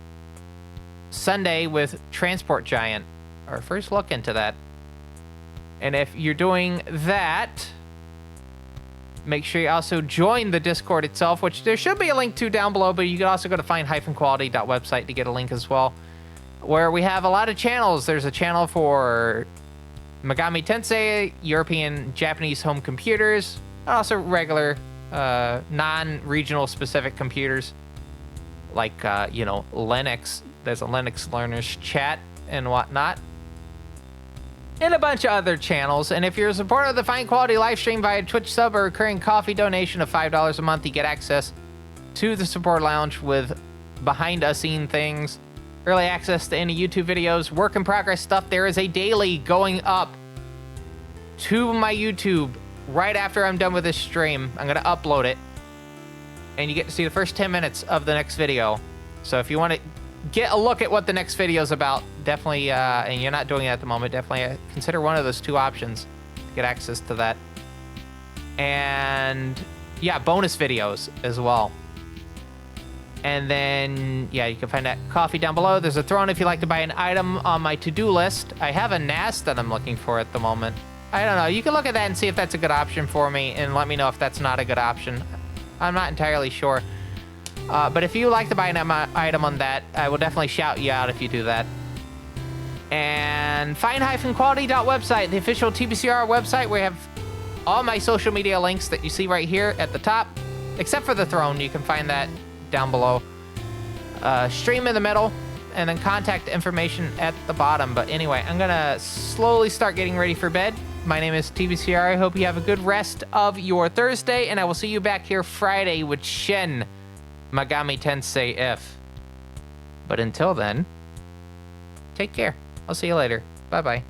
Sunday with Transport Giant. Our first look into that. And if you're doing that, Make sure you also join the Discord itself, which there should be a link to down below, but you can also go to find-quality.website to get a link as well, where we have a lot of channels. There's a channel for Megami Tensei, European, Japanese home computers, also regular non-regional specific computers, like, you know, Linux. There's a Linux learners chat and whatnot, and a bunch of other channels. And if you're a supporter of the Fine Quality live stream via Twitch sub or recurring coffee donation of $5 a month, you get access to the support lounge with behind-us-scene things, early access to any YouTube videos, work in progress stuff. There is a daily going up to my YouTube right after I'm done with this stream. I'm gonna upload it, and you get to see the first 10 minutes of the next video. So if you want to get a look at what the next video is about, definitely, and you're not doing it at the moment, definitely consider one of those two options to get access to that. And yeah, bonus videos as well. And then, yeah, you can find that coffee down below. There's a throne if you'd like to buy an item on my to-do list. I have a NAS that I'm looking for at the moment. I don't know. You can look at that and see if that's a good option for me, and let me know if that's not a good option. I'm not entirely sure. But if you like to buy an item on that, I will definitely shout you out if you do that. And find-quality.website, the official TBCR website, where you have all my social media links that you see right here at the top, except for the throne. You can find that down below. Stream in the middle, and then contact information at the bottom. But anyway, I'm gonna slowly start getting ready for bed. My name is TBCR. I hope you have a good rest of your Thursday, and I will see you back here Friday with Shin Megami Tensei If. But until then, take care. I'll see you later. Bye-bye.